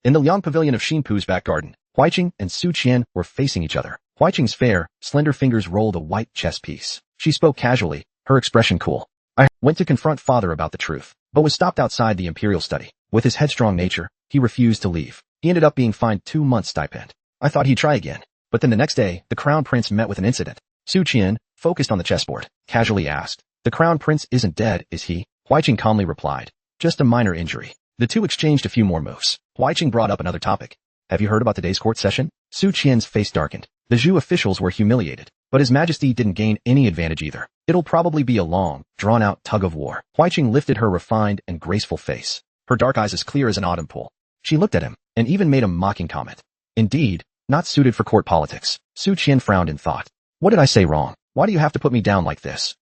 In the Liang Pavilion of Xinpu's back garden, Huaiqing and Su Qian were facing each other. Huaiqing's fair, slender fingers rolled a white chess piece. She spoke casually, her expression cool. I went to confront father about the truth, but was stopped outside the imperial study. With his headstrong nature, he refused to leave. He ended up being fined 2 months stipend. I thought he'd try again. But then the next day, the crown prince met with an incident. Su Qian, focused on the chessboard, casually asked, "The crown prince isn't dead, is he?" Huaiqing calmly replied, "Just a minor injury." The two exchanged a few more moves. Huaiqing brought up another topic. "Have you heard about today's court session?" Su Qian's face darkened. The Zhu officials were humiliated, but His Majesty didn't gain any advantage either. It'll probably be a long, drawn-out tug of war. Huaiqing lifted her refined and graceful face, her dark eyes as clear as an autumn pool. She looked at him, and even made a mocking comment. Indeed, not suited for court politics. Su Qian frowned in thought. What did I say wrong? Why do you have to put me down like this?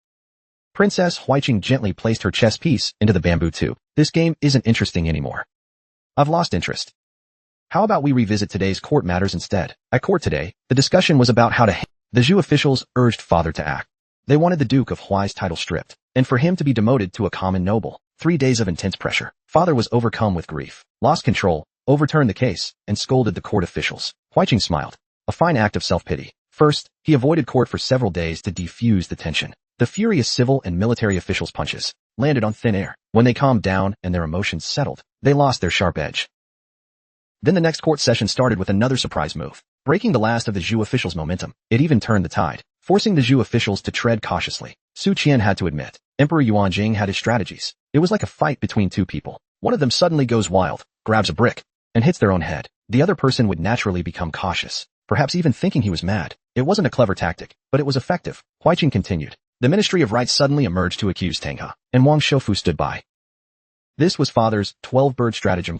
Princess Huaiqing gently placed her chess piece into the bamboo tube. This game isn't interesting anymore. I've lost interest. How about we revisit today's court matters instead? At court today, the discussion was about how to The Zhu officials urged father to act. They wanted the Duke of Huai's title stripped, and for him to be demoted to a common noble. 3 days of intense pressure. Father was overcome with grief, lost control, overturned the case, and scolded the court officials. Huaiqing smiled. A fine act of self-pity. First, he avoided court for several days to defuse the tension. The furious civil and military officials' punches landed on thin air. When they calmed down and their emotions settled, they lost their sharp edge. Then the next court session started with another surprise move, breaking the last of the Zhu officials' momentum. It even turned the tide, forcing the Zhu officials to tread cautiously. Su Qian had to admit, Emperor Yuan Jing had his strategies. It was like a fight between two people. One of them suddenly goes wild, grabs a brick, and hits their own head. The other person would naturally become cautious, perhaps even thinking he was mad. It wasn't a clever tactic, but it was effective. Huaiqing continued. The Ministry of Rights suddenly emerged to accuse Tanghe, and Wang Shoufu stood by. This was father's 12-bird stratagem: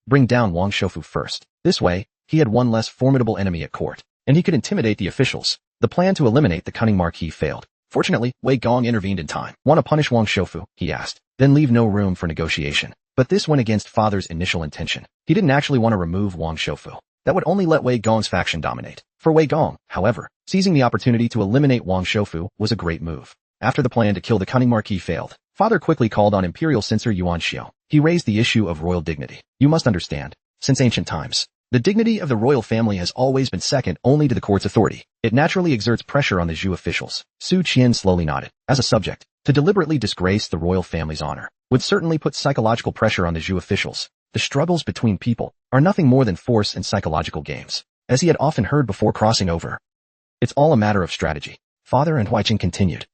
bring down Wang Shoufu first. This way, he had one less formidable enemy at court, and he could intimidate the officials. The plan to eliminate the cunning marquis failed. Fortunately, Wei Gong intervened in time. "Want to punish Wang Shoufu?" he asked, then leave no room for negotiation. But this went against father's initial intention. He didn't actually want to remove Wang Shoufu. That would only let Wei Gong's faction dominate. For Wei Gong, however, seizing the opportunity to eliminate Wang Shoufu was a great move. After the plan to kill the cunning marquis failed, father quickly called on imperial censor Yuan Xiao. He raised the issue of royal dignity. You must understand, since ancient times, the dignity of the royal family has always been second only to the court's authority. It naturally exerts pressure on the Zhu officials. Su Qian slowly nodded. As a subject, to deliberately disgrace the royal family's honor would certainly put psychological pressure on the Zhu officials. The struggles between people are nothing more than force and psychological games, as he had often heard before crossing over. It's all a matter of strategy. Father and Huaiqing continued.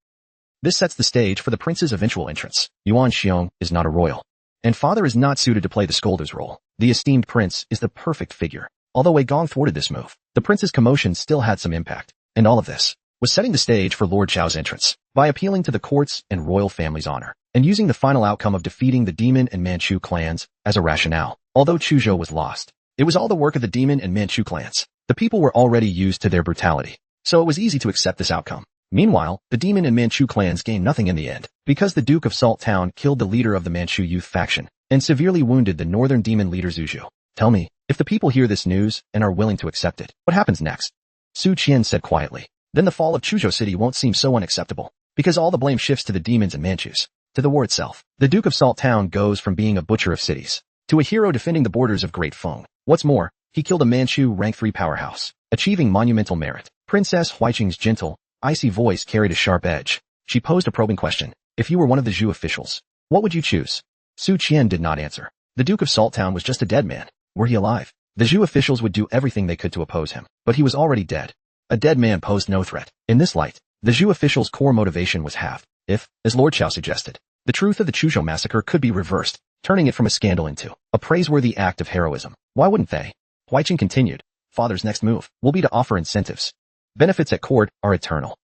This sets the stage for the prince's eventual entrance. Yuan Xiong is not a royal, and father is not suited to play the scolder's role. The esteemed prince is the perfect figure. Although Wei Gong thwarted this move, the prince's commotion still had some impact, and all of this was setting the stage for Lord Chao's entrance. By appealing to the court's and royal family's honor, and using the final outcome of defeating the Demon and Manchu clans as a rationale. Although Chuzhou was lost, it was all the work of the Demon and Manchu clans. The people were already used to their brutality, so it was easy to accept this outcome. Meanwhile, the Demon and Manchu clans gained nothing in the end, because the Duke of Salt Town killed the leader of the Manchu youth faction, and severely wounded the northern demon leader Zuzhu. Tell me, if the people hear this news and are willing to accept it, what happens next? Su Qian said quietly. Then the fall of Chuzhou City won't seem so unacceptable, because all the blame shifts to the demons and Manchus. To the war itself, the Duke of Salt Town goes from being a butcher of cities to a hero defending the borders of Great Feng. What's more, he killed a Manchu rank 3 powerhouse, achieving monumental merit. Princess Huaiqing's gentle, icy voice carried a sharp edge. She posed a probing question. If you were one of the Zhu officials, what would you choose? Su Qian did not answer. The Duke of Salt Town was just a dead man. Were he alive, the Zhu officials would do everything they could to oppose him, but he was already dead. A dead man posed no threat. In this light, the Zhu officials' core motivation was halved. If, as Lord Chao suggested, the truth of the Chuzhou massacre could be reversed, turning it from a scandal into a praiseworthy act of heroism, why wouldn't they? Huaiqing continued. Father's next move will be to offer incentives. Benefits at court are eternal.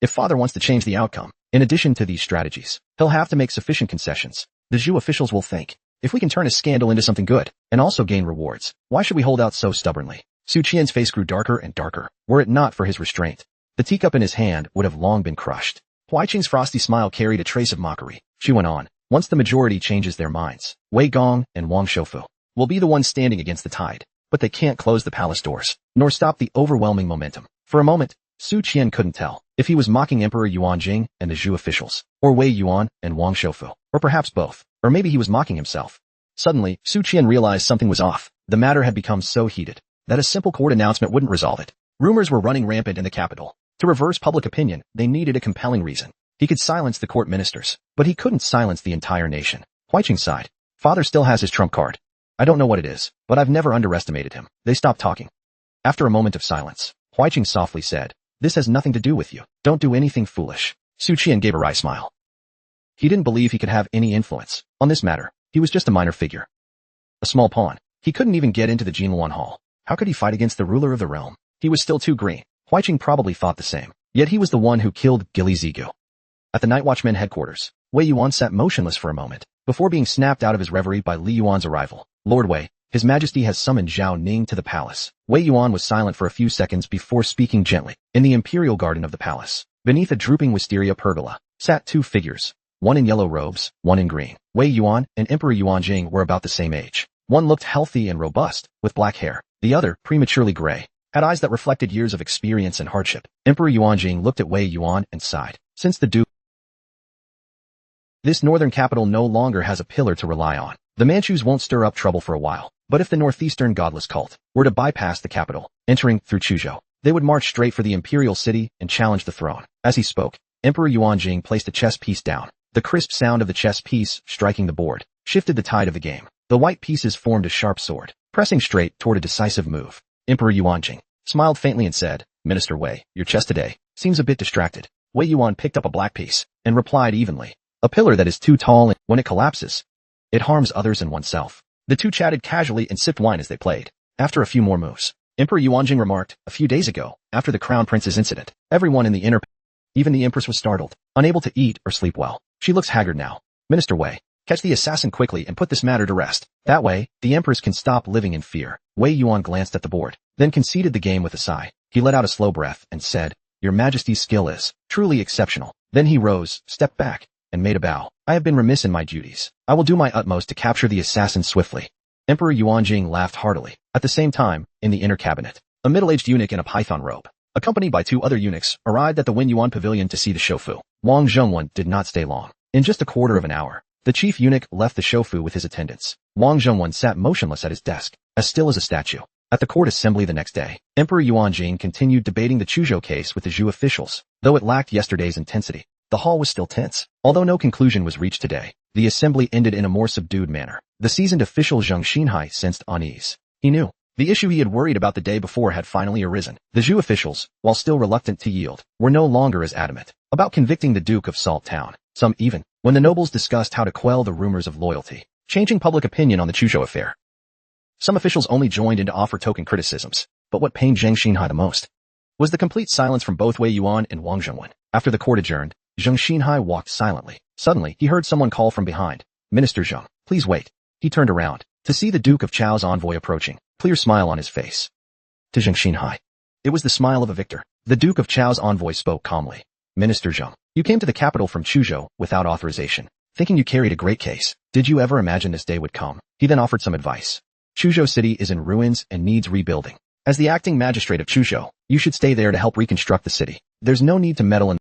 If father wants to change the outcome, in addition to these strategies, he'll have to make sufficient concessions. The Zhu officials will think, if we can turn a scandal into something good, and also gain rewards, why should we hold out so stubbornly? Su Qian's face grew darker and darker, were it not for his restraint. The teacup in his hand would have long been crushed. Huaiqing's frosty smile carried a trace of mockery. She went on. Once the majority changes their minds, Wei Gong and Wang Shoufu will be the ones standing against the tide. But they can't close the palace doors, nor stop the overwhelming momentum. For a moment, Su Qian couldn't tell if he was mocking Emperor Yuan Jing and the Zhu officials, or Wei Yuan and Wang Shoufu, or perhaps both, or maybe he was mocking himself. Suddenly, Su Qian realized something was off. The matter had become so heated that a simple court announcement wouldn't resolve it. Rumors were running rampant in the capital. To reverse public opinion, they needed a compelling reason. He could silence the court ministers, but he couldn't silence the entire nation. Huiqing sighed. Father still has his trump card. I don't know what it is, but I've never underestimated him. They stopped talking. After a moment of silence, Huiqing softly said, this has nothing to do with you. Don't do anything foolish. Su Qian gave a wry smile. He didn't believe he could have any influence on this matter. He was just a minor figure. A small pawn. He couldn't even get into the Jinluan Hall. How could he fight against the ruler of the realm? He was still too green. Huiqing probably thought the same. Yet he was the one who killed Gili Zigu. At the Night Watchman headquarters, Wei Yuan sat motionless for a moment, before being snapped out of his reverie by Li Yuan's arrival. Lord Wei, His Majesty has summoned Zhao Ning to the palace. Wei Yuan was silent for a few seconds before speaking gently. In the imperial garden of the palace, beneath a drooping wisteria pergola, sat two figures, one in yellow robes, one in green. Wei Yuan and Emperor Yuanjing were about the same age. One looked healthy and robust, with black hair. The other, prematurely gray, had eyes that reflected years of experience and hardship. Emperor Yuanjing looked at Wei Yuan and sighed. Since the Duke, this northern capital no longer has a pillar to rely on. The Manchus won't stir up trouble for a while, but if the northeastern godless cult were to bypass the capital, entering through Chuzhou, they would march straight for the imperial city and challenge the throne. As he spoke, Emperor Yuanjing placed a chess piece down. The crisp sound of the chess piece striking the board shifted the tide of the game. The white pieces formed a sharp sword, pressing straight toward a decisive move. Emperor Yuanjing smiled faintly and said, Minister Wei, your chess today seems a bit distracted. Wei Yuan picked up a black piece and replied evenly, a pillar that is too tall and when it collapses, it harms others and oneself. The two chatted casually and sipped wine as they played. After a few more moves, Emperor Yuanjing remarked, a few days ago, after the crown prince's incident, everyone in the inner, even the empress was startled, unable to eat or sleep well. She looks haggard now. Minister Wei, catch the assassin quickly and put this matter to rest. That way, the empress can stop living in fear. Wei Yuan glanced at the board, then conceded the game with a sigh. He let out a slow breath and said, Your Majesty's skill is truly exceptional. Then he rose, stepped back, and made a bow. I have been remiss in my duties. I will do my utmost to capture the assassin swiftly. Emperor Yuanjing laughed heartily. At the same time, in the inner cabinet, a middle-aged eunuch in a python robe, accompanied by two other eunuchs, arrived at the Wen Yuan pavilion to see the shofu. Wang Zhongwen did not stay long. In just a quarter of an hour, the chief eunuch left the shofu with his attendants. Wang Zhongwen sat motionless at his desk, as still as a statue. At the court assembly the next day, Emperor Yuanjing continued debating the Chuzhou case with the Zhou officials. Though it lacked yesterday's intensity, the hall was still tense. Although no conclusion was reached today, the assembly ended in a more subdued manner. The seasoned official Jang Shenhai sensed unease. He knew the issue he had worried about the day before had finally arisen. The Zhou officials, while still reluctant to yield, were no longer as adamant about convicting the Duke of Salt Town. Some even, when the nobles discussed how to quell the rumors of loyalty, changing public opinion on the Chuzhou affair. Some officials only joined in to offer token criticisms, but what pained Jang Shenhai the most was the complete silence from both Wei Yuan and Wang Zhongwen. After the court adjourned, Jang Shenhai walked silently. Suddenly, he heard someone call from behind. Minister Zhang, please wait. He turned around to see the Duke of Chao's envoy approaching, clear smile on his face. To Jang Shenhai, it was the smile of a victor. The Duke of Chao's envoy spoke calmly. Minister Zhang, you came to the capital from Chuzhou without authorization, thinking you carried a great case. Did you ever imagine this day would come? He then offered some advice. Chuzhou City is in ruins and needs rebuilding. As the acting magistrate of Chuzhou, you should stay there to help reconstruct the city. There's no need to meddle in.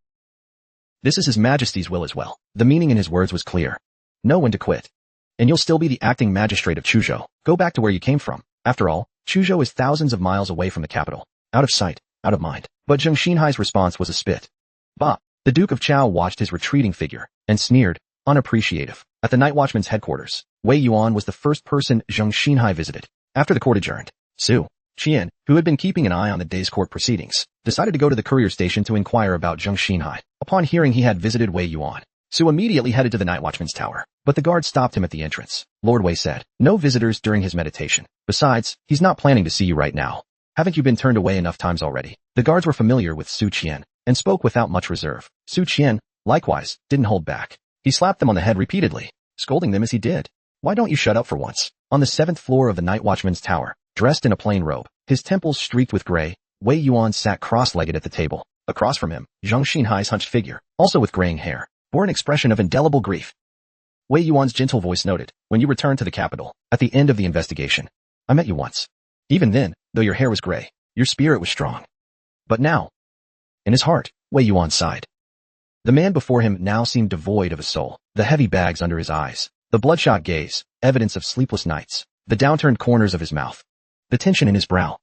This is His Majesty's will as well. The meaning in his words was clear. Know when to quit. And you'll still be the acting magistrate of Chuzhou. Go back to where you came from. After all, Chuzhou is thousands of miles away from the capital. Out of sight, out of mind. But Jang Shenhai's response was a spit. Bah! The Duke of Chao watched his retreating figure and sneered, unappreciative. At the Night Watchman's headquarters, Wei Yuan was the first person Jang Shenhai visited. After the court adjourned, Su Qian, who had been keeping an eye on the day's court proceedings, decided to go to the courier station to inquire about Jang Shenhai. Upon hearing he had visited Wei Yuan, Su immediately headed to the Night Watchman's tower. But the guard stopped him at the entrance. Lord Wei said, no visitors during his meditation. Besides, he's not planning to see you right now. Haven't you been turned away enough times already? The guards were familiar with Su Qian and spoke without much reserve. Su Qian, likewise, didn't hold back. He slapped them on the head repeatedly, scolding them as he did. Why don't you shut up for once? On the 7th floor of the Night Watchman's tower, dressed in a plain robe, his temples streaked with gray, Wei Yuan sat cross-legged at the table. Across from him, Jang Shenhai's hunched figure, also with graying hair, bore an expression of indelible grief. Wei Yuan's gentle voice noted, when you returned to the capital, at the end of the investigation, I met you once. Even then, though your hair was gray, your spirit was strong. But now, in his heart, Wei Yuan sighed. The man before him now seemed devoid of a soul. The heavy bags under his eyes, the bloodshot gaze, evidence of sleepless nights, the downturned corners of his mouth, the tension in his brow.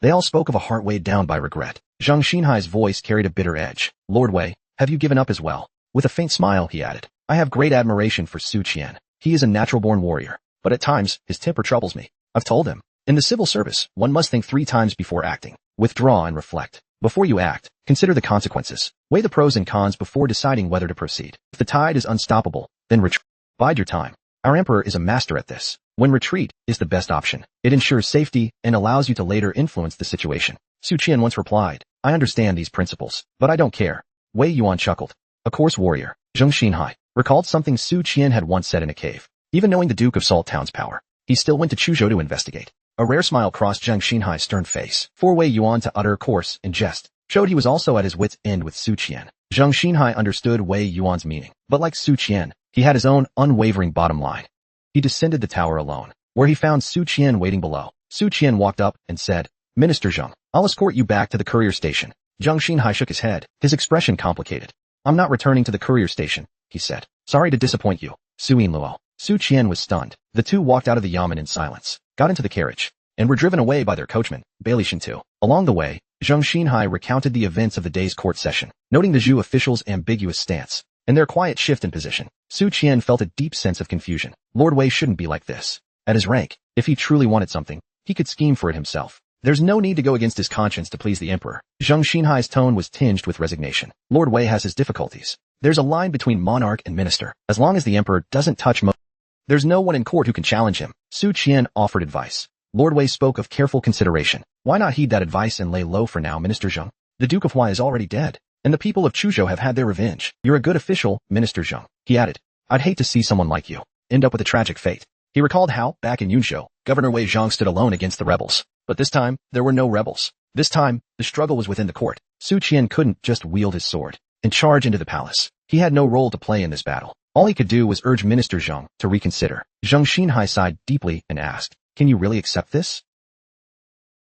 They all spoke of a heart weighed down by regret. Jang Shenhai's voice carried a bitter edge. Lord Wei, have you given up as well? With a faint smile, he added, I have great admiration for Su Qian. He is a natural-born warrior, but at times, his temper troubles me. I've told him. In the civil service, one must think 3 times before acting. Withdraw and reflect. Before you act, consider the consequences. Weigh the pros and cons before deciding whether to proceed. If the tide is unstoppable, then retreat. Bide your time. Our emperor is a master at this. When retreat is the best option, it ensures safety and allows you to later influence the situation. Su Qian once replied, I understand these principles, but I don't care. Wei Yuan chuckled. A coarse warrior, Jang Shenhai, recalled something Su Qian had once said in a cave. Even knowing the Duke of Salt Town's power, he still went to Chuzhou to investigate. A rare smile crossed Jang Shenhai's stern face. For Wei Yuan to utter coarse and jest showed he was also at his wit's end with Su Qian. Jang Shenhai understood Wei Yuan's meaning, but like Su Qian, he had his own unwavering bottom line. He descended the tower alone, where he found Su Qian waiting below. Su Qian walked up and said, Minister Zhang, I'll escort you back to the courier station. Jang Shenhai shook his head, his expression complicated. I'm not returning to the courier station, he said. Sorry to disappoint you, Su Luo. Su Qian was stunned. The two walked out of the yamen in silence, got into the carriage, and were driven away by their coachman, Bailey Shintu. Along the way, Jang Shenhai recounted the events of the day's court session, noting the Zhou officials' ambiguous stance and their quiet shift in position. Su Qian felt a deep sense of confusion. Lord Wei shouldn't be like this. At his rank, if he truly wanted something, he could scheme for it himself. There's no need to go against his conscience to please the emperor. Jang Shenhai's tone was tinged with resignation. Lord Wei has his difficulties. There's a line between monarch and minister. As long as the emperor doesn't touch there's no one in court who can challenge him. Su Qian offered advice. Lord Wei spoke of careful consideration. Why not heed that advice and lay low for now, Minister Zhang? The Duke of Huai is already dead, and the people of Chuzhou have had their revenge. You're a good official, Minister Zhang, he added. I'd hate to see someone like you end up with a tragic fate. He recalled how, back in Yunzhou, Governor Wei Zhang stood alone against the rebels. But this time, there were no rebels. This time, the struggle was within the court. Su Qian couldn't just wield his sword and charge into the palace. He had no role to play in this battle. All he could do was urge Minister Zhang to reconsider. Jang Shenhai sighed deeply and asked, Can you really accept this?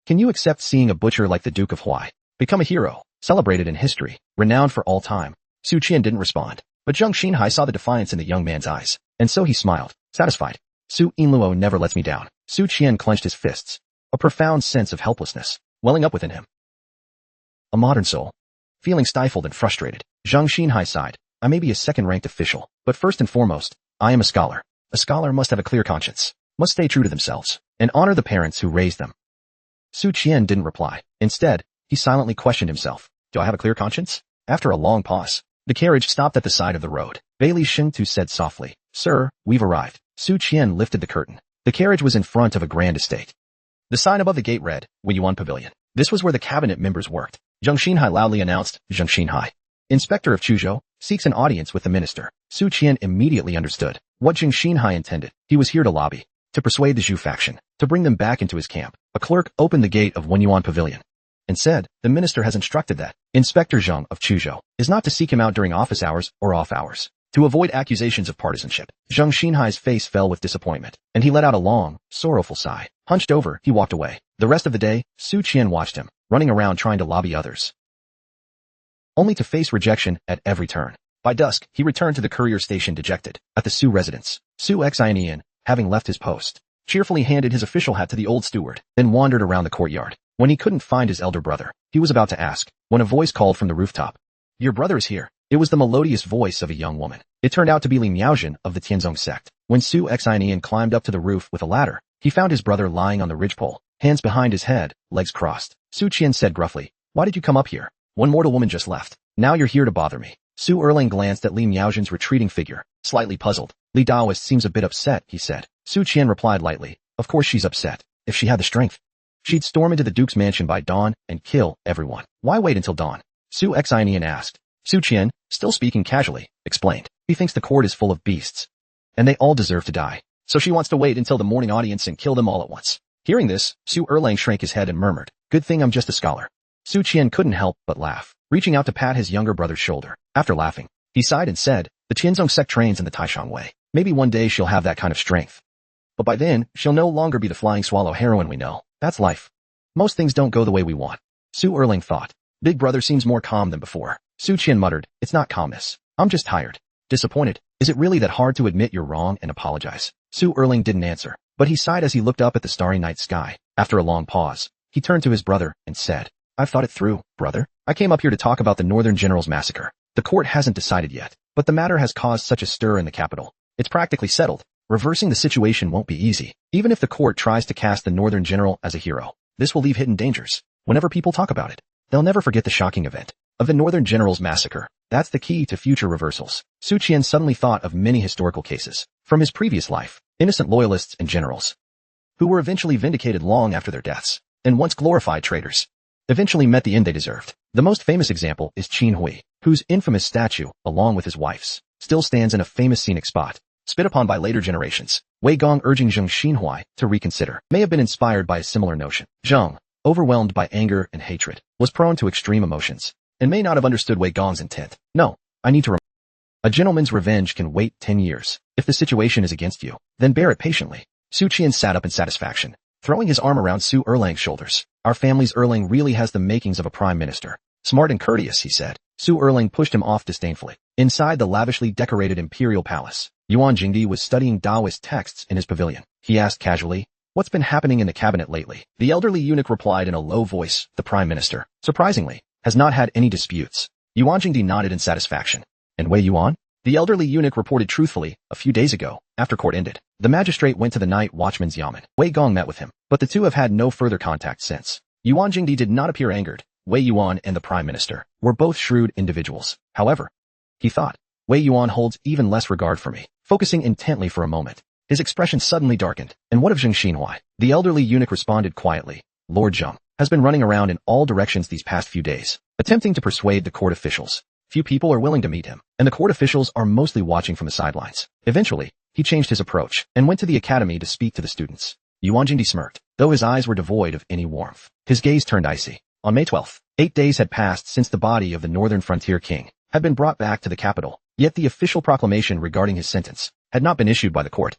Can you accept seeing a butcher like the Duke of Huai become a hero, celebrated in history, renowned for all time? Su Qian didn't respond, but Jang Shenhai saw the defiance in the young man's eyes, and so he smiled, satisfied. Su Luo never lets me down. Su Qian clenched his fists, a profound sense of helplessness welling up within him. A modern soul. Feeling stifled and frustrated, Jang Shenhai sighed. I may be a second-ranked official, but first and foremost, I am a scholar. A scholar must have a clear conscience, must stay true to themselves, and honor the parents who raised them. Su Qian didn't reply. Instead, he silently questioned himself. Do I have a clear conscience? After a long pause, the carriage stopped at the side of the road. Bailey Shintu said softly, Sir, we've arrived. Su Qian lifted the curtain. The carriage was in front of a grand estate. The sign above the gate read, Wei Yuan Pavilion. This was where the cabinet members worked. Jang Shenhai loudly announced, Jang Shenhai, Inspector of Chuzhou, seeks an audience with the minister. Su Qian immediately understood what Jang Shenhai intended. He was here to lobby, to persuade the Zhou faction, to bring them back into his camp. A clerk opened the gate of Wei Yuan Pavilion and said, the minister has instructed that Inspector Zhang of Chuzhou is not to seek him out during office hours or off hours, to avoid accusations of partisanship. Jang Shenhai's face fell with disappointment, and he let out a long, sorrowful sigh. Hunched over, he walked away. The rest of the day, Su Qian watched him, running around trying to lobby others, only to face rejection at every turn. By dusk, he returned to the courier station dejected. At the Su residence, Su Xian, having left his post, cheerfully handed his official hat to the old steward, then wandered around the courtyard. When he couldn't find his elder brother, he was about to ask, when a voice called from the rooftop. Your brother is here. It was the melodious voice of a young woman. It turned out to be Li Miaojin of the Tianzong sect. When Su Xian climbed up to the roof with a ladder, he found his brother lying on the ridgepole, hands behind his head, legs crossed. Su Qian said gruffly, Why did you come up here? One mortal woman just left. Now you're here to bother me. Su Erlang glanced at Li Miaojin's retreating figure, slightly puzzled. Li Daoist seems a bit upset, he said. Su Qian replied lightly, Of course she's upset. If she had the strength, she'd storm into the Duke's mansion by dawn and kill everyone. Why wait until dawn? Su Xian asked. Su Qian, still speaking casually, explained. He thinks the court is full of beasts, and they all deserve to die. So she wants to wait until the morning audience and kill them all at once. Hearing this, Su Erlang shrank his head and murmured, Good thing I'm just a scholar. Su Qian couldn't help but laugh, reaching out to pat his younger brother's shoulder. After laughing, he sighed and said, The Tianzong sect trains in the Taishang way. Maybe one day she'll have that kind of strength. But by then, she'll no longer be the flying swallow heroine we know. That's life. Most things don't go the way we want. Su Erlang thought. Big brother seems more calm than before. Su Qian muttered, It's not calmness. I'm just tired. Disappointed. Is it really that hard to admit you're wrong and apologize? Su Erlang didn't answer, but he sighed as he looked up at the starry night sky. After a long pause, he turned to his brother and said, "I've thought it through, brother. I came up here to talk about the Northern Generals Massacre. The court hasn't decided yet, but the matter has caused such a stir in the capital. It's practically settled. Reversing the situation won't be easy, even if the court tries to cast the Northern General as a hero. This will leave hidden dangers. Whenever people talk about it, they'll never forget the shocking event of the Northern Generals Massacre. That's the key to future reversals." Su Qian suddenly thought of many historical cases from his previous life, innocent loyalists and generals who were eventually vindicated long after their deaths, and once glorified traitors eventually met the end they deserved. The most famous example is Qin Hui, whose infamous statue, along with his wife's, still stands in a famous scenic spot, spit upon by later generations. Wei Gong urging Jang Shenhai to reconsider may have been inspired by a similar notion. Zhang, overwhelmed by anger and hatred, was prone to extreme emotions, and may not have understood Wei Gong's intent. "No, I need to A gentleman's revenge can wait 10 years. If the situation is against you, then bear it patiently." Su Qian sat up in satisfaction, throwing his arm around Su Erlang's shoulders. "Our family's Erlang really has the makings of a prime minister. Smart and courteous," he said. Su Erlang pushed him off disdainfully. Inside the lavishly decorated imperial palace, Yuan Jingdi was studying Taoist texts in his pavilion. He asked casually, "What's been happening in the cabinet lately?" The elderly eunuch replied in a low voice, "The prime minister, surprisingly, has not had any disputes." Yuan Jingdi nodded in satisfaction. "And Wei Yuan?" The elderly eunuch reported truthfully, "A few days ago, after court ended, the magistrate went to the night watchman's yamen. Wei Gong met with him, but the two have had no further contact since." Yuan Jingdi did not appear angered. Wei Yuan and the prime minister were both shrewd individuals. However, he thought, Wei Yuan holds even less regard for me. Focusing intently for a moment, his expression suddenly darkened. "And what of Jang Shenhai?" The elderly eunuch responded quietly. "Lord Zhang has been running around in all directions these past few days, attempting to persuade the court officials. Few people are willing to meet him, and the court officials are mostly watching from the sidelines." Eventually, he changed his approach and went to the academy to speak to the students. Yuan Jingdi smirked, though his eyes were devoid of any warmth. His gaze turned icy. On May 12th, 8 days had passed since the body of the northern frontier king had been brought back to the capital, yet the official proclamation regarding his sentence had not been issued by the court.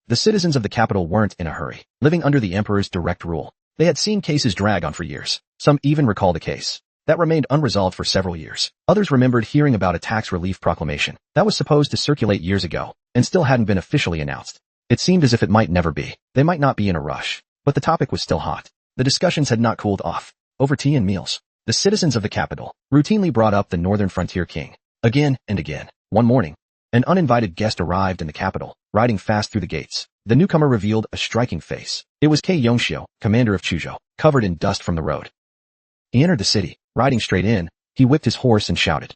The citizens of the capital weren't in a hurry, living under the emperor's direct rule. They had seen cases drag on for years. Some even recalled a case that remained unresolved for several years. Others remembered hearing about a tax relief proclamation that was supposed to circulate years ago and still hadn't been officially announced. It seemed as if it might never be. They might not be in a rush, but the topic was still hot. The discussions had not cooled off. Over tea and meals, the citizens of the capital routinely brought up the northern frontier king again and again. One morning, an uninvited guest arrived in the capital, riding fast through the gates. The newcomer revealed a striking face. It was Kei Yongxiu, commander of Chuzhou, covered in dust from the road. He entered the city. Riding straight in, he whipped his horse and shouted,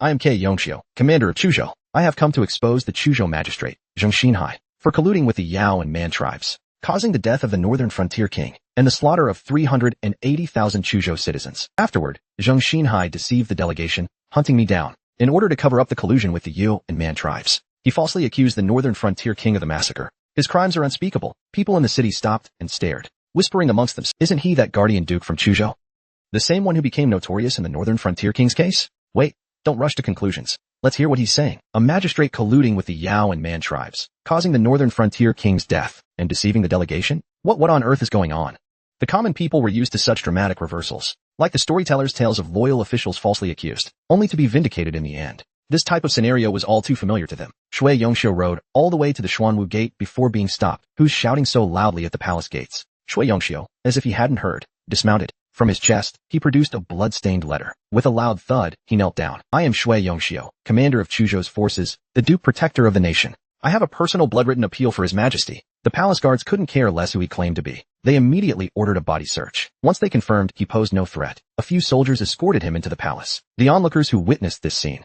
"I am Kei Yongxiu, commander of Chuzhou. I have come to expose the Chuzhou magistrate, Jang Shenhai, for colluding with the Yao and Man tribes, causing the death of the northern frontier king and the slaughter of 380,000 Chuzhou citizens. Afterward, Jang Shenhai deceived the delegation, hunting me down, in order to cover up the collusion with the Yao and Man tribes. He falsely accused the northern frontier king of the massacre. His crimes are unspeakable." People in the city stopped and stared, whispering amongst themselves, "Isn't he that guardian duke from Chuzhou? The same one who became notorious in the northern frontier king's case?" "Wait, don't rush to conclusions. Let's hear what he's saying." A magistrate colluding with the Yao and Man tribes, causing the northern frontier king's death, and deceiving the delegation? What on earth is going on? The common people were used to such dramatic reversals, like the storyteller's tales of loyal officials falsely accused, only to be vindicated in the end. This type of scenario was all too familiar to them. Shui Yongxiu rode all the way to the Xuanwu gate before being stopped. "Who's shouting so loudly at the palace gates?" Shui Yongxiu, as if he hadn't heard, dismounted. From his chest, he produced a blood-stained letter. With a loud thud, he knelt down. "I am Shui Yongxiu, commander of Chuzhou's forces, the Duke Protector of the nation. I have a personal blood-written appeal for His Majesty." The palace guards couldn't care less who he claimed to be. They immediately ordered a body search. Once they confirmed he posed no threat, a few soldiers escorted him into the palace. The onlookers who witnessed this scene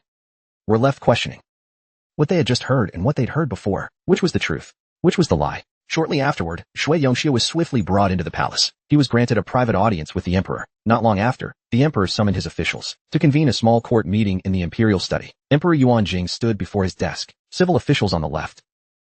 were left questioning what they had just heard and what they'd heard before. Which was the truth? Which was the lie? Shortly afterward, Shui Yongxiu was swiftly brought into the palace. He was granted a private audience with the emperor. Not long after, the emperor summoned his officials to convene a small court meeting in the imperial study. Emperor Yuan Jing stood before his desk, civil officials on the left,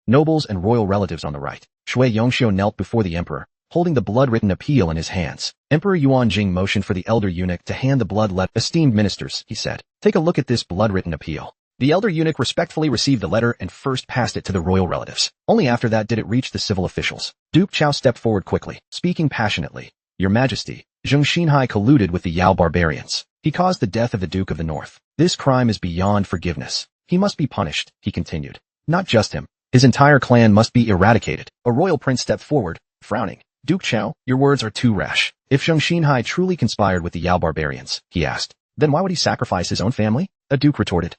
nobles and royal relatives on the right. Shui Yongxiu knelt before the emperor, holding the blood-written appeal in his hands. Emperor Yuan Jing motioned for the elder eunuch to hand the blood-letter. "Esteemed ministers," he said, "take a look at this blood-written appeal." The elder eunuch respectfully received the letter and first passed it to the royal relatives. Only after that did it reach the civil officials. Duke Chao stepped forward quickly, speaking passionately. "Your Majesty, Jang Shenhai colluded with the Yao barbarians. He caused the death of the Duke of the North. This crime is beyond forgiveness. He must be punished," he continued. "Not just him, His entire clan must be eradicated. A royal prince stepped forward, frowning. Duke Chao, your words are too rash. If Jang Shenhai truly conspired with the Yao barbarians, he asked, then why would he sacrifice his own family? A duke retorted.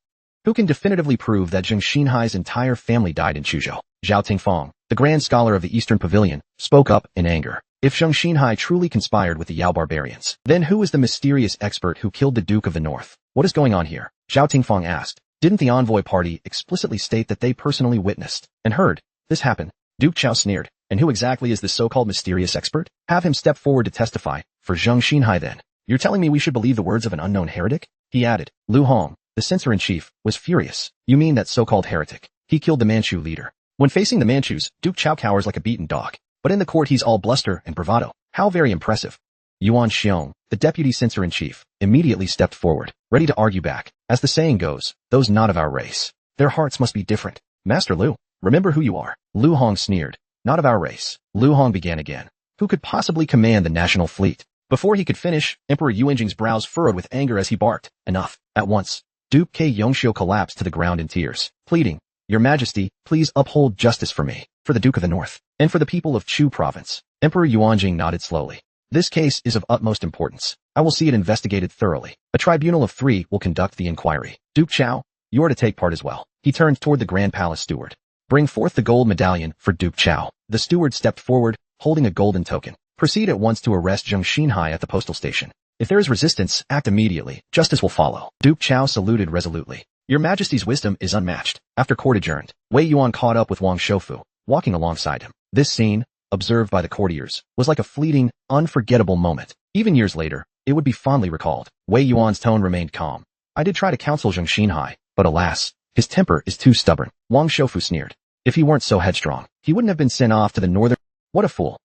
Who can definitively prove that Jang Shenhai's entire family died in Chuzhou? Zhao Tingfang, the grand scholar of the Eastern Pavilion, spoke up in anger. If Jang Shenhai truly conspired with the Yao barbarians, then who is the mysterious expert who killed the Duke of the North? What is going on here? Zhao Tingfang asked. Didn't the envoy party explicitly state that they personally witnessed and heard this happen? Duke Chao sneered. And who exactly is this so-called mysterious expert? Have him step forward to testify for Jang Shenhai then. You're telling me we should believe the words of an unknown heretic? He added. Lu Hong, the censor-in-chief, was furious. You mean that so-called heretic? He killed the Manchu leader. When facing the Manchus, Duke Chao cowers like a beaten dog. But in the court he's all bluster and bravado. How very impressive. Yuan Xiong, the deputy censor-in-chief, immediately stepped forward, ready to argue back. As the saying goes, those not of our race, their hearts must be different. Master Lu, remember who you are. Lu Hong sneered. Not of our race. Lu Hong began again. Who could possibly command the national fleet? Before he could finish, Emperor Yuanjing's brows furrowed with anger as he barked. Enough. At once, Duke K. Yongxiu collapsed to the ground in tears, pleading, Your Majesty, please uphold justice for me, for the Duke of the North, and for the people of Chu province. Emperor Yuanjing nodded slowly. This case is of utmost importance. I will see it investigated thoroughly. A tribunal of 3 will conduct the inquiry. Duke Chao, you are to take part as well. He turned toward the Grand Palace steward. Bring forth the gold medallion for Duke Chao. The steward stepped forward, holding a golden token. Proceed at once to arrest Jang Shenhai at the postal station. If there is resistance, act immediately. Justice will follow. Duke Chao saluted resolutely. Your Majesty's wisdom is unmatched. After court adjourned, Wei Yuan caught up with Wang Shoufu, walking alongside him. This scene, observed by the courtiers, was like a fleeting, unforgettable moment. Even years later, it would be fondly recalled. Wei Yuan's tone remained calm. I did try to counsel Jang Shenhai, but alas, his temper is too stubborn. Wang Shoufu sneered. If he weren't so headstrong, he wouldn't have been sent off to the northern... What a fool.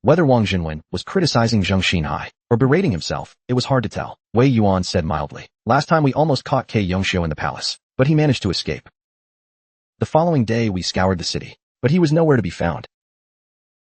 Whether Wang Jinwen was criticizing Jang Shenhai or berating himself, it was hard to tell. Wei Yuan said mildly. Last time we almost caught K. Yongxiu in the palace, but he managed to escape. The following day we scoured the city, but he was nowhere to be found.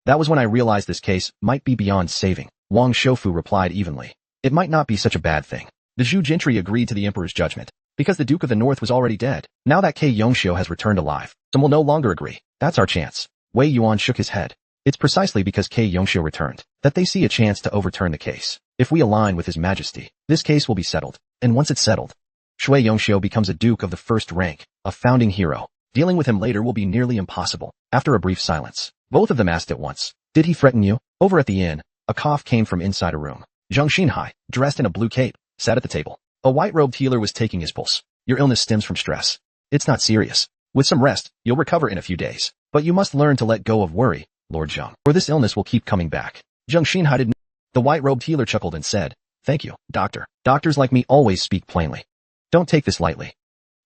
That was when I realized this case might be beyond saving. Wang Shoufu replied evenly. It might not be such a bad thing. The Zhu gentry agreed to the emperor's judgment, because the Duke of the North was already dead. Now that K. Yongxiu has returned alive, some will no longer agree. That's our chance. Wei Yuan shook his head. It's precisely because K. Yongxiu returned that they see a chance to overturn the case. If we align with His Majesty, this case will be settled. And once it's settled, Shui Yongxiu becomes a duke of the first rank, a founding hero. Dealing with him later will be nearly impossible. After a brief silence, both of them asked at once, Did he threaten you? Over at the inn, a cough came from inside a room. Jang Shenhai, dressed in a blue cape, sat at the table. A white-robed healer was taking his pulse. Your illness stems from stress. It's not serious. With some rest, you'll recover in a few days. But you must learn to let go of worry, Lord Zhang, or this illness will keep coming back. Jang Shenhai didn't. The white-robed healer chuckled and said, Thank you, doctor. Doctors like me always speak plainly. Don't take this lightly.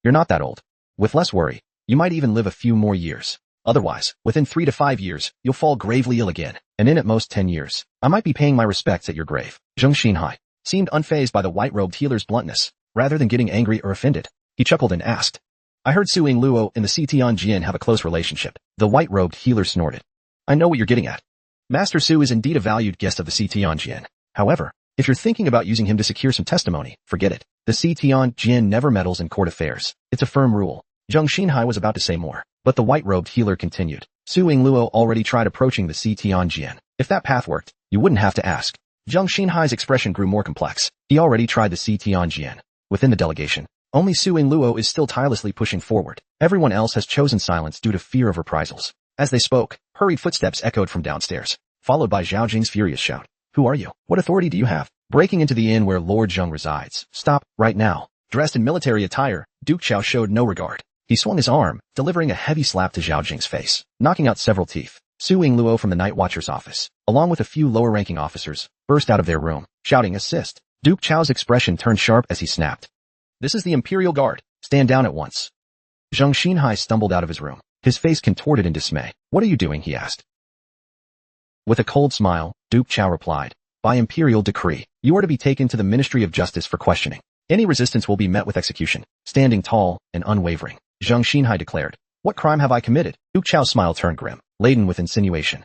You're not that old. With less worry, you might even live a few more years. Otherwise, within 3 to 5 years, you'll fall gravely ill again. And in at most 10 years, I might be paying my respects at your grave. Jang Shenhai seemed unfazed by the white-robed healer's bluntness, rather than getting angry or offended. He chuckled and asked, I heard Su Ying Luo and the Citian Jian have a close relationship. The white-robed healer snorted. I know what you're getting at. Master Su is indeed a valued guest of the Citian Jian. However, if you're thinking about using him to secure some testimony, forget it. The Citian Jian never meddles in court affairs. It's a firm rule. Jang Shenhai was about to say more, but the white-robed healer continued. Su Ying Luo already tried approaching the Citian Jian. If that path worked, you wouldn't have to ask. Jang Shenhai's expression grew more complex. He already tried the Citian Jian. Within the delegation, only Su Ying Luo is still tirelessly pushing forward. Everyone else has chosen silence due to fear of reprisals. As they spoke, hurried footsteps echoed from downstairs, followed by Zhao Jing's furious shout. Who are you? What authority do you have? Breaking into the inn where Lord Zhang resides. Stop, right now. Dressed in military attire, Duke Chao showed no regard. He swung his arm, delivering a heavy slap to Zhao Jing's face, knocking out several teeth. Su Ying Luo from the Night Watcher's office, along with a few lower-ranking officers, burst out of their room, shouting assist. Duke Chao's expression turned sharp as he snapped. This is the Imperial Guard. Stand down at once. Jang Shenhai stumbled out of his room, his face contorted in dismay. What are you doing? He asked. With a cold smile, Duke Chao replied, By imperial decree, you are to be taken to the Ministry of Justice for questioning. Any resistance will be met with execution. Standing tall and unwavering, Jang Shenhai declared, What crime have I committed? Duke Chao's smile turned grim, laden with insinuation.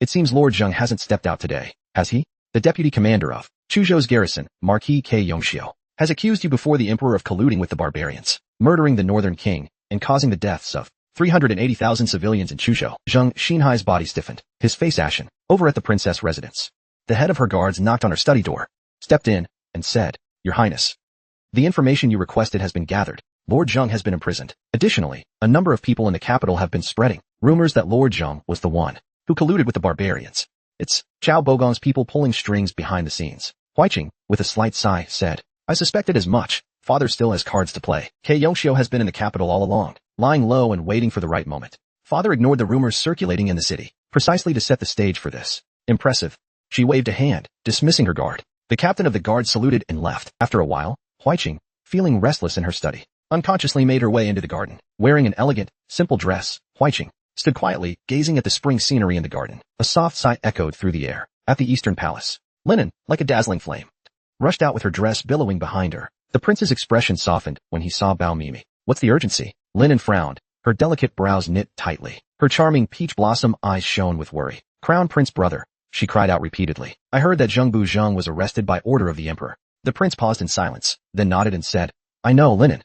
It seems Lord Zhang hasn't stepped out today, has he? The deputy commander of Chuzhou's garrison, Marquis K. Yongxiu, has accused you before the emperor of colluding with the barbarians, murdering the northern king, and causing the deaths of 380,000 civilians in Chuzhou. Jang Shenhai's body stiffened, his face ashen. Over at the princess residence, the head of her guards knocked on her study door, stepped in, and said, "Your Highness, the information you requested has been gathered. Lord Zheng has been imprisoned. Additionally, a number of people in the capital have been spreading rumors that Lord Zheng was the one who colluded with the barbarians. It's Zhao Bogong's people pulling strings behind the scenes." Huiqing, with a slight sigh, said, "I suspected as much. Father still has cards to play. Ke Yongxiu has been in the capital all along, lying low and waiting for the right moment. Father ignored the rumors circulating in the city, precisely to set the stage for this. Impressive." She waved a hand, dismissing her guard. The captain of the guard saluted and left. After a while, Huiqing, feeling restless in her study, unconsciously made her way into the garden. Wearing an elegant, simple dress, Huiqing stood quietly, gazing at the spring scenery in the garden. A soft sigh echoed through the air. At the eastern palace, Linen, like a dazzling flame, rushed out with her dress billowing behind her. The prince's expression softened when he saw Bao Mimi. "What's the urgency?" Linen frowned, her delicate brows knit tightly. Her charming peach blossom eyes shone with worry. "Crown Prince brother," she cried out repeatedly. "I heard that Zheng Buzheng was arrested by order of the emperor." The prince paused in silence, then nodded and said, "I know, Linen.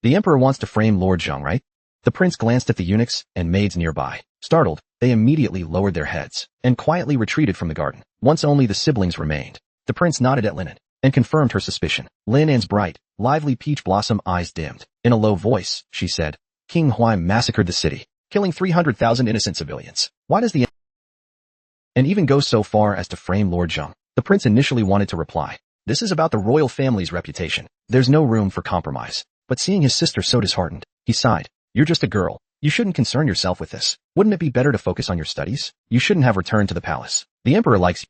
The emperor wants to frame Lord Zheng, right?" The prince glanced at the eunuchs and maids nearby. Startled, they immediately lowered their heads and quietly retreated from the garden. Once only the siblings remained. The prince nodded at Linen and confirmed her suspicion. Linen's bright, lively peach blossom eyes dimmed. In a low voice, she said, "King Huai massacred the city, killing 300,000 innocent civilians. Why does the and even go so far as to frame Lord Zheng?" The prince initially wanted to reply, "This is about the royal family's reputation. There's no room for compromise." But seeing his sister so disheartened, he sighed. "You're just a girl. You shouldn't concern yourself with this. Wouldn't it be better to focus on your studies? You shouldn't have returned to the palace. The emperor likes you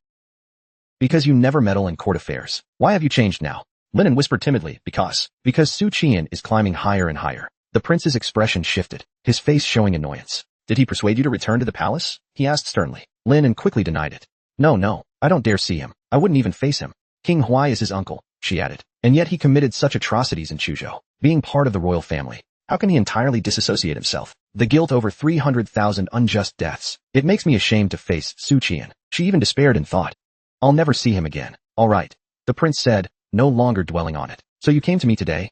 because you never meddle in court affairs. Why have you changed now?" Linen whispered timidly, Because Su Qian is climbing higher and higher." The prince's expression shifted, his face showing annoyance. "Did he persuade you to return to the palace?" he asked sternly. Linen quickly denied it. No, I don't dare see him. I wouldn't even face him. King Huai is his uncle," she added. "And yet he committed such atrocities in Chuzhou. Being part of the royal family, how can he entirely disassociate himself? The guilt over 300,000 unjust deaths. It makes me ashamed to face Su Qian." She even despaired and thought, "I'll never see him again." "All right," the prince said, no longer dwelling on it. "So you came to me today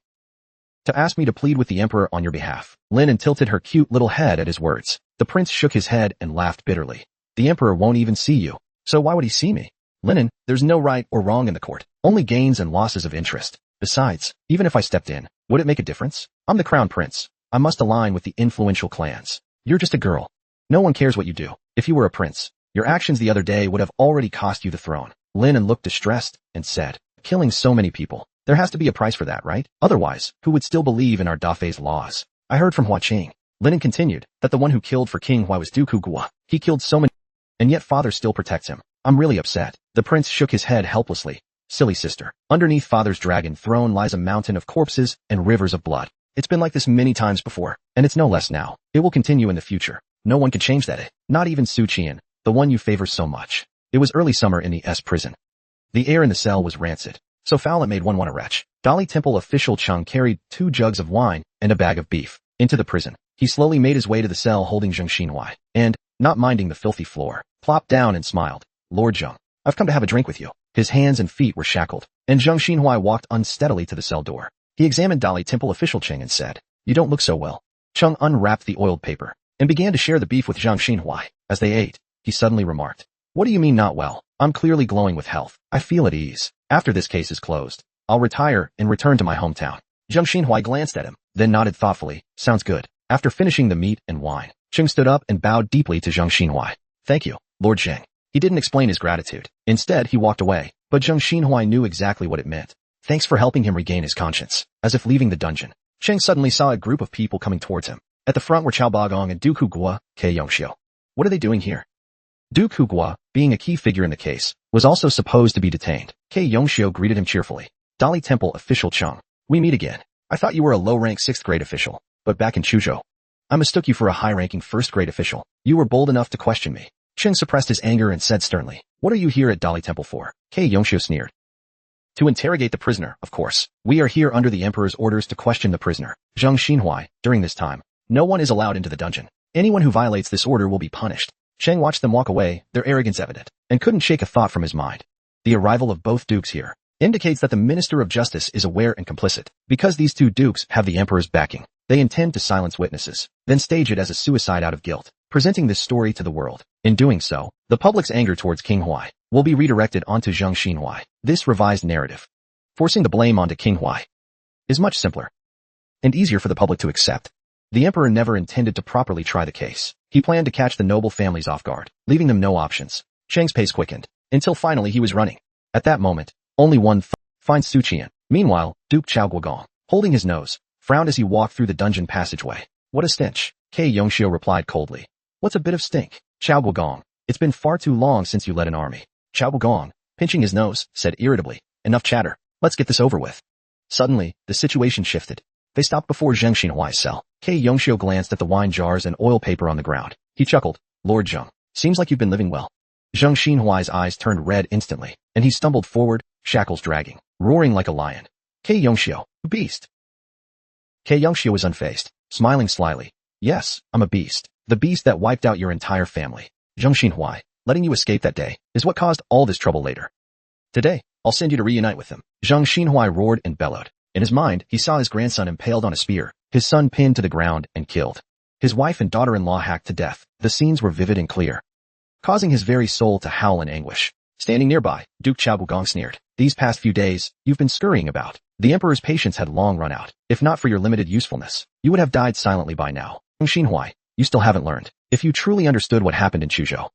to ask me to plead with the emperor on your behalf." Linen tilted her cute little head at his words. The prince shook his head and laughed bitterly. "The emperor won't even see you. So why would he see me?" "Linen, there's no right or wrong in the court. Only gains and losses of interest. Besides, even if I stepped in, would it make a difference? I'm the crown prince. I must align with the influential clans. You're just a girl. No one cares what you do. If you were a prince, your actions the other day would have already cost you the throne." Linen looked distressed and said, "Killing so many people. There has to be a price for that, right? Otherwise, who would still believe in our Dafei's laws?" "I heard from Huiqing," Linen continued, "that the one who killed for King Huai was Duku Gua. He killed so many, and yet father still protects him. I'm really upset." The prince shook his head helplessly. "Silly sister. Underneath father's dragon throne lies a mountain of corpses and rivers of blood. It's been like this many times before, and it's no less now. It will continue in the future. No one can change that. Not even Su Qian, the one you favor so much." It was early summer in the S prison. The air in the cell was rancid, so foul it made one want to retch. Dali Temple official Cheng carried 2 jugs of wine and a bag of beef into the prison. He slowly made his way to the cell holding Zhang Shenhai, and, not minding the filthy floor, plopped down and smiled. "Lord Zheng, I've come to have a drink with you." His hands and feet were shackled, and Zhang Shenhai walked unsteadily to the cell door. He examined Dali Temple official Cheng and said, "You don't look so well." Cheng unwrapped the oiled paper and began to share the beef with Zhang Shenhai. As they ate, he suddenly remarked, "What do you mean not well? I'm clearly glowing with health. I feel at ease. After this case is closed, I'll retire and return to my hometown." Zhang Shenhai glanced at him, then nodded thoughtfully. "Sounds good." After finishing the meat and wine, Cheng stood up and bowed deeply to Zhang Shenhai. "Thank you, Lord Zheng." He didn't explain his gratitude. Instead, he walked away, but Zhang Shenhai knew exactly what it meant. Thanks for helping him regain his conscience. As if leaving the dungeon, Cheng suddenly saw a group of people coming towards him. At the front were Chao Bagong and Duke Hugua, Ke Yongxiu. What are they doing here? Duke Hugua, being a key figure in the case, was also supposed to be detained. Ke Yongxiu greeted him cheerfully. "Dali Temple official Cheng, we meet again. I thought you were a low-rank 6th grade official, but back in Chuzhou, I mistook you for a high-ranking 1st grade official. You were bold enough to question me." Cheng suppressed his anger and said sternly, "What are you here at Dali Temple for?" Ke Yongxiu sneered. "To interrogate the prisoner, of course. We are here under the emperor's orders to question the prisoner, Zhang Shenhai. During this time, no one is allowed into the dungeon. Anyone who violates this order will be punished." Cheng watched them walk away, their arrogance evident, and couldn't shake a thought from his mind. The arrival of both dukes here indicates that the Minister of Justice is aware and complicit. Because these two dukes have the emperor's backing, they intend to silence witnesses, then stage it as a suicide out of guilt, presenting this story to the world. In doing so, the public's anger towards King Huai will be redirected onto Jang Shenhai. This revised narrative, forcing the blame onto King Huai, is much simpler and easier for the public to accept. The emperor never intended to properly try the case. He planned to catch the noble families off guard, leaving them no options. Cheng's pace quickened, until finally he was running. At that moment, only one finds Su Qian. Meanwhile, Duke Chao Guogong, holding his nose, frowned as he walked through the dungeon passageway. What a stench, Kei Yongxiu replied coldly. What's a bit of stink? Chao Guogong, it's been far too long since you led an army. Chao Guogong, pinching his nose, said irritably, enough chatter, let's get this over with. Suddenly, the situation shifted. They stopped before Jang Shenhai's cell. Kei Yongxiu glanced at the wine jars and oil paper on the ground. He chuckled. Lord Zheng, seems like you've been living well. Jang Shenhuai's eyes turned red instantly, and he stumbled forward, shackles dragging, roaring like a lion. Kei Yongxiu, a beast. Kei Yongxiu was unfazed, smiling slyly. Yes, I'm a beast. The beast that wiped out your entire family. Jang Shenhai, letting you escape that day, is what caused all this trouble later. Today, I'll send you to reunite with him. Jang Shenhai roared and bellowed. In his mind, he saw his grandson impaled on a spear, his son pinned to the ground and killed, his wife and daughter-in-law hacked to death. The scenes were vivid and clear, causing his very soul to howl in anguish. Standing nearby, Duke Chao Guogong sneered. These past few days, you've been scurrying about. The emperor's patience had long run out. If not for your limited usefulness, you would have died silently by now. Shenhai, you still haven't learned. If you truly understood what happened in Chuzhou,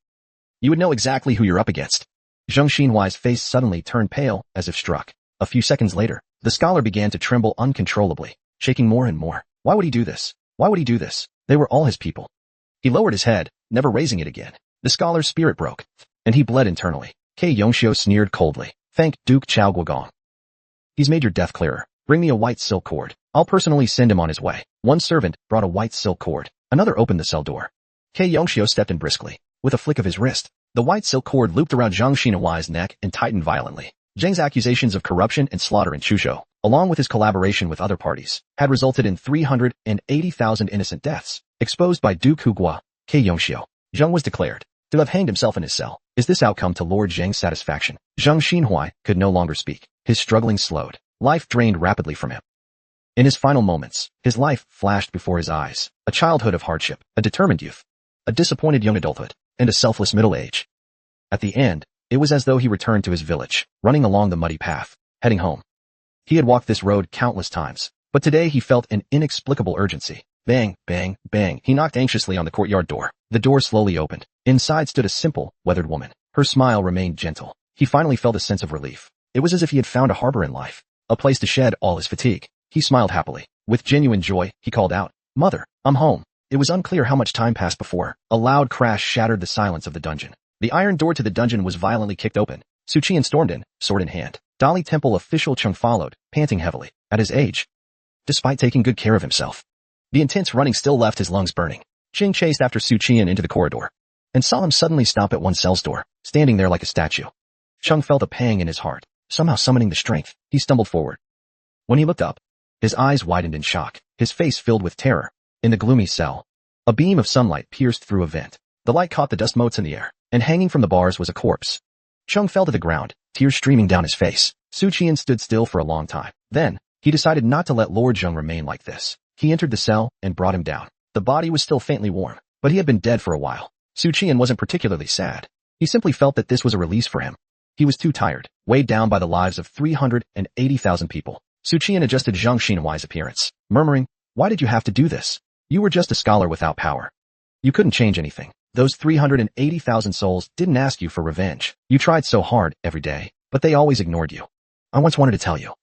you would know exactly who you're up against. Jang Shenhuai's face suddenly turned pale, as if struck. A few seconds later, the scholar began to tremble uncontrollably, shaking more and more. Why would he do this? Why would he do this? They were all his people. He lowered his head, never raising it again. The scholar's spirit broke, and he bled internally. Kei Yongxiu sneered coldly. Thank Duke Chao Guogong. He's made your death clearer. Bring me a white silk cord. I'll personally send him on his way. One servant brought a white silk cord. Another opened the cell door. Kei Yongxiu stepped in briskly. With a flick of his wrist, the white silk cord looped around Jang Shenhuai's neck and tightened violently. Zheng's accusations of corruption and slaughter in Chuzhou, along with his collaboration with other parties, had resulted in 380,000 innocent deaths, exposed by Duke Hugua. Kei Yongxiu. Zheng was declared to have hanged himself in his cell. Is this outcome to Lord Zheng's satisfaction? Jang Shenhai could no longer speak. His struggling slowed. Life drained rapidly from him. In his final moments, his life flashed before his eyes. A childhood of hardship, a determined youth, a disappointed young adulthood, and a selfless middle age. At the end, it was as though he returned to his village, running along the muddy path, heading home. He had walked this road countless times, but today he felt an inexplicable urgency. Bang, bang, bang. He knocked anxiously on the courtyard door. The door slowly opened. Inside stood a simple, weathered woman. Her smile remained gentle. He finally felt a sense of relief. It was as if he had found a harbor in life, a place to shed all his fatigue. He smiled happily. With genuine joy, he called out, Mother, I'm home. It was unclear how much time passed before a loud crash shattered the silence of the dungeon. The iron door to the dungeon was violently kicked open. Su Qian stormed in, sword in hand. Dali Temple official Chen followed, panting heavily. At his age, despite taking good care of himself, the intense running still left his lungs burning. Chen chased after Su Qian into the corridor, and saw him suddenly stop at one cell's door, standing there like a statue. Cheng felt a pang in his heart, somehow summoning the strength. He stumbled forward. When he looked up, his eyes widened in shock, his face filled with terror. In the gloomy cell, a beam of sunlight pierced through a vent. The light caught the dust motes in the air, and hanging from the bars was a corpse. Cheng fell to the ground, tears streaming down his face. Su Qian stood still for a long time. Then, he decided not to let Lord Zheng remain like this. He entered the cell and brought him down. The body was still faintly warm, but he had been dead for a while. Su Qian wasn't particularly sad. He simply felt that this was a release for him. He was too tired, weighed down by the lives of 380,000 people. Su Qian adjusted Jang Shenhuai's appearance, murmuring, Why did you have to do this? You were just a scholar without power. You couldn't change anything. Those 380,000 souls didn't ask you for revenge. You tried so hard every day, but they always ignored you. I once wanted to tell you.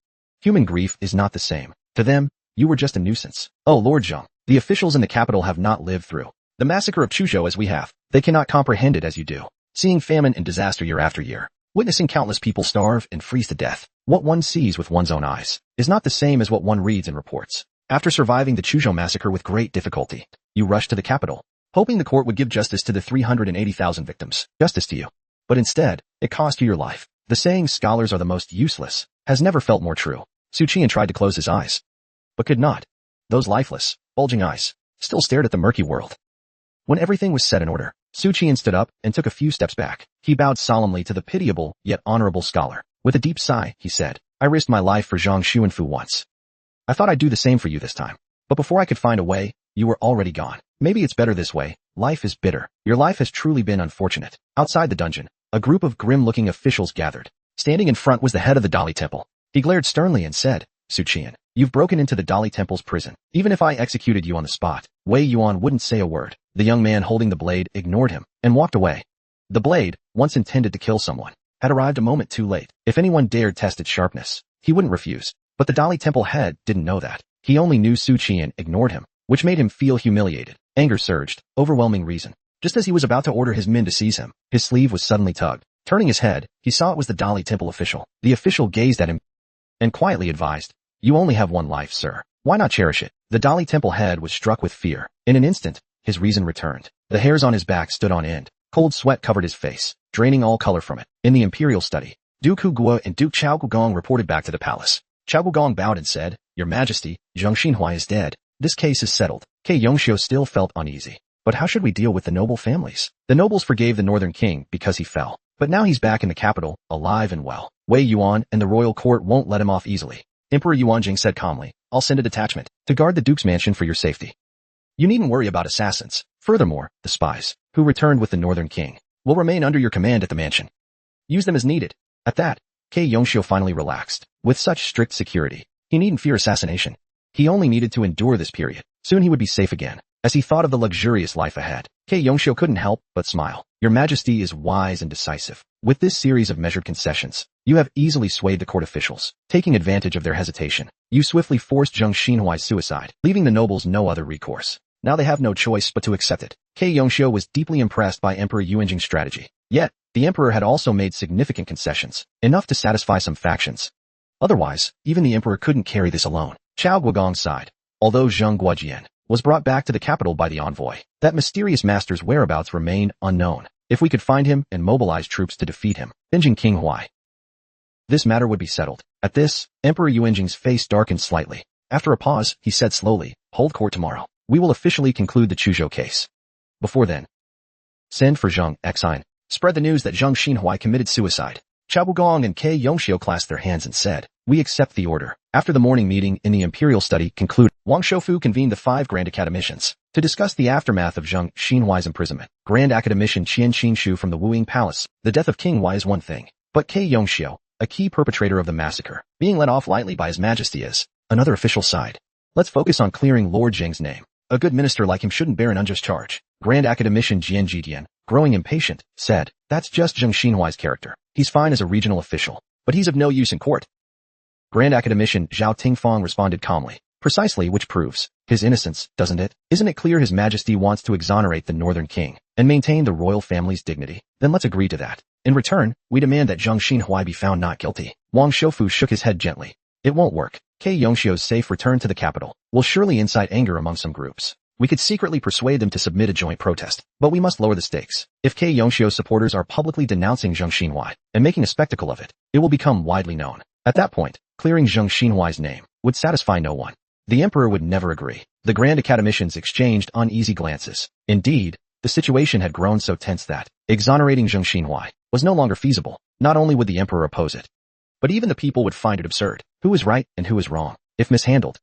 Human grief is not the same. To them, you were just a nuisance. Oh, Lord Zheng, the officials in the capital have not lived through the massacre of Chuzhou as we have. They cannot comprehend it as you do. Seeing famine and disaster year after year, witnessing countless people starve and freeze to death, what one sees with one's own eyes is not the same as what one reads in reports. After surviving the Chuzhou massacre with great difficulty, you rushed to the capital, hoping the court would give justice to the 380,000 victims. Justice to you. But instead, it cost you your life. The saying scholars are the most useless has never felt more true. Su Qian tried to close his eyes, but could not. Those lifeless, bulging eyes still stared at the murky world. When everything was set in order, Su Qian stood up and took a few steps back. He bowed solemnly to the pitiable yet honorable scholar. With a deep sigh, he said, I risked my life for Zhang Xuanfu once. I thought I'd do the same for you this time. But before I could find a way, you were already gone. Maybe it's better this way. Life is bitter. Your life has truly been unfortunate. Outside the dungeon, a group of grim-looking officials gathered. Standing in front was the head of the Dali Temple. He glared sternly and said, Su Qian, you've broken into the Dali Temple's prison. Even if I executed you on the spot, Wei Yuan wouldn't say a word. The young man holding the blade ignored him and walked away. The blade, once intended to kill someone, had arrived a moment too late. If anyone dared test its sharpness, he wouldn't refuse. But the Dali Temple head didn't know that. He only knew Su Qian ignored him, which made him feel humiliated. Anger surged, overwhelming reason. Just as he was about to order his men to seize him, his sleeve was suddenly tugged. Turning his head, he saw it was the Dali Temple official. The official gazed at him and quietly advised, You only have one life, sir. Why not cherish it? The Dali Temple head was struck with fear. In an instant, his reason returned. The hairs on his back stood on end. Cold sweat covered his face, draining all color from it. In the imperial study, Duke Hu Guo and Duke Chao Gugong reported back to the palace. Chao Gugong bowed and said, Your Majesty, Jang Shenhai is dead. This case is settled. Ke Yongxiu still felt uneasy. But how should we deal with the noble families? The nobles forgave the northern king because he fell. But now he's back in the capital, alive and well. Wei Yuan and the royal court won't let him off easily. Emperor Yuanjing said calmly, I'll send a detachment to guard the duke's mansion for your safety. You needn't worry about assassins. Furthermore, the spies, who returned with the northern king, will remain under your command at the mansion. Use them as needed. At that, Ke Yongxiu finally relaxed. With such strict security, he needn't fear assassination. He only needed to endure this period. Soon he would be safe again. As he thought of the luxurious life ahead, Ke Yongxiu couldn't help but smile. Your Majesty is wise and decisive. With this series of measured concessions, you have easily swayed the court officials. Taking advantage of their hesitation, you swiftly forced Zhang Shenhuai's suicide, leaving the nobles no other recourse. Now they have no choice but to accept it. Ke Yongxiu was deeply impressed by Emperor Yuanjing's strategy. Yet, the emperor had also made significant concessions, enough to satisfy some factions. Otherwise, even the emperor couldn't carry this alone. Chao Guogong sighed. Although Zheng Guojian was brought back to the capital by the envoy, that mysterious master's whereabouts remained unknown. If we could find him and mobilize troops to defeat him, Benjing King Huai, this matter would be settled. At this, Emperor Yuanjing's face darkened slightly. After a pause, he said slowly, Hold court tomorrow. We will officially conclude the Chuzhou case. Before then, send for Zhang Xine. Spread the news that Zhang Shenhai committed suicide. Chao Gugong and Ke Yongxiu clasped their hands and said, We accept the order. After the morning meeting in the imperial study concluded, Wang Shoufu convened the 5 Grand Academicians to discuss the aftermath of Zhang Shenhuai's imprisonment. Grand Academician Qian Qinshu from the Wuing Palace. The death of King Wei is one thing, but Ke Yongxiu, a key perpetrator of the massacre, being let off lightly by His Majesty is another official side. Let's focus on clearing Lord Zheng's name. A good minister like him shouldn't bear an unjust charge. Grand Academician Jian Jidian, growing impatient, said, That's just Zhang Shenhuai's character. He's fine as a regional official, but he's of no use in court. Grand Academician Zhao Tingfang responded calmly. Precisely, which proves his innocence, doesn't it? Isn't it clear His Majesty wants to exonerate the northern king and maintain the royal family's dignity? Then let's agree to that. In return, we demand that Zhang Shenhuai be found not guilty. Wang Shoufu shook his head gently. It won't work. Ke Yongxiu's safe return to the capital will surely incite anger among some groups. We could secretly persuade them to submit a joint protest, but we must lower the stakes. If Ke Yongxiu's supporters are publicly denouncing Zhang Shenhuai and making a spectacle of it, it will become widely known. At that point, clearing Zhang Shenhuai's name would satisfy no one. The emperor would never agree. The Grand Academicians exchanged uneasy glances. Indeed, the situation had grown so tense that exonerating Zhang Shenhuai was no longer feasible. Not only would the emperor oppose it, but even the people would find it absurd. Who is right and who is wrong? If mishandled,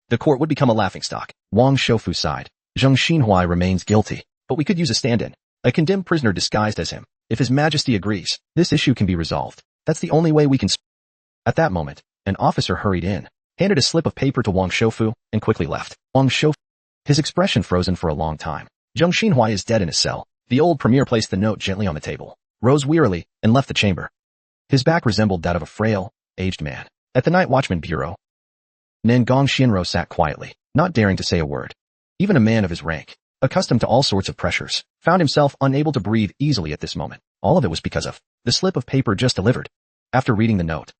the court would become a laughingstock. Wang Shoufu sighed. Zhang Shenhuai remains guilty, but we could use a stand-in, a condemned prisoner disguised as him. If His Majesty agrees, this issue can be resolved. That's the only way we can. At that moment, an officer hurried in, handed a slip of paper to Wang Shoufu, and quickly left. Wang Shoufu, his expression frozen for a long time. Zhang Shenhuai is dead in his cell. The old premier placed the note gently on the table, rose wearily, and left the chamber. His back resembled that of a frail, aged man. At the night watchman bureau, Nangong Xianro sat quietly, not daring to say a word. Even a man of his rank, accustomed to all sorts of pressures, found himself unable to breathe easily at this moment. All of it was because of the slip of paper just delivered. After reading the note,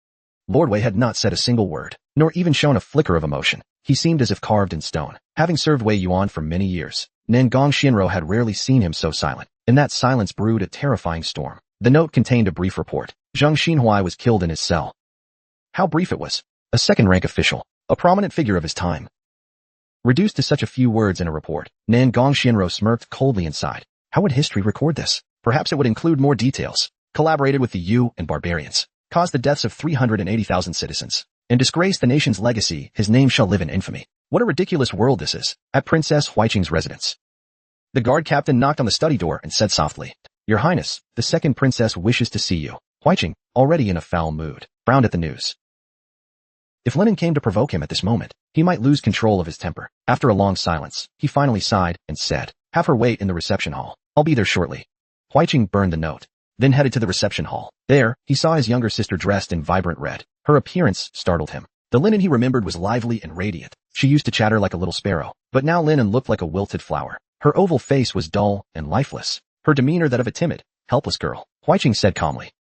Lord Wei had not said a single word, nor even shown a flicker of emotion. He seemed as if carved in stone. Having served Wei Yuan for many years, Nangong Xianro had rarely seen him so silent. In that silence brewed a terrifying storm. The note contained a brief report. Zhang Shenhuai was killed in his cell. How brief it was. A second-rank official, a prominent figure of his time, reduced to such a few words in a report. Nangong Xianro smirked coldly inside. How would history record this? Perhaps it would include more details. Collaborated with the Yu and barbarians. caused the deaths of 380,000 citizens, and disgraced the nation's legacy. His name shall live in infamy. What a ridiculous world this is. At Princess Huiqing's residence, the guard captain knocked on the study door and said softly, Your Highness, the second princess wishes to see you. Huiqing, already in a foul mood, frowned at the news. If Linen came to provoke him at this moment, he might lose control of his temper. After a long silence, he finally sighed and said, Have her wait in the reception hall. I'll be there shortly. Huiqing burned the note, then headed to the reception hall. There, he saw his younger sister dressed in vibrant red. Her appearance startled him. The Linen he remembered was lively and radiant. She used to chatter like a little sparrow, but now Linen looked like a wilted flower. Her oval face was dull and lifeless, her demeanor that of a timid, helpless girl. Huiqing said calmly,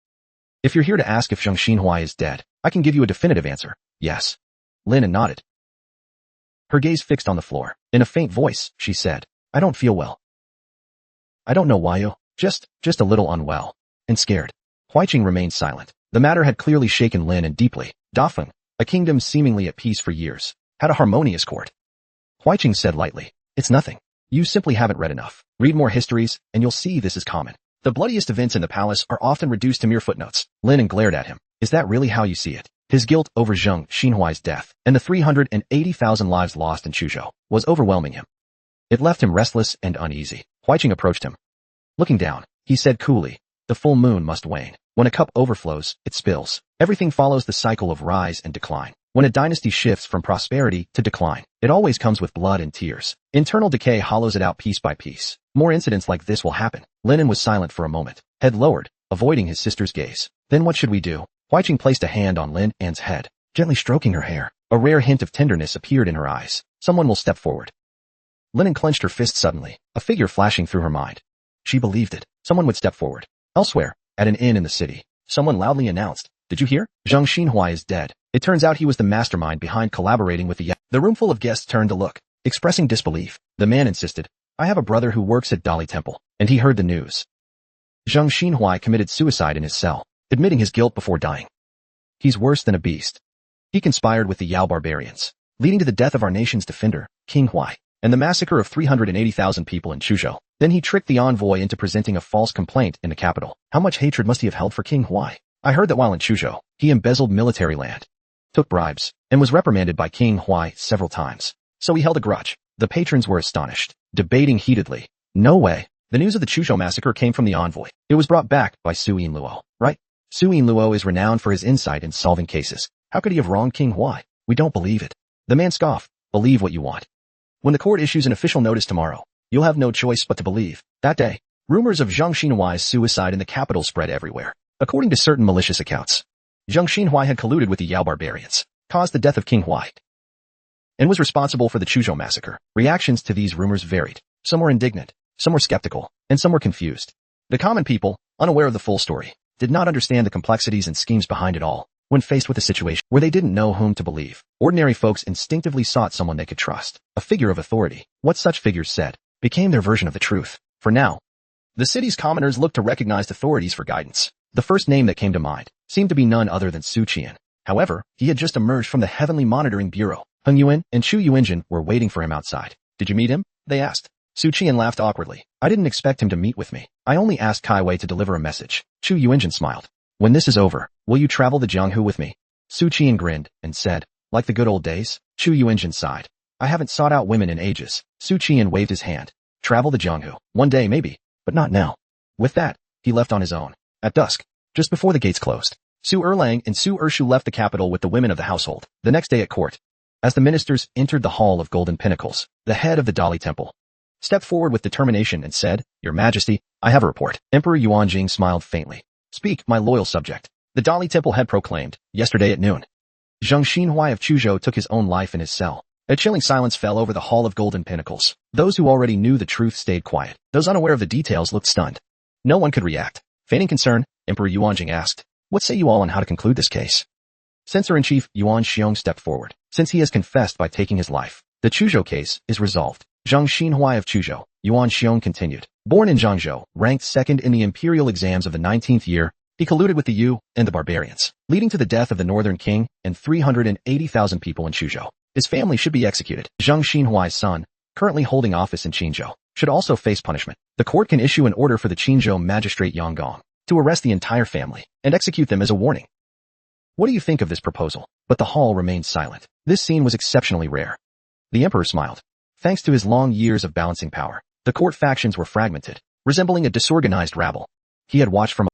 If you're here to ask if Jang Shenhai is dead, I can give you a definitive answer. Yes. Linen nodded. Her gaze fixed on the floor. In a faint voice, she said, I don't feel well. I don't know why. Just a little unwell. And scared. Huiqing remained silent. The matter had clearly shaken Lin and deeply. Dafeng, a kingdom seemingly at peace for years, had a harmonious court. Huiqing said lightly, It's nothing. You simply haven't read enough. Read more histories, and you'll see this is common. The bloodiest events in the palace are often reduced to mere footnotes. Lin glared at him. Is that really how you see it? His guilt over Jang Shenhuai's death and the 380,000 lives lost in Chuzhou was overwhelming him. It left him restless and uneasy. Huiqing approached him. Looking down, he said coolly, The full moon must wane. When a cup overflows, it spills. Everything follows the cycle of rise and decline. When a dynasty shifts from prosperity to decline, it always comes with blood and tears. Internal decay hollows it out piece by piece. More incidents like this will happen. Linen was silent for a moment, head lowered, avoiding his sister's gaze. Then what should we do? Huiqing placed a hand on Lin An's head, gently stroking her hair. A rare hint of tenderness appeared in her eyes. Someone will step forward. Linen clenched her fist suddenly, a figure flashing through her mind. She believed it. Someone would step forward. Elsewhere, at an inn in the city, someone loudly announced, Did you hear? Jang Shenhai is dead. It turns out he was the mastermind behind collaborating with the roomful of guests turned to look, expressing disbelief. The man insisted, I have a brother who works at Dali Temple, and he heard the news. Jang Shenhai committed suicide in his cell, admitting his guilt before dying. He's worse than a beast. He conspired with the Yao barbarians, leading to the death of our nation's defender, King Huai, and the massacre of 380,000 people in Chuzhou. Then he tricked the envoy into presenting a false complaint in the capital. How much hatred must he have held for King Huai? I heard that while in Chuzhou, he embezzled military land, took bribes, and was reprimanded by King Huai several times. So he held a grudge. The patrons were astonished, debating heatedly. No way. The news of the Chuzhou massacre came from the envoy. It was brought back by Su Yinluo, right? Su Yinluo is renowned for his insight in solving cases. How could he have wronged King Huai? We don't believe it. The man scoffed. Believe what you want. When the court issues an official notice tomorrow, you'll have no choice but to believe. That day, rumors of Jang Shenhuai's suicide in the capital spread everywhere. According to certain malicious accounts, Jang Shenhai had colluded with the Yao barbarians, caused the death of King Huai, and was responsible for the Chuzhou massacre. Reactions to these rumors varied. Some were indignant, some were skeptical, and some were confused. The common people, unaware of the full story, did not understand the complexities and schemes behind it all. When faced with a situation where they didn't know whom to believe, ordinary folks instinctively sought someone they could trust, a figure of authority. What such figures said became their version of the truth. For now, the city's commoners looked to recognized authorities for guidance. The first name that came to mind seemed to be none other than Su Qian. However, he had just emerged from the Heavenly Monitoring Bureau. Heng Yuan and Chu Yuanjin were waiting for him outside. Did you meet him? They asked. Su Qian laughed awkwardly. I didn't expect him to meet with me. I only asked Kai Wei to deliver a message. Chu Yuanjin smiled. When this is over, will you travel to Jianghu with me? Su Qian grinned and said, Like the good old days? Chu Yuanjin sighed. I haven't sought out women in ages. Su Qian waved his hand. Travel to Jianghu. One day maybe, but not now. With that, he left on his own. At dusk, just before the gates closed, Su Erlang and Su Ershu left the capital with the women of the household. The next day at court, as the ministers entered the Hall of Golden Pinnacles, the head of the Dali Temple stepped forward with determination and said, Your Majesty, I have a report. Emperor Yuanjing smiled faintly. Speak, my loyal subject. The Dali Temple had proclaimed, yesterday at noon, Jang Shenhai of Chuzhou took his own life in his cell. A chilling silence fell over the Hall of Golden Pinnacles. Those who already knew the truth stayed quiet. Those unaware of the details looked stunned. No one could react. Feigning concern, Emperor Yuanjing asked, What say you all on how to conclude this case? Censor-in-Chief Yuan Xiong stepped forward. Since he has confessed by taking his life, the Chuzhou case is resolved. Jang Shenhai of Chuzhou, Yuan Xiong continued. Born in Zhangzhou, ranked second in the imperial exams of the 19th year, he colluded with the Yu and the barbarians, leading to the death of the northern king and 380,000 people in Chuzhou. His family should be executed. Jang Shenhuai's son, currently holding office in Qinzhou, should also face punishment. The court can issue an order for the Qinzhou magistrate Yang Gong to arrest the entire family and execute them as a warning. What do you think of this proposal? But the hall remained silent. This scene was exceptionally rare. The emperor smiled. Thanks to his long years of balancing power, the court factions were fragmented, resembling a disorganized rabble. He had watched from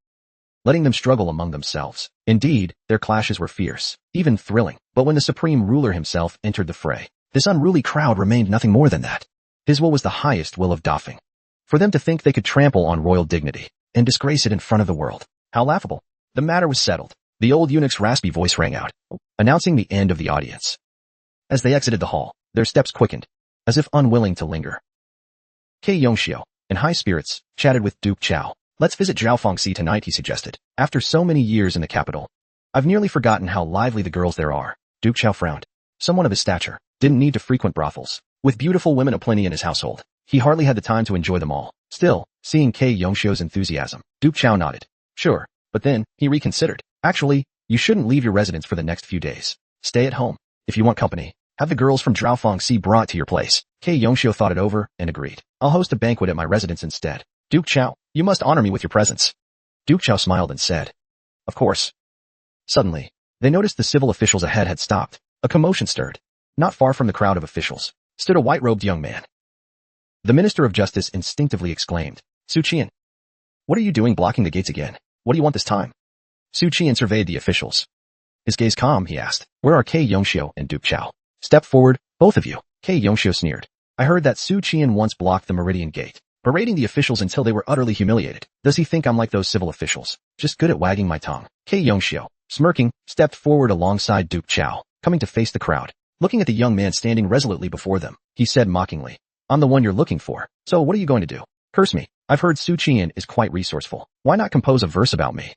letting them struggle among themselves. Indeed, their clashes were fierce, even thrilling. But when the supreme ruler himself entered the fray, this unruly crowd remained nothing more than that. His will was the highest will of Dafeng. For them to think they could trample on royal dignity and disgrace it in front of the world. How laughable. The matter was settled. The old eunuch's raspy voice rang out, announcing the end of the audience. As they exited the hall, their steps quickened, as if unwilling to linger. Kei Yongxiu, in high spirits, chatted with Duke Chao. Let's visit Zhaofengxi tonight, he suggested. After so many years in the capital, I've nearly forgotten how lively the girls there are. Duke Chao frowned. Someone of his stature didn't need to frequent brothels. With beautiful women aplenty in his household, he hardly had the time to enjoy them all. Still, seeing Kei Yongxiu's enthusiasm, Duke Chao nodded. Sure, but then, he reconsidered. Actually, you shouldn't leave your residence for the next few days. Stay at home. If you want company, have the girls from Zhaofengxi brought to your place. Kei Yongxiu thought it over and agreed. I'll host a banquet at my residence instead. Duke Chao, you must honor me with your presence. Duke Chao smiled and said, of course. Suddenly, they noticed the civil officials ahead had stopped. A commotion stirred. Not far from the crowd of officials stood a white-robed young man. The Minister of Justice instinctively exclaimed, Su Qian, what are you doing blocking the gates again? What do you want this time? Su Qian surveyed the officials. His gaze calm, he asked, where are Kei Yongxiu and Duke Chao? Step forward, both of you. Kei Yongxiu sneered. I heard that Su Qian once blocked the Meridian Gate, berating the officials until they were utterly humiliated. Does he think I'm like those civil officials, just good at wagging my tongue? Kei Yongxiu, smirking, stepped forward alongside Duke Chao, coming to face the crowd. Looking at the young man standing resolutely before them, he said mockingly, I'm the one you're looking for, so what are you going to do? Curse me. I've heard Su Qian is quite resourceful. Why not compose a verse about me?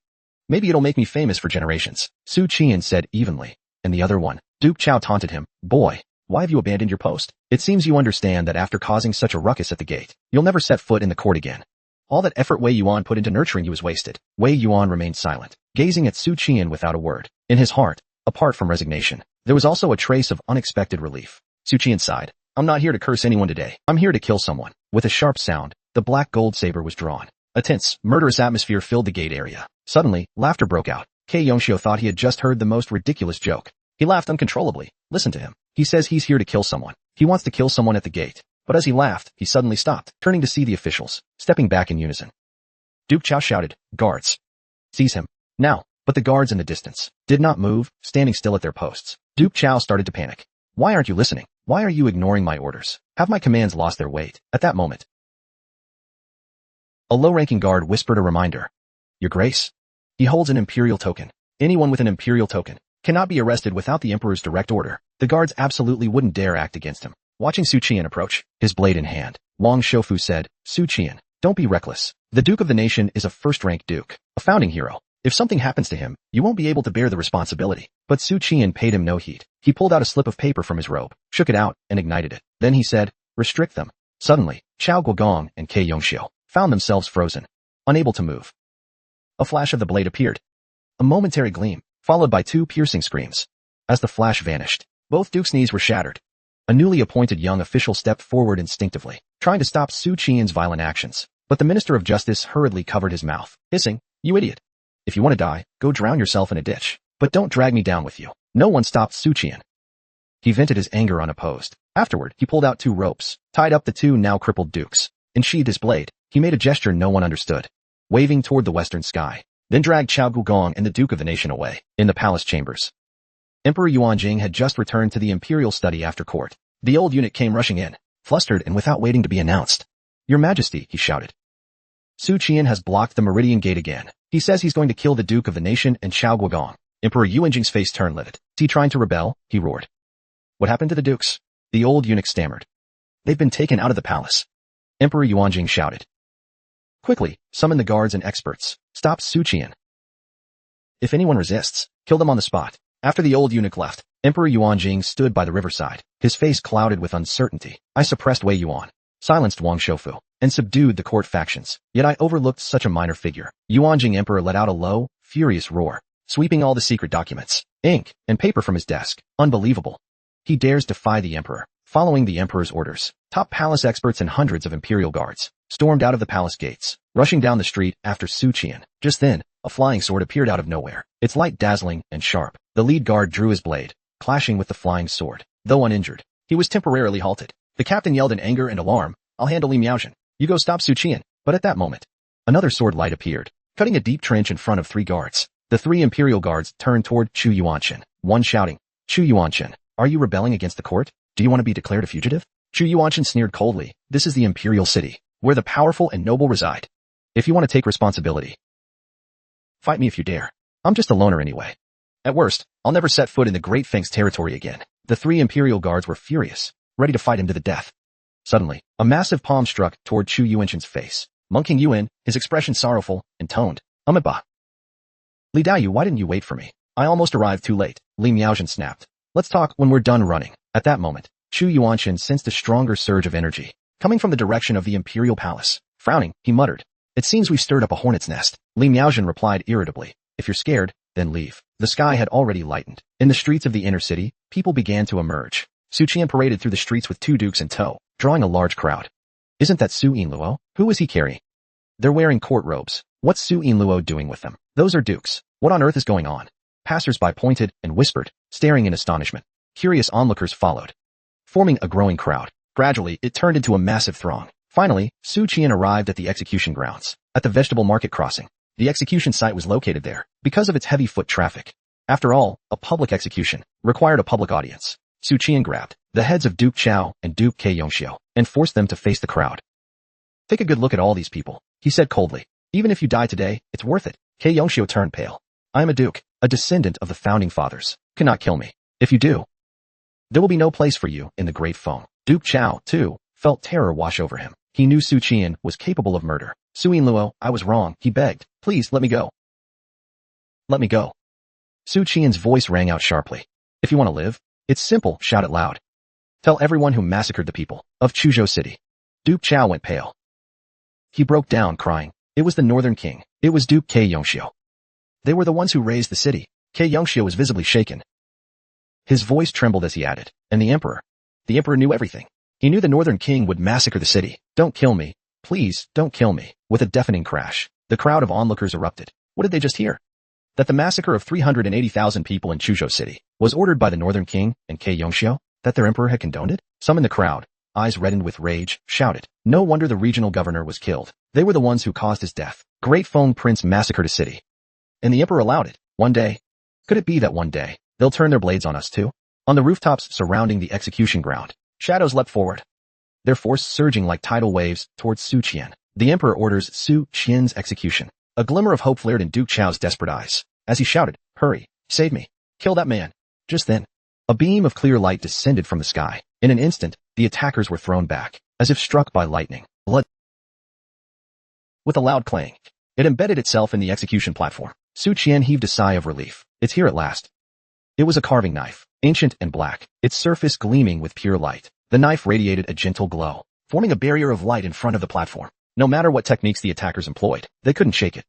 Maybe it'll make me famous for generations. Su Qian said evenly. And the other one, Duke Chao taunted him, boy, why have you abandoned your post? It seems you understand that after causing such a ruckus at the gate, you'll never set foot in the court again. All that effort Wei Yuan put into nurturing you is wasted. Wei Yuan remained silent, gazing at Su Qian without a word. In his heart, apart from resignation, there was also a trace of unexpected relief. Su Qian sighed. I'm not here to curse anyone today. I'm here to kill someone. With a sharp sound, the black gold saber was drawn. A tense, murderous atmosphere filled the gate area. Suddenly, laughter broke out. Kei Yongxiu thought he had just heard the most ridiculous joke. He laughed uncontrollably. Listen to him. He says he's here to kill someone. He wants to kill someone at the gate. But as he laughed, he suddenly stopped, turning to see the officials, stepping back in unison. Duke Chao shouted, guards. Seize him. Now. But the guards in the distance did not move, standing still at their posts. Duke Chao started to panic. Why aren't you listening? Why are you ignoring my orders? Have my commands lost their weight? At that moment, a low-ranking guard whispered a reminder. Your Grace. He holds an imperial token. Anyone with an imperial token cannot be arrested without the emperor's direct order. The guards absolutely wouldn't dare act against him. Watching Su Qian approach, his blade in hand, Wang Shoufu said, Su Qian, don't be reckless. The Duke of the Nation is a first-rank duke, a founding hero. If something happens to him, you won't be able to bear the responsibility. But Su Qian paid him no heed. He pulled out a slip of paper from his robe, shook it out, and ignited it. Then he said, restrict them. Suddenly, Chao Guogong and Kei Yongxiu found themselves frozen, unable to move. A flash of the blade appeared. A momentary gleam, followed by two piercing screams. As the flash vanished, both dukes' knees were shattered. A newly appointed young official stepped forward instinctively, trying to stop Su Qian's violent actions. But the Minister of Justice hurriedly covered his mouth, hissing, you idiot. If you want to die, go drown yourself in a ditch. But don't drag me down with you. No one stopped Su Qian. He vented his anger unopposed. Afterward, he pulled out two ropes, tied up the two now crippled dukes, and sheathed his blade. He made a gesture no one understood, waving toward the western sky, then dragged Chao Guogong and the Duke of the Nation away. In the palace chambers, Emperor Yuanjing had just returned to the imperial study after court. The old eunuch came rushing in, flustered and without waiting to be announced. Your Majesty, he shouted. Su Qian has blocked the Meridian Gate again. He says he's going to kill the Duke of the Nation and Chao Guogong. Emperor Yuanjing's face turned livid. Is he trying to rebel? He roared. What happened to the dukes? The old eunuch stammered. They've been taken out of the palace. Emperor Yuanjing shouted. Quickly, summon the guards and experts. Stop Su Qian. If anyone resists, kill them on the spot. After the old eunuch left, Emperor Yuanjing stood by the riverside, his face clouded with uncertainty. I suppressed Wei Yuan, silenced Wang Shoufu, and subdued the court factions. Yet I overlooked such a minor figure. Yuanjing Emperor let out a low, furious roar, sweeping all the secret documents, ink, and paper from his desk. Unbelievable. He dares defy the emperor. following the emperor's orders. Top palace experts and hundreds of imperial guards stormed out of the palace gates, rushing down the street after Su Qian. Just then, a flying sword appeared out of nowhere, its light dazzling and sharp. The lead guard drew his blade, clashing with the flying sword. Though uninjured, he was temporarily halted. The captain yelled in anger and alarm, "I'll handle Li Miaozhen. You go stop Su Qian." But at that moment, another sword light appeared, cutting a deep trench in front of 3 guards. The 3 imperial guards turned toward Chu Yuanchen, one shouting, "Chu Yuanchen, are you rebelling against the court? Do you want to be declared a fugitive?" Chu Yuanchen sneered coldly, "This is the imperial city, where the powerful and noble reside. If you want to take responsibility, fight me if you dare. I'm just a loner anyway. At worst, I'll never set foot in the Great Feng's territory again." The 3 imperial guards were furious, ready to fight him to the death. Suddenly, a massive palm struck toward Chu Yuanchen's face. Monk King Yuan, his expression sorrowful and toned. "Ba. Li Daoyu, why didn't you wait for me? I almost arrived too late." Li Miaozhen snapped. "Let's talk when we're done running." At that moment, Chu Yuanchen sensed a stronger surge of energy, coming from the direction of the imperial palace. Frowning, he muttered, "It seems we've stirred up a hornet's nest." Li Miaozhen replied irritably, "If you're scared, then leave." The sky had already lightened. In the streets of the inner city, people began to emerge. Su Qian paraded through the streets with 2 dukes in tow, drawing a large crowd. "Isn't that Su Yinluo? Who is he carrying? They're wearing court robes. What's Su Yinluo doing with them? Those are dukes. What on earth is going on?" Passers-by pointed and whispered, staring in astonishment. Curious onlookers followed, forming a growing crowd. Gradually, it turned into a massive throng. Finally, Su Qian arrived at the execution grounds, at the vegetable market crossing. The execution site was located there, because of its heavy foot traffic. After all, a public execution required a public audience. Su Qian grabbed the heads of Duke Chao and Duke Ke Yongxiu and forced them to face the crowd. "Take a good look at all these people," he said coldly. "Even if you die today, it's worth it." Ke Yongxiu turned pale. "I am a duke, a descendant of the founding fathers. You cannot kill me. If you do, there will be no place for you in the Great Feng." Duke Chao, too, felt terror wash over him. He knew Su Qian was capable of murder. "Su Yinluo, I was wrong," he begged. "Please, let me go. Let me go." Su Qian's voice rang out sharply. "If you want to live, it's simple, shout it loud. Tell everyone who massacred the people of Chuzhou City." Duke Chao went pale. He broke down, crying. It was the Northern King. It was Duke Ke Yongxiu. They were the ones who raised the city. Ke Yongxiu was visibly shaken. His voice trembled as he added, "And the Emperor? The Emperor knew everything. He knew the Northern King would massacre the city. Don't kill me. Please, don't kill me." With a deafening crash, the crowd of onlookers erupted. What did they just hear? That the massacre of 380,000 people in Chuzhou City was ordered by the Northern King and Ke Yongxiu? That their emperor had condoned it? Some in the crowd, eyes reddened with rage, shouted. No wonder the regional governor was killed. They were the ones who caused his death. Great Feng Prince massacred a city. And the emperor allowed it. One day. Could it be that one day, they'll turn their blades on us too? On the rooftops surrounding the execution ground, shadows leapt forward, their force surging like tidal waves towards Su Qian. The emperor orders Su Qian's execution. A glimmer of hope flared in Duke Chao's desperate eyes, as he shouted, "Hurry, save me, kill that man." Just then, a beam of clear light descended from the sky. In an instant, the attackers were thrown back, as if struck by lightning. Blood. With a loud clang, it embedded itself in the execution platform. Su Qian heaved a sigh of relief. It's here at last. It was a carving knife, ancient and black, its surface gleaming with pure light. The knife radiated a gentle glow, forming a barrier of light in front of the platform. No matter what techniques the attackers employed, they couldn't shake it.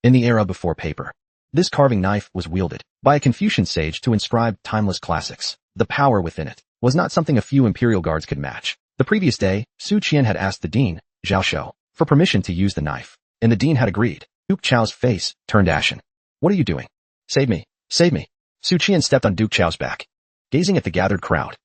In the era before paper, this carving knife was wielded by a Confucian sage to inscribe timeless classics. The power within it was not something a few imperial guards could match. The previous day, Su Qian had asked the dean, Zhao Shou, for permission to use the knife, and the dean had agreed. Duke Chao's face turned ashen. "What are you doing? Save me, save me." Su Qian stepped on Duke Chao's back, gazing at the gathered crowd.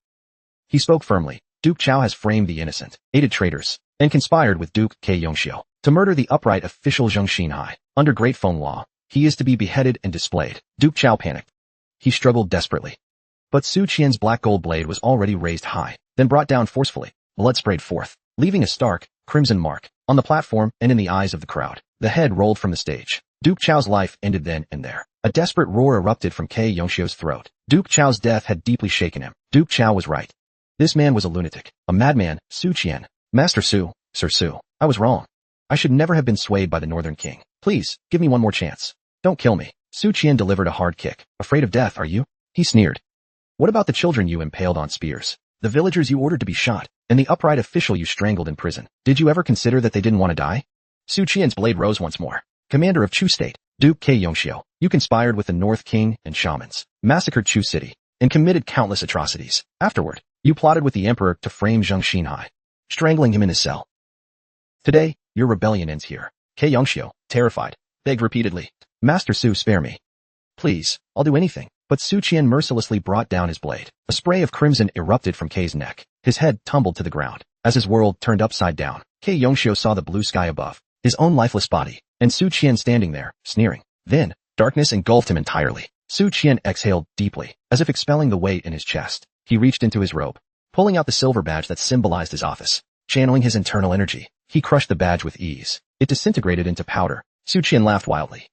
He spoke firmly. Duke Chao has framed the innocent, aided traitors, and conspired with Duke Ke Yongxiu to murder the upright official Jang Shenhai. Under Great Feng law, he is to be beheaded and displayed. Duke Chao panicked. He struggled desperately. But Su Qian's black gold blade was already raised high, then brought down forcefully. Blood sprayed forth, leaving a stark, crimson mark on the platform and in the eyes of the crowd. The head rolled from the stage. Duke Chao's life ended then and there. A desperate roar erupted from Ke Yongxiu's throat. Duke Chao's death had deeply shaken him. Duke Chao was right. This man was a lunatic, a madman. Su Qian. Master Su, Sir Su, I was wrong. I should never have been swayed by the Northern King. Please, give me one more chance. Don't kill me. Su Qian delivered a hard kick. Afraid of death, are you? He sneered. What about the children you impaled on spears? The villagers you ordered to be shot, and the upright official you strangled in prison? Did you ever consider that they didn't want to die? Su Qian's blade rose once more. Commander of Chu State, Duke Ke Yongxiu, you conspired with the North King and shamans, massacred Chu City, and committed countless atrocities. Afterward, You plotted with the emperor to frame Jang Shenhai, strangling him in his cell. Today, your rebellion ends here. Yongxiu, terrified, begged repeatedly. Master Su, spare me. Please, I'll do anything. But Su Qian mercilessly brought down his blade. A spray of crimson erupted from Kei's neck. His head tumbled to the ground. As his world turned upside down, Yongxiu saw the blue sky above, his own lifeless body, and Su Qian standing there, sneering. Then, darkness engulfed him entirely. Su Qian exhaled deeply, as if expelling the weight in his chest. He reached into his robe, pulling out the silver badge that symbolized his office. Channeling his internal energy, he crushed the badge with ease. It disintegrated into powder. Su Qian laughed wildly.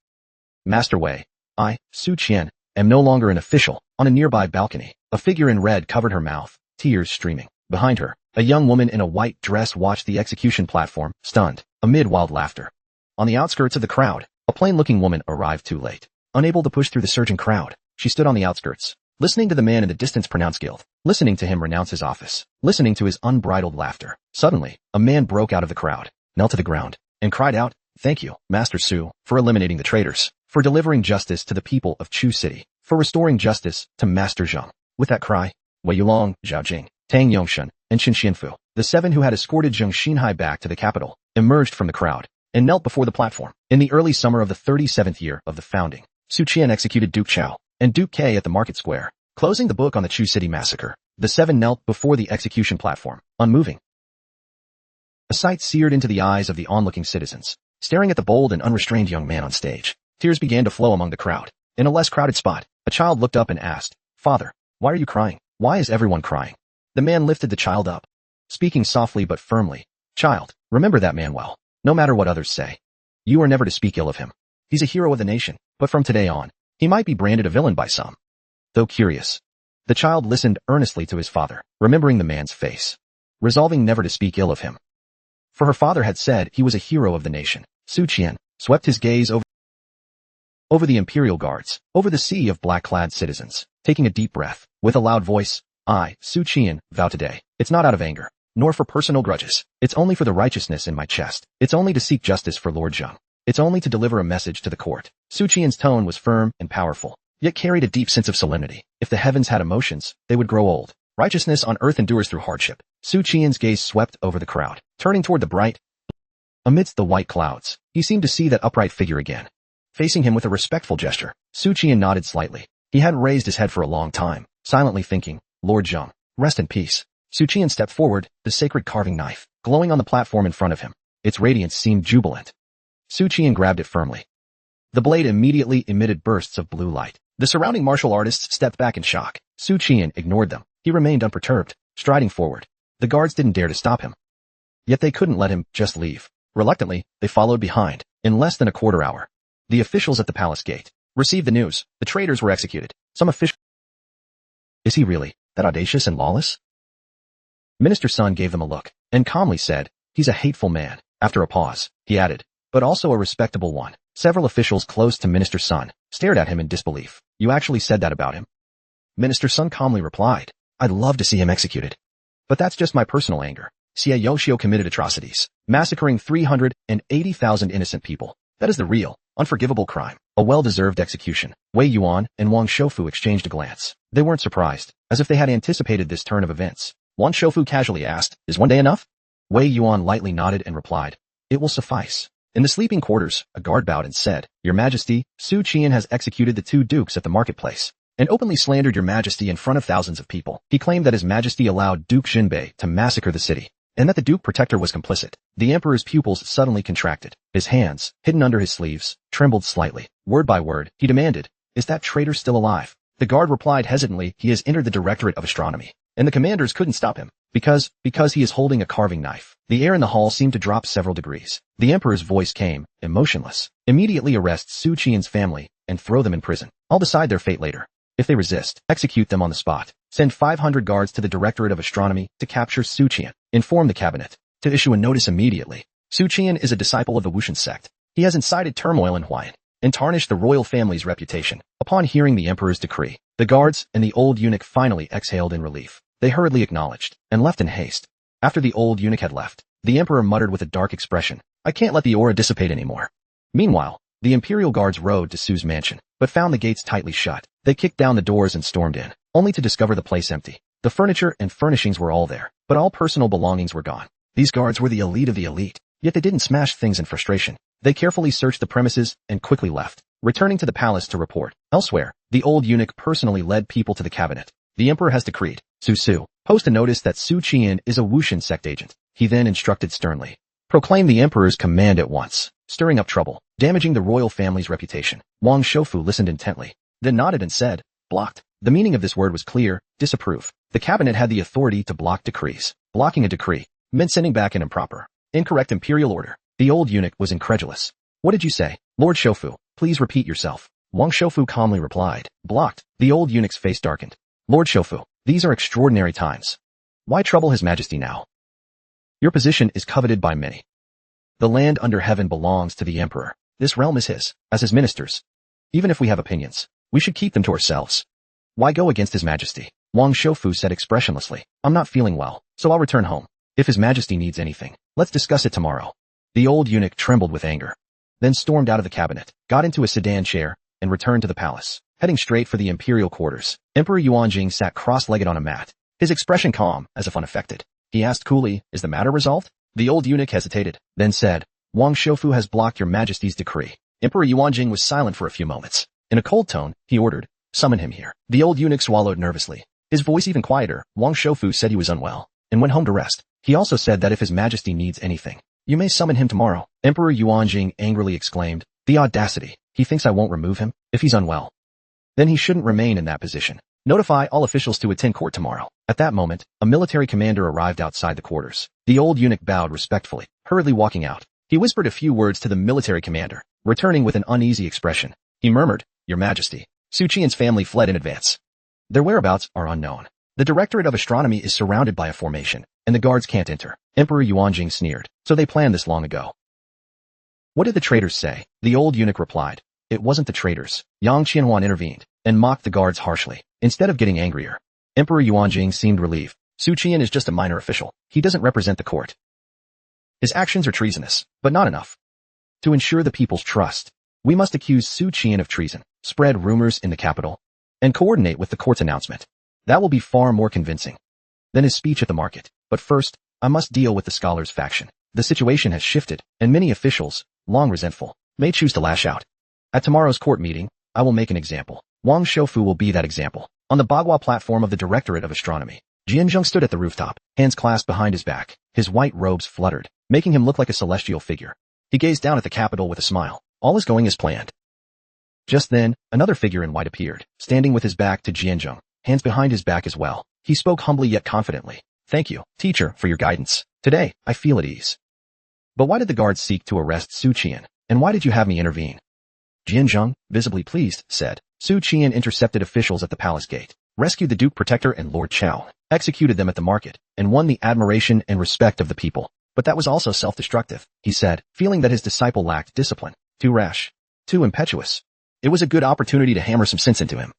Master Wei, I, Su Qian, am no longer an official. On a nearby balcony, a figure in red covered her mouth, tears streaming. Behind her, a young woman in a white dress watched the execution platform, stunned, amid wild laughter. On the outskirts of the crowd, a plain-looking woman arrived too late. Unable to push through the surging crowd, she stood on the outskirts, listening to the man in the distance pronounce guilt, listening to him renounce his office, listening to his unbridled laughter. Suddenly, a man broke out of the crowd, knelt to the ground, and cried out, "Thank you, Master Su, for eliminating the traitors, for delivering justice to the people of Chu City, for restoring justice to Master Zhang." With that cry, Wei Yuan, Zhao Jing, Tang Yongshen, and Chen Xianfu, the 7 who had escorted Jang Shenhai back to the capital, emerged from the crowd and knelt before the platform. In the early summer of the 37th year of the founding, Su Qian executed Duke Chao and Duke K at the market square. Closing the book on the Chu City massacre, the 7 knelt before the execution platform, unmoving. A sight seared into the eyes of the onlooking citizens, staring at the bold and unrestrained young man on stage. Tears began to flow among the crowd. In a less crowded spot, a child looked up and asked, "Father, why are you crying? Why is everyone crying?" The man lifted the child up, speaking softly but firmly. "Child, remember that man well, no matter what others say. You are never to speak ill of him. He's a hero of the nation, but from today on, he might be branded a villain by some." Though curious, the child listened earnestly to his father, remembering the man's face, resolving never to speak ill of him. For her father had said he was a hero of the nation. Su Qian swept his gaze over the imperial guards, over the sea of black-clad citizens, taking a deep breath. With a loud voice, "I, Su Qian, vow today. It's not out of anger, nor for personal grudges. It's only for the righteousness in my chest. It's only to seek justice for Lord Zhang. It's only to deliver a message to the court." Su Qian's tone was firm and powerful, yet carried a deep sense of solemnity. If the heavens had emotions, they would grow old. Righteousness on earth endures through hardship. Su Qian's gaze swept over the crowd, turning toward the bright. Amidst the white clouds, he seemed to see that upright figure again. Facing him with a respectful gesture, Su Qian nodded slightly. He hadn't raised his head for a long time, silently thinking, "Lord Zhang, rest in peace." Su Qian stepped forward, the sacred carving knife glowing on the platform in front of him. Its radiance seemed jubilant. Su Qian grabbed it firmly. The blade immediately emitted bursts of blue light. The surrounding martial artists stepped back in shock. Su Qian ignored them. He remained unperturbed, striding forward. The guards didn't dare to stop him. Yet they couldn't let him just leave. Reluctantly, they followed behind. In less than a quarter hour, the officials at the palace gate received the news. The traitors were executed. Some official. Is he really that audacious and lawless? Minister Sun gave them a look and calmly said, "He's a hateful man." After a pause, he added, "But also a respectable one." Several officials close to Minister Sun stared at him in disbelief. "You actually said that about him?" Minister Sun calmly replied, "I'd love to see him executed. But that's just my personal anger. Xie Yoshio committed atrocities, massacring 380,000 innocent people. That is the real, unforgivable crime. A well-deserved execution." Wei Yuan and Wang Shoufu exchanged a glance. They weren't surprised, as if they had anticipated this turn of events. Wang Shoufu casually asked, "Is one day enough?" Wei Yuan lightly nodded and replied, "It will suffice." In the sleeping quarters, a guard bowed and said, "Your Majesty, Su Qian has executed the 2 dukes at the marketplace, and openly slandered your Majesty in front of thousands of people. He claimed that his Majesty allowed Duke Jinbei to massacre the city, and that the Duke Protector was complicit." The Emperor's pupils suddenly contracted. His hands, hidden under his sleeves, trembled slightly. Word by word, he demanded, "Is that traitor still alive?" The guard replied hesitantly, "He has entered the Directorate of Astronomy, and the commanders couldn't stop him, because he is holding a carving knife." The air in the hall seemed to drop several degrees. The Emperor's voice came, emotionless. "Immediately arrest Su Qian's family and throw them in prison. I'll decide their fate later. If they resist, execute them on the spot. Send 500 guards to the Directorate of Astronomy to capture Su Qian. Inform the cabinet to issue a notice immediately. Su Qian is a disciple of the Wushan sect. He has incited turmoil in Huayan and tarnished the royal family's reputation." Upon hearing the Emperor's decree, the guards and the old eunuch finally exhaled in relief. They hurriedly acknowledged and left in haste. After the old eunuch had left, the Emperor muttered with a dark expression, "I can't let the aura dissipate anymore." Meanwhile, the imperial guards rode to Su's mansion, but found the gates tightly shut. They kicked down the doors and stormed in, only to discover the place empty. The furniture and furnishings were all there, but all personal belongings were gone. These guards were the elite of the elite, yet they didn't smash things in frustration. They carefully searched the premises and quickly left, returning to the palace to report. Elsewhere, the old eunuch personally led people to the cabinet. The emperor has decreed, Su, post a notice that Su Qian is a Wuxian sect agent. He then instructed sternly, proclaim the emperor's command at once, stirring up trouble, damaging the royal family's reputation. Wang Shoufu listened intently, then nodded and said, blocked. The meaning of this word was clear, disapprove. The cabinet had the authority to block decrees. Blocking a decree meant sending back an improper, incorrect imperial order. The old eunuch was incredulous. What did you say? Lord Shoufu, please repeat yourself. Wang Shoufu calmly replied, blocked. The old eunuch's face darkened. Lord Shoufu, these are extraordinary times. Why trouble His Majesty now? Your position is coveted by many. The land under heaven belongs to the emperor. This realm is his, as his ministers. Even if we have opinions, we should keep them to ourselves. Why go against His Majesty? Wang Shoufu said expressionlessly, I'm not feeling well, so I'll return home. If His Majesty needs anything, let's discuss it tomorrow. The old eunuch trembled with anger, then stormed out of the cabinet, got into a sedan chair, and returned to the palace, heading straight for the imperial quarters. Emperor Yuanjing sat cross-legged on a mat, his expression calm, as if unaffected. He asked coolly, is the matter resolved? The old eunuch hesitated, then said, Wang Shoufu has blocked your Majesty's decree. Emperor Yuanjing was silent for a few moments. In a cold tone, he ordered, summon him here. The old eunuch swallowed nervously. His voice even quieter. Wang Shoufu said he was unwell, and went home to rest. He also said that if His Majesty needs anything, you may summon him tomorrow. Emperor Yuanjing angrily exclaimed, the audacity. He thinks I won't remove him? If he's unwell, then he shouldn't remain in that position. Notify all officials to attend court tomorrow. At that moment, a military commander arrived outside the quarters. The old eunuch bowed respectfully, hurriedly walking out. He whispered a few words to the military commander, returning with an uneasy expression. He murmured, Your Majesty, Su Qian's family fled in advance. Their whereabouts are unknown. The Directorate of Astronomy is surrounded by a formation, and the guards can't enter. Emperor Yuanjing sneered, so they planned this long ago. What did the traitors say? The old eunuch replied, it wasn't the traitors. Yang Qianhuan intervened, and mocked the guards harshly, instead of getting angrier. Emperor Yuanjing seemed relieved. Su Qian is just a minor official. He doesn't represent the court. His actions are treasonous, but not enough. To ensure the people's trust, we must accuse Su Qian of treason, spread rumors in the capital, and coordinate with the court's announcement. That will be far more convincing than his speech at the market. But first, I must deal with the scholars' faction. The situation has shifted, and many officials, long resentful, may choose to lash out. At tomorrow's court meeting, I will make an example. Wang Shoufu will be that example. On the Bagua platform of the Directorate of Astronomy, Jianzheng stood at the rooftop, hands clasped behind his back. His white robes fluttered, making him look like a celestial figure. He gazed down at the capital with a smile. All is going as planned. Just then, another figure in white appeared, standing with his back to Jianzheng, hands behind his back as well. He spoke humbly yet confidently. Thank you, teacher, for your guidance. Today, I feel at ease. But why did the guards seek to arrest Su Qian, and why did you have me intervene? Jianzheng, visibly pleased, said, Su Qian intercepted officials at the palace gate, rescued the Duke Protector and Lord Chao, executed them at the market, and won the admiration and respect of the people. But that was also self-destructive, he said, feeling that his disciple lacked discipline. Too rash, too impetuous. It was a good opportunity to hammer some sense into him,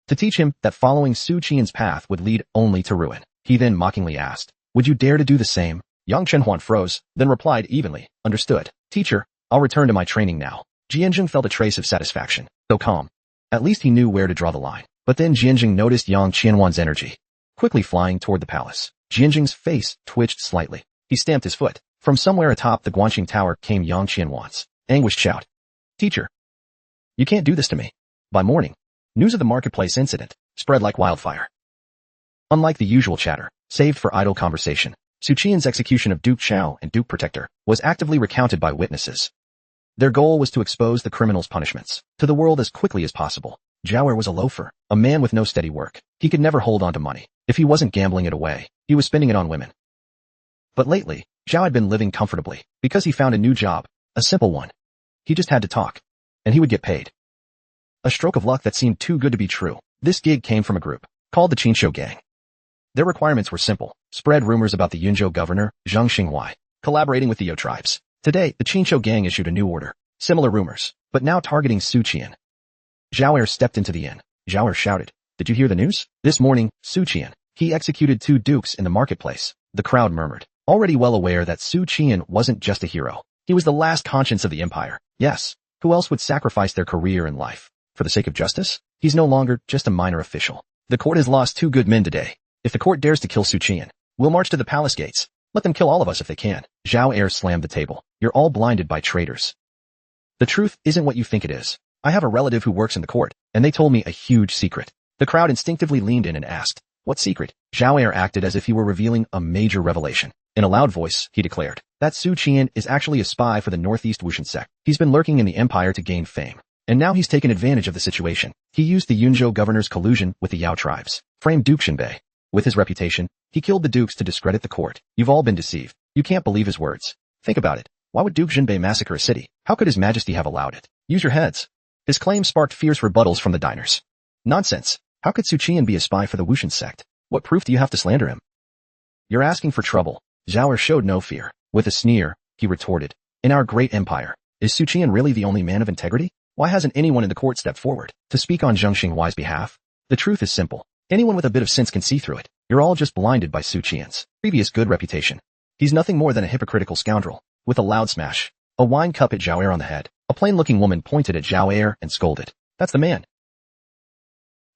to teach him that following Su Qian's path would lead only to ruin. He then mockingly asked, would you dare to do the same? Yang Shenhai froze, then replied evenly, understood. Teacher, I'll return to my training now. Jianzheng felt a trace of satisfaction, though calm. At least he knew where to draw the line. But then Jianzheng noticed Yang Qianhuan's energy, quickly flying toward the palace. Jianzheng's face twitched slightly. He stamped his foot. From somewhere atop the Guanqing Tower came Yang Qianhuan's anguished shout. Teacher, you can't do this to me. By morning, news of the marketplace incident spread like wildfire. Unlike the usual chatter, saved for idle conversation, Su Qian's execution of Duke Chao and Duke Protector was actively recounted by witnesses. Their goal was to expose the criminals' punishments to the world as quickly as possible. Zhao was a loafer, a man with no steady work. He could never hold on to money. If he wasn't gambling it away, he was spending it on women. But lately, Zhao had been living comfortably because he found a new job, a simple one. He just had to talk, and he would get paid. A stroke of luck that seemed too good to be true. This gig came from a group called the Qinshou Gang. Their requirements were simple: spread rumors about the Yunzhou governor, Jang Shenhai, collaborating with the Yo tribes. Today, the Qinshou Gang issued a new order. Similar rumors, but now targeting Su Qian. Zhao stepped into the inn. Zhao shouted, did you hear the news? This morning, Su Qian, he executed 2 dukes in the marketplace. The crowd murmured, already well aware that Su Qian wasn't just a hero. He was the last conscience of the empire. Yes, who else would sacrifice their career and life for the sake of justice? He's no longer just a minor official. The court has lost 2 good men today. If the court dares to kill Su Qian, we'll march to the palace gates. Let them kill all of us if they can. Zhao Er slammed the table. You're all blinded by traitors. The truth isn't what you think it is. I have a relative who works in the court, and they told me a huge secret. The crowd instinctively leaned in and asked, what secret? Zhao Er acted as if he were revealing a major revelation. In a loud voice, he declared that Su Qian is actually a spy for the Northeast Wushan sect. He's been lurking in the empire to gain fame. And now he's taken advantage of the situation. He used the Yunzhou governor's collusion with the Yao tribes, framed Duke Xinbei. With his reputation, he killed the dukes to discredit the court. You've all been deceived. You can't believe his words. Think about it. Why would Duke Xinbei massacre a city? How could His Majesty have allowed it? Use your heads. His claim sparked fierce rebuttals from the diners. Nonsense. How could Su Qian be a spy for the Wushan sect? What proof do you have to slander him? You're asking for trouble. Zhao Er showed no fear. With a sneer, he retorted, in our great empire, is Su Qian really the only man of integrity? Why hasn't anyone in the court stepped forward to speak on Jang Shenhai's behalf? The truth is simple. Anyone with a bit of sense can see through it. You're all just blinded by Su Qian's previous good reputation. He's nothing more than a hypocritical scoundrel. With a loud smash, a wine cup hit Zhao Er on the head. A plain-looking woman pointed at Zhao Er and scolded. That's the man.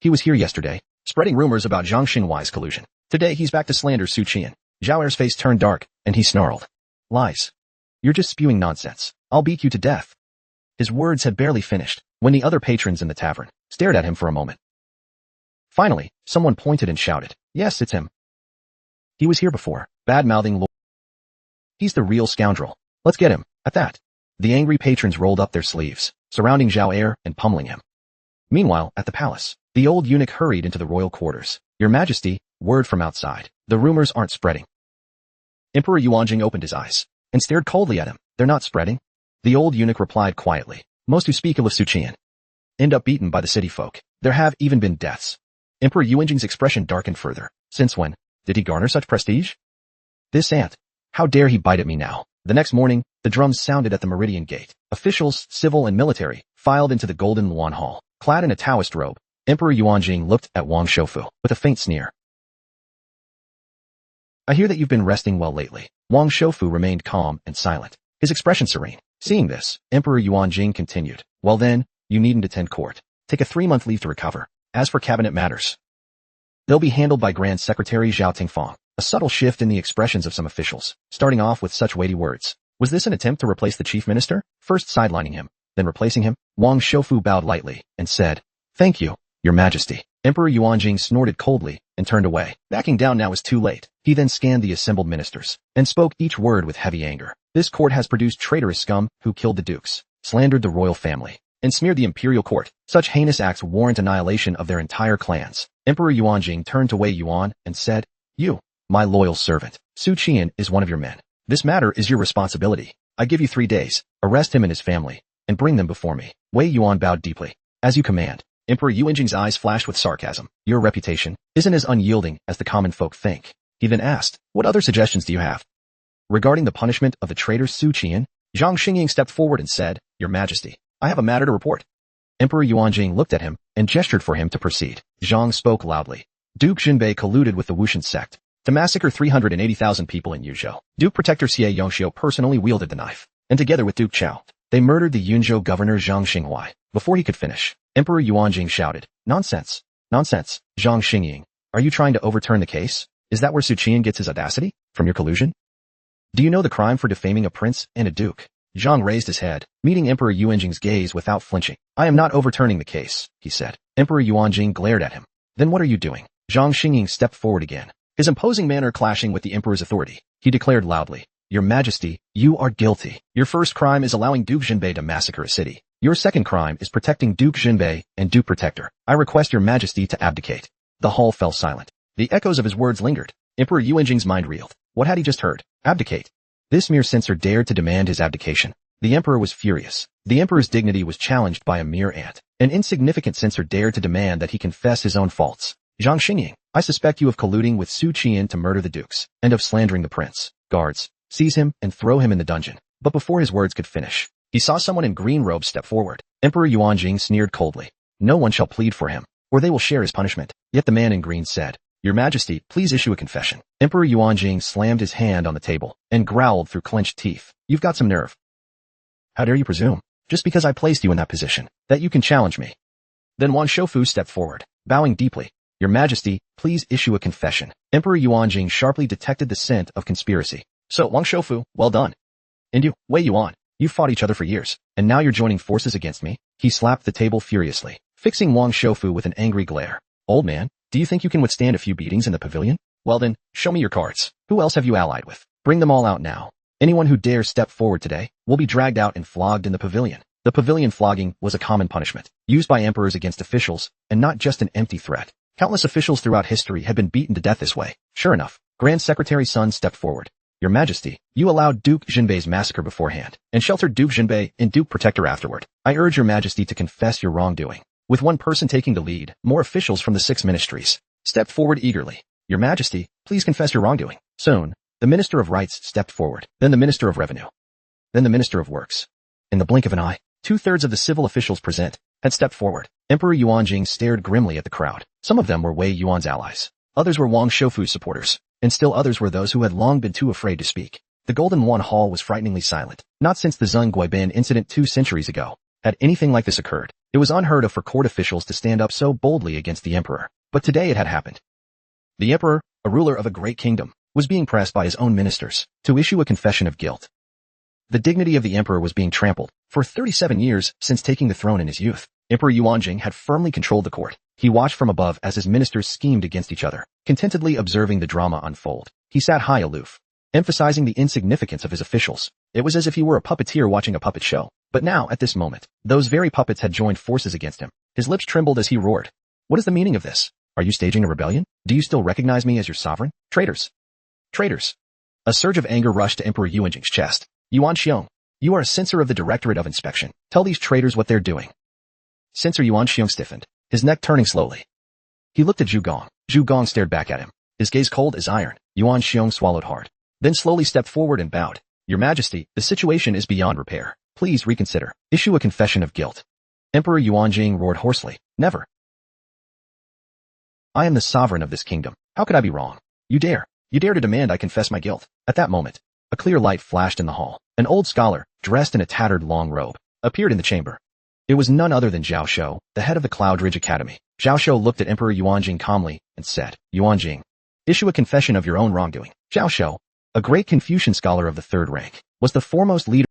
He was here yesterday, spreading rumors about Jang Shenhai's collusion. Today he's back to slander Su Qian. Zhao Er's face turned dark, and he snarled. Lies. You're just spewing nonsense. I'll beat you to death. His words had barely finished when the other patrons in the tavern stared at him for a moment. Finally, someone pointed and shouted, yes, it's him. He was here before, bad-mouthing Lord. He's the real scoundrel. Let's get him. At that, the angry patrons rolled up their sleeves, surrounding Zhao Er and pummeling him. Meanwhile, at the palace, the old eunuch hurried into the royal quarters. Your Majesty, word from outside. The rumors aren't spreading. Emperor Yuanjing opened his eyes and stared coldly at him. They're not spreading? The old eunuch replied quietly. Most who speak ill of Su Qian end up beaten by the city folk. There have even been deaths. Emperor Yuanjing's expression darkened further. Since when did he garner such prestige? This ant. How dare he bite at me now? The next morning, the drums sounded at the Meridian Gate. Officials, civil and military, filed into the Golden Luan Hall. Clad in a Taoist robe, Emperor Yuanjing looked at Wang Shoufu with a faint sneer. I hear that you've been resting well lately. Wang Shoufu remained calm and silent, his expression serene. Seeing this, Emperor Yuanjing continued. Well then, you needn't attend court. Take a 3-month leave to recover. As for cabinet matters, they'll be handled by Grand Secretary Zhao Tingfang. A subtle shift in the expressions of some officials, starting off with such weighty words. Was this an attempt to replace the chief minister? First sidelining him, then replacing him? Wang Shoufu bowed lightly and said, Thank you, Your Majesty. Emperor Yuanjing snorted coldly and turned away. Backing down now is too late. He then scanned the assembled ministers and spoke each word with heavy anger. This court has produced traitorous scum who killed the dukes, slandered the royal family, and smeared the imperial court. Such heinous acts warrant annihilation of their entire clans. Emperor Yuanjing turned to Wei Yuan and said, You, my loyal servant, Su Qian is one of your men. This matter is your responsibility. I give you 3 days. Arrest him and his family, and bring them before me. Wei Yuan bowed deeply. As you command. Emperor Yuanjing's eyes flashed with sarcasm. Your reputation isn't as unyielding as the common folk think. He then asked, What other suggestions do you have? Regarding the punishment of the traitor Su Qian, Zhang Shenhai stepped forward and said, Your Majesty, I have a matter to report. Emperor Yuanjing looked at him and gestured for him to proceed. Zhang spoke loudly. Duke Xinbei colluded with the Wushan sect to massacre 380,000 people in Yuzhou. Duke Protector Xie Yongxiu personally wielded the knife, and together with Duke Chao, they murdered the Yunzhou governor Jang Shenhai. Before he could finish, Emperor Yuanjing shouted, Nonsense! Nonsense! Zhang Shenhai, are you trying to overturn the case? Is that where Su Qian gets his audacity? From your collusion? Do you know the crime for defaming a prince and a duke? Zhang raised his head, meeting Emperor Yuanjing's gaze without flinching. I am not overturning the case, he said. Emperor Yuanjing glared at him. Then what are you doing? Zhang Shenhai stepped forward again, his imposing manner clashing with the emperor's authority. He declared loudly, Your Majesty, you are guilty. Your first crime is allowing Duke Xinbei to massacre a city. Your second crime is protecting Duke Xinbei and Duke Protector. I request Your Majesty to abdicate. The hall fell silent. The echoes of his words lingered. Emperor Yuanjing's mind reeled. What had he just heard? Abdicate. This mere censor dared to demand his abdication. The emperor was furious. The emperor's dignity was challenged by a mere ant. An insignificant censor dared to demand that he confess his own faults. Zhang Shenhai, I suspect you of colluding with Su Qian to murder the dukes, and of slandering the prince. Guards, seize him and throw him in the dungeon. But before his words could finish, he saw someone in green robes step forward. Emperor Yuanjing sneered coldly. No one shall plead for him, or they will share his punishment. Yet the man in green said, Your Majesty, please issue a confession. Emperor Yuanjing slammed his hand on the table and growled through clenched teeth. You've got some nerve. How dare you presume, just because I placed you in that position, that you can challenge me? Then Wang Shoufu stepped forward, bowing deeply. Your Majesty, please issue a confession. Emperor Yuanjing sharply detected the scent of conspiracy. So, Wang Shoufu, well done. And you, Wei Yuan, you fought each other for years, and now you're joining forces against me? He slapped the table furiously, fixing Wang Shoufu with an angry glare. Old man, do you think you can withstand a few beatings in the pavilion? Well then, show me your cards. Who else have you allied with? Bring them all out now. Anyone who dares step forward today will be dragged out and flogged in the pavilion. The pavilion flogging was a common punishment, used by emperors against officials, and not just an empty threat. Countless officials throughout history had been beaten to death this way. Sure enough, Grand Secretary Sun stepped forward. Your Majesty, you allowed Duke Jinbei's massacre beforehand, and sheltered Duke Jinbei and Duke Protector afterward. I urge your Majesty to confess your wrongdoing. With one person taking the lead, more officials from the 6 ministries stepped forward eagerly. Your Majesty, please confess your wrongdoing. Soon, the Minister of Rights stepped forward, then the Minister of Revenue, then the Minister of Works. In the blink of an eye, 2/3 of the civil officials present had stepped forward. Emperor Yuanjing stared grimly at the crowd. Some of them were Wei Yuan's allies. Others were Wang Shoufu's supporters, and still others were those who had long been too afraid to speak. The Golden Yuan Hall was frighteningly silent. Not since the Zeng Guibin incident 2 centuries ago had anything like this occurred. It was unheard of for court officials to stand up so boldly against the emperor, but today it had happened. The emperor, a ruler of a great kingdom, was being pressed by his own ministers to issue a confession of guilt. The dignity of the emperor was being trampled. For 37 years since taking the throne in his youth, Emperor Yuanjing had firmly controlled the court. He watched from above as his ministers schemed against each other, contentedly observing the drama unfold. He sat high aloof, emphasizing the insignificance of his officials. It was as if he were a puppeteer watching a puppet show. But now, at this moment, those very puppets had joined forces against him. His lips trembled as he roared. What is the meaning of this? Are you staging a rebellion? Do you still recognize me as your sovereign? Traitors! Traitors! A surge of anger rushed to Emperor Yuanjing's chest. Yuan Xiong, you are a censor of the Directorate of Inspection. Tell these traitors what they're doing. Censor Yuan Xiong stiffened, his neck turning slowly. He looked at Zhu Gong. Zhu Gong stared back at him, his gaze cold as iron. Yuan Xiong swallowed hard, then slowly stepped forward and bowed. Your Majesty, the situation is beyond repair. Please reconsider. Issue a confession of guilt. Emperor Yuanjing roared hoarsely. Never. I am the sovereign of this kingdom. How could I be wrong? You dare to demand I confess my guilt. At that moment, a clear light flashed in the hall. An old scholar, dressed in a tattered long robe, appeared in the chamber. It was none other than Zhao Shou, the head of the Cloud Ridge Academy. Zhao Shou looked at Emperor Yuanjing calmly and said, Yuanjing, issue a confession of your own wrongdoing. Zhao Shou, a great Confucian scholar of the 3rd rank, was the foremost leader.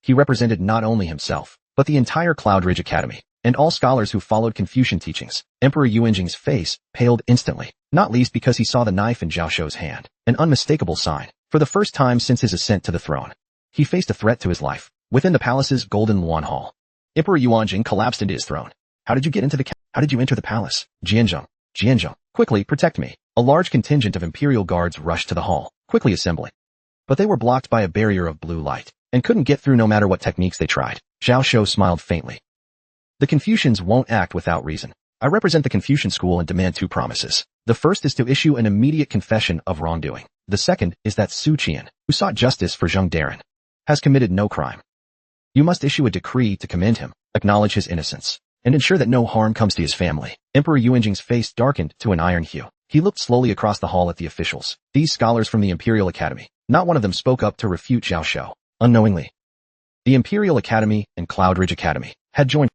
He represented not only himself, but the entire Cloud Ridge Academy, and all scholars who followed Confucian teachings. Emperor Yuanjing's face paled instantly, not least because he saw the knife in Zhao Shou's hand, an unmistakable sign. For the first time since his ascent to the throne, he faced a threat to his life. Within the palace's Golden Yuan Hall, Emperor Yuanjing collapsed into his throne. How did you get into how did you enter the palace? Jianzhong, quickly, protect me. A large contingent of imperial guards rushed to the hall, quickly assembling. But they were blocked by a barrier of blue light, and couldn't get through no matter what techniques they tried. Zhao Shou smiled faintly. The Confucians won't act without reason. I represent the Confucian school and demand 2 promises. The first is to issue an immediate confession of wrongdoing. The second is that Su Qian, who sought justice for Zheng Darren, has committed no crime. You must issue a decree to commend him, acknowledge his innocence, and ensure that no harm comes to his family. Emperor Yuanjing's face darkened to an iron hue. He looked slowly across the hall at the officials, these scholars from the Imperial Academy. Not one of them spoke up to refute Zhao Shou. Unknowingly, the Imperial Academy and Cloud Ridge Academy had joined.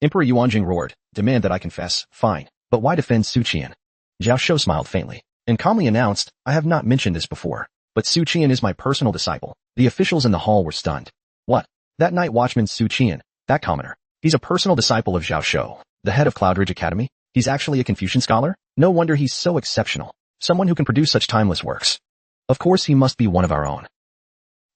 Emperor Yuanjing roared, demand that I confess. Fine, but why defend Su Qian? Zhao Shou smiled faintly, and calmly announced, I have not mentioned this before, but Su Qian is my personal disciple. The officials in the hall were stunned. What? That night watchman Su Qian, that commoner. He's a personal disciple of Zhao Shou, the head of Cloud Ridge Academy? He's actually a Confucian scholar? No wonder he's so exceptional. Someone who can produce such timeless works. Of course he must be one of our own.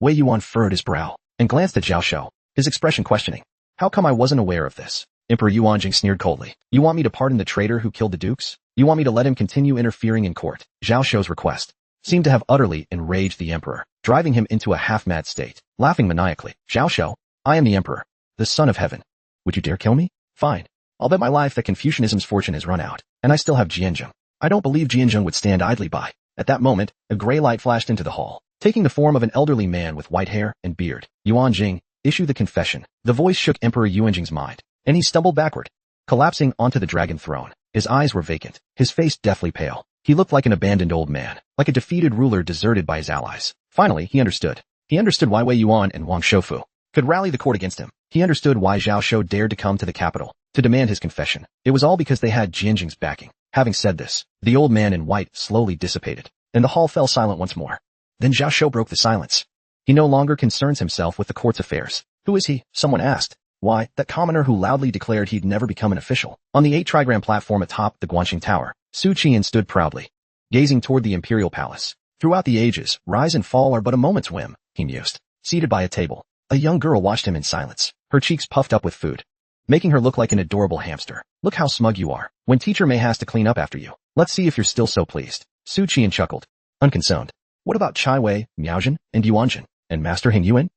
Wei Yuan furrowed his brow, and glanced at Zhao Shou, his expression questioning. How come I wasn't aware of this? Emperor Yuanjing sneered coldly. You want me to pardon the traitor who killed the dukes? You want me to let him continue interfering in court? Zhao Shou's request seemed to have utterly enraged the emperor, driving him into a half-mad state. Laughing maniacally, Zhao Shou, I am the emperor, the son of heaven. Would you dare kill me? Fine. I'll bet my life that Confucianism's fortune has run out, and I still have Jianzhong. I don't believe Jianzhong would stand idly by. At that moment, a gray light flashed into the hall, taking the form of an elderly man with white hair and beard. Yuanjing, issue the confession. The voice shook Emperor Yuanjing's mind, and he stumbled backward, collapsing onto the dragon throne. His eyes were vacant, his face deathly pale. He looked like an abandoned old man, like a defeated ruler deserted by his allies. Finally, he understood. He understood why Wei Yuan and Wang Shoufu could rally the court against him. He understood why Zhao Shou dared to come to the capital. to demand his confession. It was all because they had Jianjing's backing. Having said this, the old man in white slowly dissipated, and the hall fell silent once more. Then Zhao Shou broke the silence. He no longer concerns himself with the court's affairs. Who is he? Someone asked. Why, that commoner who loudly declared he'd never become an official. On the 8-trigram platform atop the Guanxing Tower, Su Qian stood proudly, gazing toward the imperial palace. Throughout the ages, rise and fall are but a moment's whim, he mused. Seated by a table, a young girl watched him in silence, her cheeks puffed up with food, making her look like an adorable hamster. Look how smug you are. When teacher Mei has to clean up after you. Let's see if you're still so pleased. Su Qian chuckled, unconcerned. What about Chai Wei, Miaojin, and Yuanjin, and Master Heng Yuan?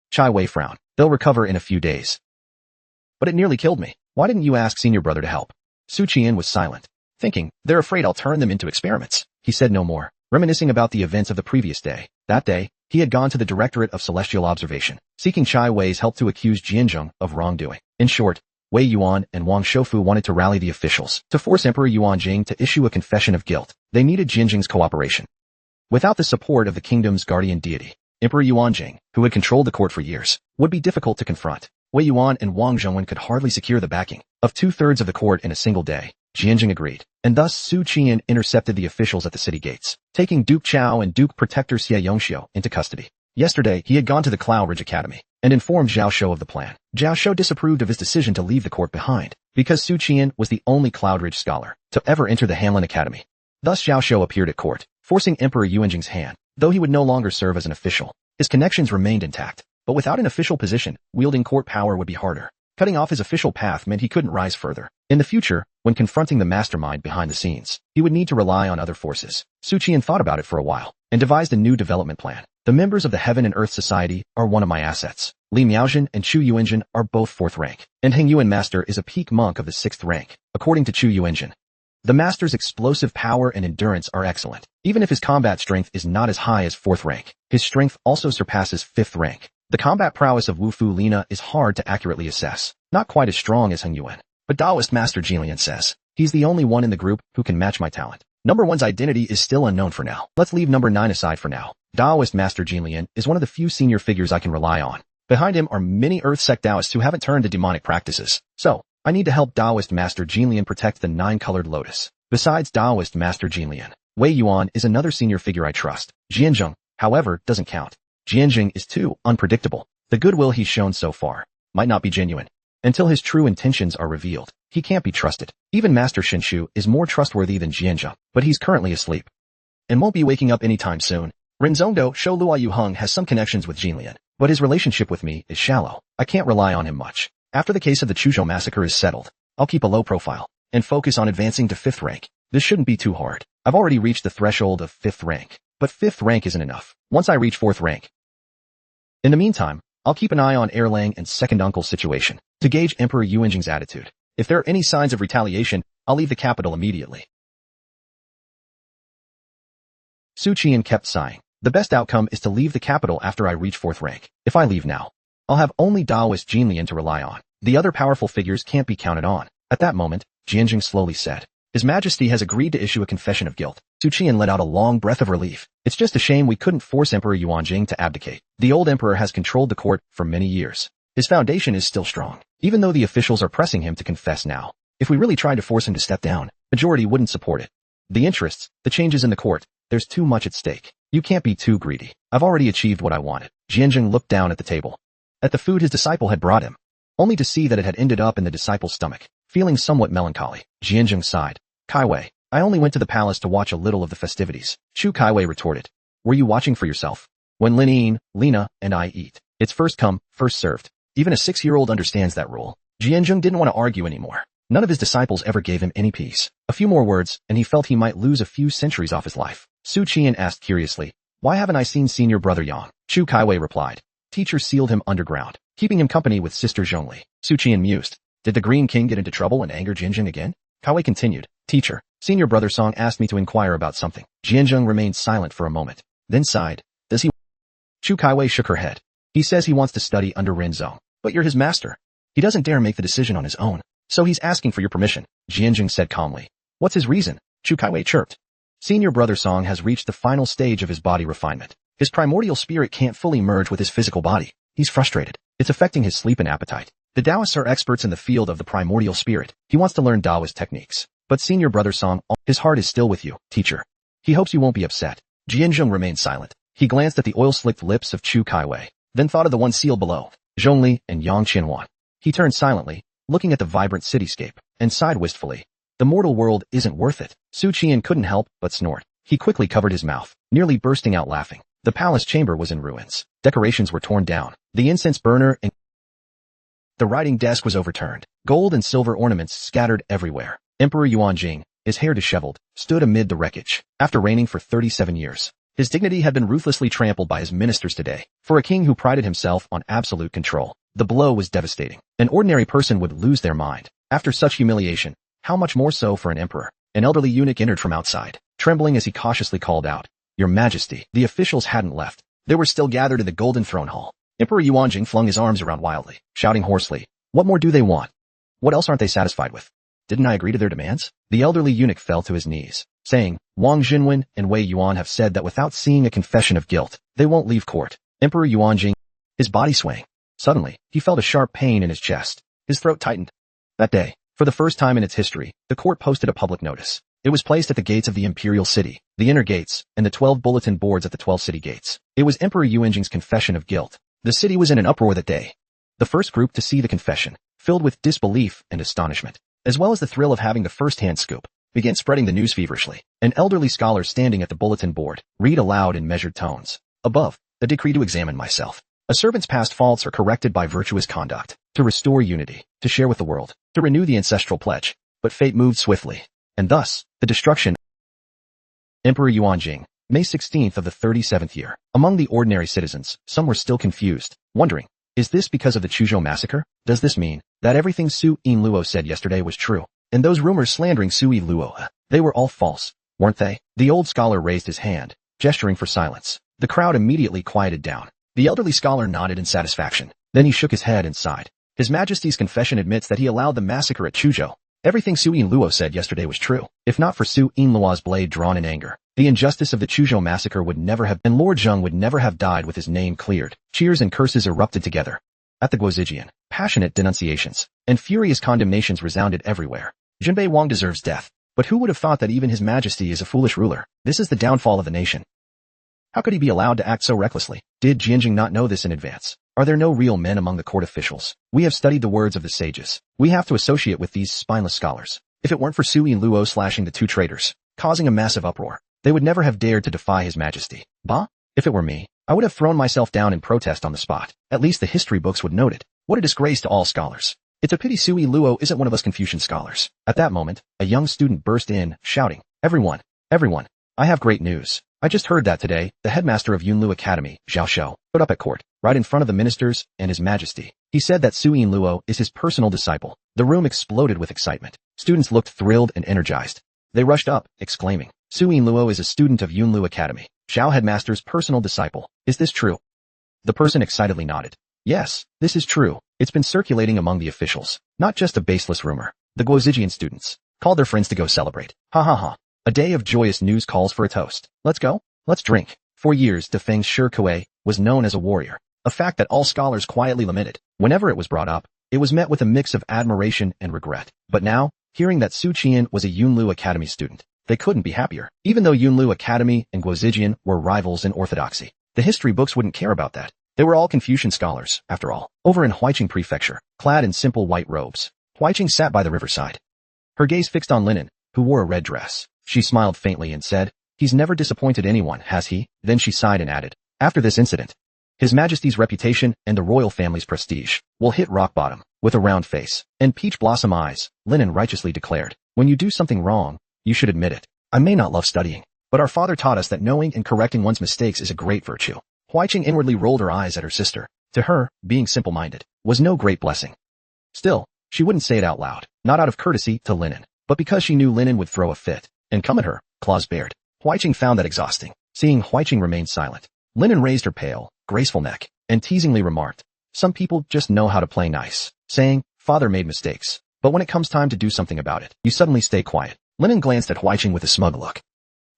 Chai Wei frowned. They'll recover in a few days. But it nearly killed me. Why didn't you ask senior brother to help? Su Qian was silent, thinking, they're afraid I'll turn them into experiments. He said no more, reminiscing about the events of the previous day. That day, he had gone to the Directorate of Celestial Observation, seeking Chai Wei's help to accuse Jianzheng of wrongdoing. In short, Wei Yuan and Wang Shoufu wanted to rally the officials to force Emperor Yuanjing to issue a confession of guilt. They needed Jianzheng's cooperation. Without the support of the kingdom's guardian deity, Emperor Yuanjing, who had controlled the court for years, would be difficult to confront. Wei Yuan and Wang Zhongwen could hardly secure the backing of 2/3 of the court in a single day. Jianzheng agreed, and thus Su Qian intercepted the officials at the city gates, taking Duke Chao and Duke Protector Xie Yongxiu into custody. Yesterday, he had gone to the Cloud Ridge Academy and informed Zhao Shou of the plan. Zhao Shou disapproved of his decision to leave the court behind, because Su Qian was the only Cloud Ridge scholar to ever enter the Hanlin Academy. Thus Zhao Shou appeared at court, forcing Emperor Yuanjing's hand. Though he would no longer serve as an official, his connections remained intact. But without an official position, wielding court power would be harder. Cutting off his official path meant he couldn't rise further. In the future, when confronting the mastermind behind the scenes, he would need to rely on other forces. Su Qian thought about it for a while, and devised a new development plan. The members of the Heaven and Earth Society are one of my assets. Li Miaojin and Chu Yuanjin are both 4th rank, and Heng Yuan Master is a peak monk of the 6th rank, according to Chu Yuanjin. The Master's explosive power and endurance are excellent. Even if his combat strength is not as high as 4th rank, his strength also surpasses 5th rank. The combat prowess of Wu Fu Lina is hard to accurately assess, not quite as strong as Heng Yuan. But Taoist Master Jilian says, he's the only one in the group who can match my talent. Number 1's identity is still unknown for now. Let's leave number 9 aside for now. Taoist Master Jilian is one of the few senior figures I can rely on. Behind him are many Earth Sect Taoists who haven't turned to demonic practices. So, I need to help Taoist Master Jilian protect the 9-colored lotus. Besides Taoist Master Jilian, Wei Yuan is another senior figure I trust. Jianzheng, however, doesn't count. Jianzheng is too unpredictable. The goodwill he's shown so far might not be genuine. Until his true intentions are revealed, he can't be trusted. Even Master Shinshu is more trustworthy than Jianzheng, but he's currently asleep and won't be waking up anytime soon. Renzongdo Shou Luoyu Heng has some connections with Jinlian, but his relationship with me is shallow. I can't rely on him much. After the case of the Chuzhou massacre is settled, I'll keep a low profile and focus on advancing to 5th rank. This shouldn't be too hard. I've already reached the threshold of 5th rank, but 5th rank isn't enough. Once I reach 4th rank. In the meantime, I'll keep an eye on Erlang and Second Uncle's situation to gauge Emperor Yuanjing's attitude. If there are any signs of retaliation, I'll leave the capital immediately. Su Qian kept sighing. The best outcome is to leave the capital after I reach 4th rank. If I leave now, I'll have only Taoist Jinlian to rely on. The other powerful figures can't be counted on. At that moment, Jianzheng slowly said, His Majesty has agreed to issue a confession of guilt. Su Qian let out a long breath of relief. It's just a shame we couldn't force Emperor Yuanjing to abdicate. The old emperor has controlled the court for many years. His foundation is still strong, even though the officials are pressing him to confess now. If we really tried to force him to step down, majority wouldn't support it. The interests, the changes in the court, there's too much at stake. You can't be too greedy. I've already achieved what I wanted. Jianzheng looked down at the table, at the food his disciple had brought him, only to see that it had ended up in the disciple's stomach. Feeling somewhat melancholy, Jianzheng sighed. Kaiwei, I only went to the palace to watch a little of the festivities. Chu Kaiwei retorted. Were you watching for yourself? When Lin, Lina, and I eat, it's first come, first served. Even a 6-year-old understands that rule. Jianzheng didn't want to argue anymore. None of his disciples ever gave him any peace. A few more words, and he felt he might lose a few centuries off his life. Su Qian asked curiously, why haven't I seen senior brother Yang? Chu Kaiwei replied. Teacher sealed him underground, keeping him company with sister Zhongli. Su Qian mused. Did the Green King get into trouble and anger Jianzheng again? Kaiwei continued. Teacher, senior brother Song asked me to inquire about something. Jianzheng remained silent for a moment, then sighed. Does he? Chu Kaiwei shook her head. He says he wants to study under Renzong, but you're his master. He doesn't dare make the decision on his own, so he's asking for your permission, Jianzheng said calmly. What's his reason? Chu Kaiwei chirped. Senior brother Song has reached the final stage of his body refinement. His primordial spirit can't fully merge with his physical body. He's frustrated. It's affecting his sleep and appetite. The Taoists are experts in the field of the primordial spirit. He wants to learn Taoist techniques. But senior brother Song, his heart is still with you, teacher. He hopes you won't be upset. Jianzhong remained silent. He glanced at the oil-slicked lips of Chu Kaiwei, then thought of the one sealed below, Zhongli and Yang Qianhuan. He turned silently, looking at the vibrant cityscape, and sighed wistfully. The mortal world isn't worth it. Su Qian couldn't help but snort. He quickly covered his mouth, nearly bursting out laughing. The palace chamber was in ruins. Decorations were torn down. The incense burner and the writing desk was overturned. Gold and silver ornaments scattered everywhere. Emperor Yuan Jing, his hair disheveled, stood amid the wreckage. After reigning for 37 years, his dignity had been ruthlessly trampled by his ministers today. For a king who prided himself on absolute control, the blow was devastating. An ordinary person would lose their mind. After such humiliation, how much more so for an emperor? An elderly eunuch entered from outside, trembling as he cautiously called out, "Your Majesty." The officials hadn't left. They were still gathered in the Golden Throne Hall. Emperor Yuanjing flung his arms around wildly, shouting hoarsely, "What more do they want? What else aren't they satisfied with? Didn't I agree to their demands?" The elderly eunuch fell to his knees, saying, "Wang Jinwen and Wei Yuan have said that without seeing a confession of guilt, they won't leave court." Emperor Yuanjing, his body swaying. Suddenly, he felt a sharp pain in his chest. His throat tightened. That day, for the first time in its history, the court posted a public notice. It was placed at the gates of the imperial city, the inner gates, and the 12 bulletin boards at the 12 city gates. It was Emperor Yuanjing's confession of guilt. The city was in an uproar that day. The first group to see the confession, filled with disbelief and astonishment, as well as the thrill of having the first-hand scoop, began spreading the news feverishly. An elderly scholar standing at the bulletin board, read aloud in measured tones. Above, the decree to examine myself. A servant's past faults are corrected by virtuous conduct, to restore unity, to share with the world, to renew the ancestral pledge. But fate moved swiftly, and thus, the destruction. Emperor Yuanjing, May 16th of the 37th year. Among the ordinary citizens, some were still confused, wondering, is this because of the Chuzhou massacre? Does this mean that everything Su Yinluo said yesterday was true? And those rumors slandering Su Yinluo, they were all false, weren't they? The old scholar raised his hand, gesturing for silence. The crowd immediately quieted down. The elderly scholar nodded in satisfaction. Then he shook his head and sighed. His Majesty's confession admits that he allowed the massacre at Chuzhou. Everything Su Yinluo said yesterday was true. If not for Su Yinluo's blade drawn in anger, the injustice of the Chuzhou massacre would never have, and Lord Zheng would never have died with his name cleared. Cheers and curses erupted together. At the Guozijian, passionate denunciations and furious condemnations resounded everywhere. Jinbei Wang deserves death. But who would have thought that even His Majesty is a foolish ruler? This is the downfall of the nation. How could he be allowed to act so recklessly? Did Jianjing not know this in advance? Are there no real men among the court officials? We have studied the words of the sages. We have to associate with these spineless scholars. If it weren't for Su Yinluo slashing the two traitors, causing a massive uproar, they would never have dared to defy His Majesty. Bah! If it were me, I would have thrown myself down in protest on the spot. At least the history books would note it. What a disgrace to all scholars. It's a pity Su Yinluo isn't one of us Confucian scholars. At that moment, a young student burst in, shouting, Everyone, I have great news. I just heard that today, the headmaster of Yunlu Academy, Zhao Shou, showed up at court, right in front of the ministers and His Majesty. He said that Su Yinluo is his personal disciple. The room exploded with excitement. Students looked thrilled and energized. They rushed up, exclaiming, Su Yinluo is a student of Yunlu Academy, Zhao headmaster's personal disciple. Is this true? The person excitedly nodded. Yes, this is true. It's been circulating among the officials, not just a baseless rumor. The Guozijian students called their friends to go celebrate. Ha ha ha. A day of joyous news calls for a toast. Let's go. Let's drink. For years, Defeng Shi Kuei was known as a warrior, a fact that all scholars quietly lamented. Whenever it was brought up, it was met with a mix of admiration and regret. But now, hearing that Su Qian was a Yunlu Academy student, they couldn't be happier. Even though Yunlu Academy and Guozijian were rivals in orthodoxy, the history books wouldn't care about that. They were all Confucian scholars, after all. Over in Huiqing Prefecture, clad in simple white robes, Huiqing sat by the riverside. Her gaze fixed on Linen, who wore a red dress. She smiled faintly and said, He's never disappointed anyone, has he? Then she sighed and added, After this incident, His Majesty's reputation and the royal family's prestige will hit rock bottom. With a round face and peach blossom eyes, Linen righteously declared, When you do something wrong, you should admit it. I may not love studying, but our father taught us that knowing and correcting one's mistakes is a great virtue. Huiqing inwardly rolled her eyes at her sister. To her, being simple-minded was no great blessing. Still, she wouldn't say it out loud, not out of courtesy to Linen, but because she knew Linen would throw a fit and come at her, claws bared. Huiqing found that exhausting. Seeing Huiqing remain silent, Linen raised her pale, graceful neck, and teasingly remarked, Some people just know how to play nice, saying, Father made mistakes, but when it comes time to do something about it, you suddenly stay quiet. Linen glanced at Huiqing with a smug look.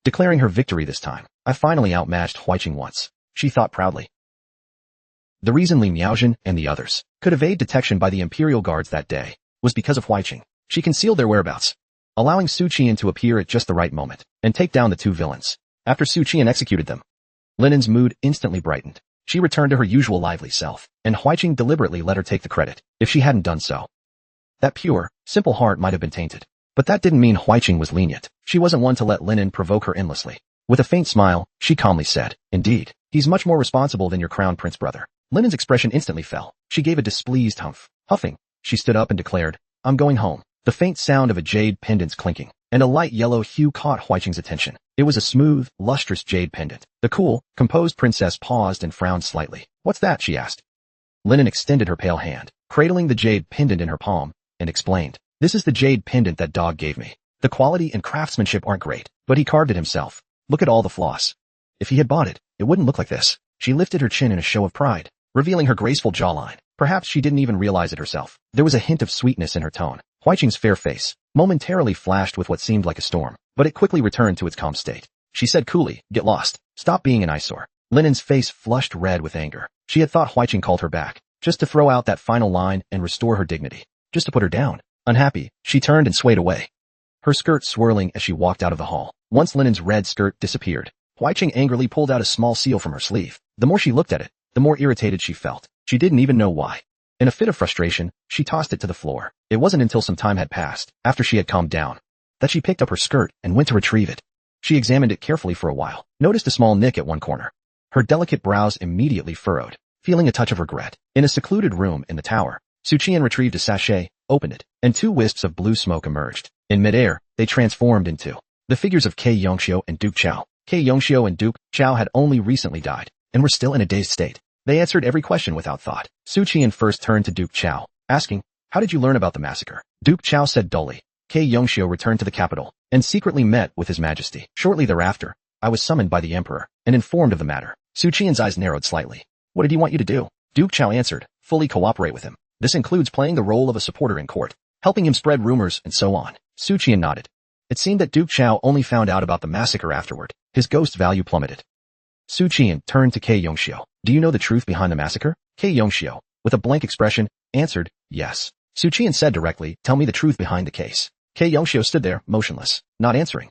Declaring her victory this time, I finally outmatched Huiqing once, she thought proudly. The reason Li Miaojin and the others could evade detection by the imperial guards that day was because of Huaiqing. She concealed their whereabouts, allowing Su Qian to appear at just the right moment and take down the two villains. After Su Qian executed them, Linen's mood instantly brightened. She returned to her usual lively self, and Huaiqing deliberately let her take the credit. If she hadn't done so, that pure, simple heart might have been tainted. But that didn't mean Huaiqing was lenient. She wasn't one to let Linen provoke her endlessly. With a faint smile, she calmly said, "Indeed, he's much more responsible than your crown prince brother." Linen's expression instantly fell. She gave a displeased humph. Huffing, she stood up and declared, "I'm going home." The faint sound of a jade pendant's clinking and a light yellow hue caught Huaiqing's attention. It was a smooth, lustrous jade pendant. The cool, composed princess paused and frowned slightly. "What's that?" she asked. Linen extended her pale hand, cradling the jade pendant in her palm, and explained, "This is the jade pendant that dog gave me. The quality and craftsmanship aren't great, but he carved it himself. Look at all the flaws. If he had bought it, it wouldn't look like this." She lifted her chin in a show of pride, revealing her graceful jawline. Perhaps she didn't even realize it herself. There was a hint of sweetness in her tone. Huaiqing's fair face momentarily flashed with what seemed like a storm, but it quickly returned to its calm state. She said coolly, "Get lost. Stop being an eyesore." Linen's face flushed red with anger. She had thought Huaiqing called her back, just to throw out that final line and restore her dignity, just to put her down. Unhappy, she turned and swayed away, her skirt swirling as she walked out of the hall. Once Linen's red skirt disappeared, Huaiqing angrily pulled out a small seal from her sleeve. The more she looked at it, the more irritated she felt. She didn't even know why. In a fit of frustration, she tossed it to the floor. It wasn't until some time had passed, after she had calmed down, that she picked up her skirt and went to retrieve it. She examined it carefully for a while, noticed a small nick at one corner. Her delicate brows immediately furrowed, feeling a touch of regret. In a secluded room in the tower, Su Qian retrieved a sachet, opened it, and two wisps of blue smoke emerged. In midair, they transformed into the figures of Kei Yongxiu and Duke Chao. Kei Yongxiu and Duke Chao had only recently died, and were still in a dazed state. They answered every question without thought. Su Qian first turned to Duke Chao, asking, "How did you learn about the massacre?" Duke Chao said dully, "Kei Yongxiu returned to the capital, and secretly met with his majesty. Shortly thereafter, I was summoned by the emperor, and informed of the matter." Su Qian's eyes narrowed slightly. "What did he want you to do?" Duke Chao answered, "Fully cooperate with him. This includes playing the role of a supporter in court, helping him spread rumors, and so on." Su Qian nodded. It seemed that Duke Chao only found out about the massacre afterward. His ghost value plummeted. Su Qian turned to Kei Yongxiu. "Do you know the truth behind the massacre?" Kei Yongxiu, with a blank expression, answered, "Yes." Su Qian said directly, "Tell me the truth behind the case." Kei Yongxiu stood there, motionless, not answering.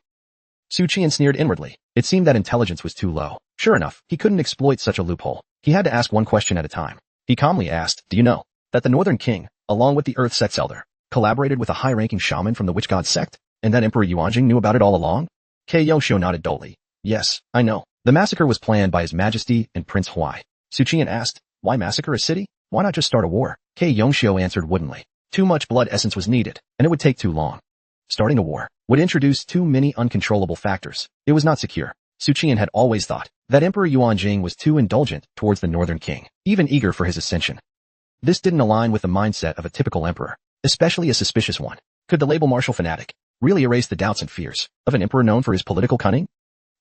Su Qian sneered inwardly. It seemed that intelligence was too low. Sure enough, he couldn't exploit such a loophole. He had to ask one question at a time. He calmly asked, "Do you know that the Northern King, along with the Earth Sect's elder, collaborated with a high-ranking shaman from the Witch God sect, and that Emperor Yuanjing knew about it all along?" Kei Yongxiu nodded dully. "Yes, I know. The massacre was planned by His Majesty and Prince Huai." Su Qian asked, "Why massacre a city? Why not just start a war?" Kei Yongxiu answered woodenly. Too much blood essence was needed, and it would take too long. Starting a war would introduce too many uncontrollable factors. It was not secure. Su Qian had always thought that Emperor Yuanjing was too indulgent towards the Northern King, even eager for his ascension. This didn't align with the mindset of a typical emperor, especially a suspicious one. Could the label martial fanatic really erase the doubts and fears of an emperor known for his political cunning?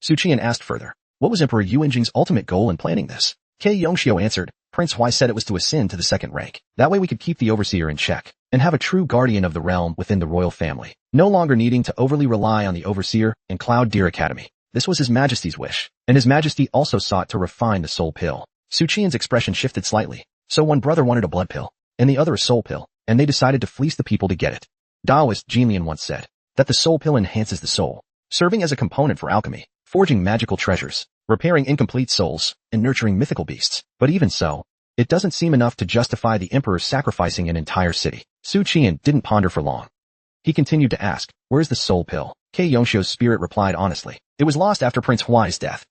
Su Qian asked further, "What was Emperor Yuanjing's ultimate goal in planning this?" Kei Yongxiu answered, "Prince Huai said it was to ascend to the second rank. That way we could keep the overseer in check, and have a true guardian of the realm within the royal family, no longer needing to overly rely on the overseer and Cloud Deer Academy. This was His Majesty's wish, and His Majesty also sought to refine the soul pill." Su Qian's expression shifted slightly. So one brother wanted a blood pill, and the other a soul pill, and they decided to fleece the people to get it. Taoist Jilian once said that the soul pill enhances the soul, serving as a component for alchemy, forging magical treasures, repairing incomplete souls, and nurturing mythical beasts. But even so, it doesn't seem enough to justify the emperor sacrificing an entire city. Su Qian didn't ponder for long. He continued to ask, "Where's the soul pill?" Kei Yongxiu's spirit replied honestly, "It was lost after Prince Huai's death.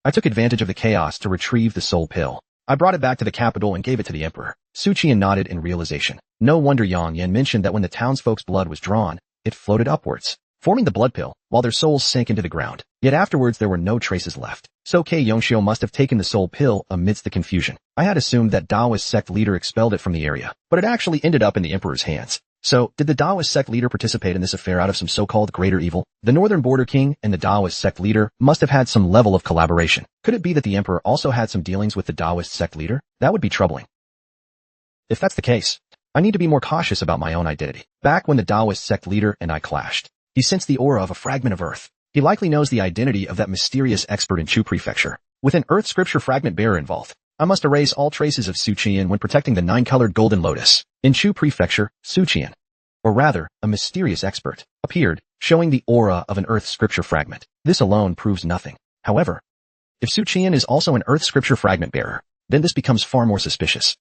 I took advantage of the chaos to retrieve the soul pill. I brought it back to the capital and gave it to the emperor." Su Qian nodded in realization. No wonder Yang Yan mentioned that when the townsfolk's blood was drawn, it floated upwards, forming the blood pill, while their souls sank into the ground. Yet afterwards there were no traces left. So Kei Yongxiu must have taken the soul pill amidst the confusion. I had assumed that Taoist sect leader expelled it from the area, but it actually ended up in the emperor's hands. So, did the Taoist sect leader participate in this affair out of some so-called greater evil? The Northern Border King and the Taoist sect leader must have had some level of collaboration. Could it be that the emperor also had some dealings with the Taoist sect leader? That would be troubling. If that's the case, I need to be more cautious about my own identity. Back when the Taoist sect leader and I clashed, he sensed the aura of a fragment of earth. He likely knows the identity of that mysterious expert in Chu Prefecture, with an earth scripture fragment bearer involved. I must erase all traces of Su Qian when protecting the 9-colored golden lotus. In Chu Prefecture, Su Qian, or rather, a mysterious expert, appeared, showing the aura of an earth scripture fragment. This alone proves nothing. However, if Su Qian is also an earth scripture fragment bearer, then this becomes far more suspicious.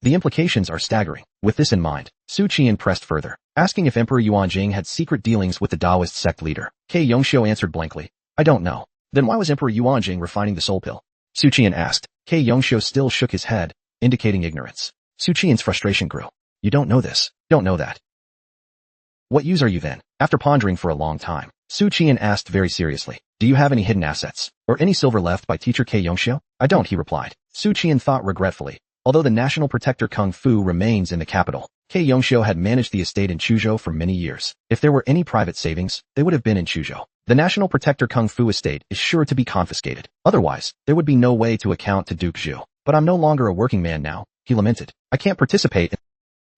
The implications are staggering. With this in mind, Su Qian pressed further, asking if Emperor Yuanjing had secret dealings with the Taoist sect leader. Ke Yongxiu answered blankly, I don't know. Then why was Emperor Yuanjing refining the soul pill? Su Qian asked. Ke Yongxiu still shook his head, indicating ignorance. Su Qian's frustration grew. You don't know this. Don't know that. What use are you then? After pondering for a long time, Su Qian asked very seriously, do you have any hidden assets, or any silver left by teacher Ke Yongxiu? I don't, he replied. Su Qian thought regretfully. Although the national protector Kung Fu remains in the capital, Ke Yongxiu had managed the estate in Chuzhou for many years. If there were any private savings, they would have been in Chuzhou. The national protector Kung Fu estate is sure to be confiscated. Otherwise, there would be no way to account to Duke Zhu. But I'm no longer a working man now, he lamented. I can't participate.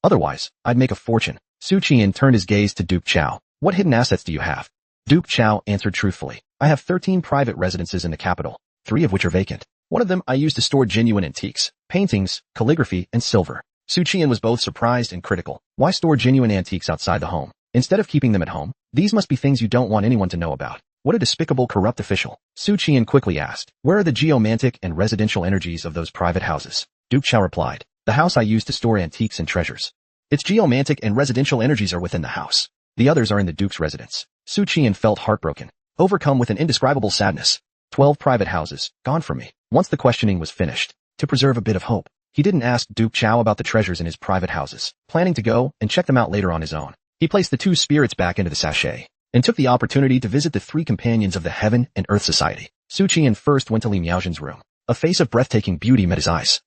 Otherwise, I'd make a fortune. Su Qian turned his gaze to Duke Chao. What hidden assets do you have? Duke Chao answered truthfully. I have 13 private residences in the capital, 3 of which are vacant. One of them I use to store genuine antiques, paintings, calligraphy, and silver. Su Qian was both surprised and critical. Why store genuine antiques outside the home? Instead of keeping them at home, these must be things you don't want anyone to know about. What a despicable, corrupt official. Su Qian quickly asked, where are the geomantic and residential energies of those private houses? Duke Chao replied, the house I use to store antiques and treasures. Its geomantic and residential energies are within the house. The others are in the Duke's residence. Su Qian felt heartbroken, overcome with an indescribable sadness. 12 private houses, gone from me. Once the questioning was finished, to preserve a bit of hope, he didn't ask Duke Chao about the treasures in his private houses, planning to go and check them out later on his own. He placed the 2 spirits back into the sachet, and took the opportunity to visit the 3 companions of the Heaven and Earth Society. Su Qian first went to Li Miaozhen's room. A face of breathtaking beauty met his eyes.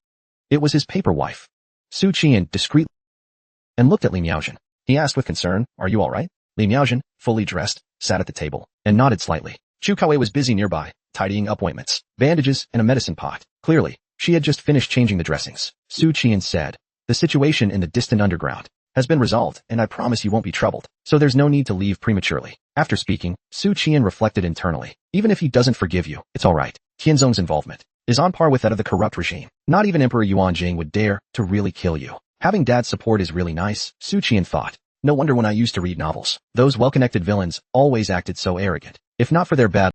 It was his paper wife. Su Qian discreetly and looked at Li Miaozhen. He asked with concern, are you all right? Li Miaozhen, fully dressed, sat at the table, and nodded slightly. Chu Kaiwei was busy nearby, tidying up ointments, bandages, and a medicine pot. Clearly, she had just finished changing the dressings. Su Qian said, the situation in the distant underground has been resolved, and I promise you won't be troubled, so there's no need to leave prematurely. After speaking, Su Qian reflected internally. Even if he doesn't forgive you, it's alright. Qianzong's involvement is on par with that of the corrupt regime. Not even Emperor Yuanjing would dare to really kill you. Having dad's support is really nice, Su Qian thought. No wonder when I used to read novels, those well-connected villains always acted so arrogant. If not for their bad,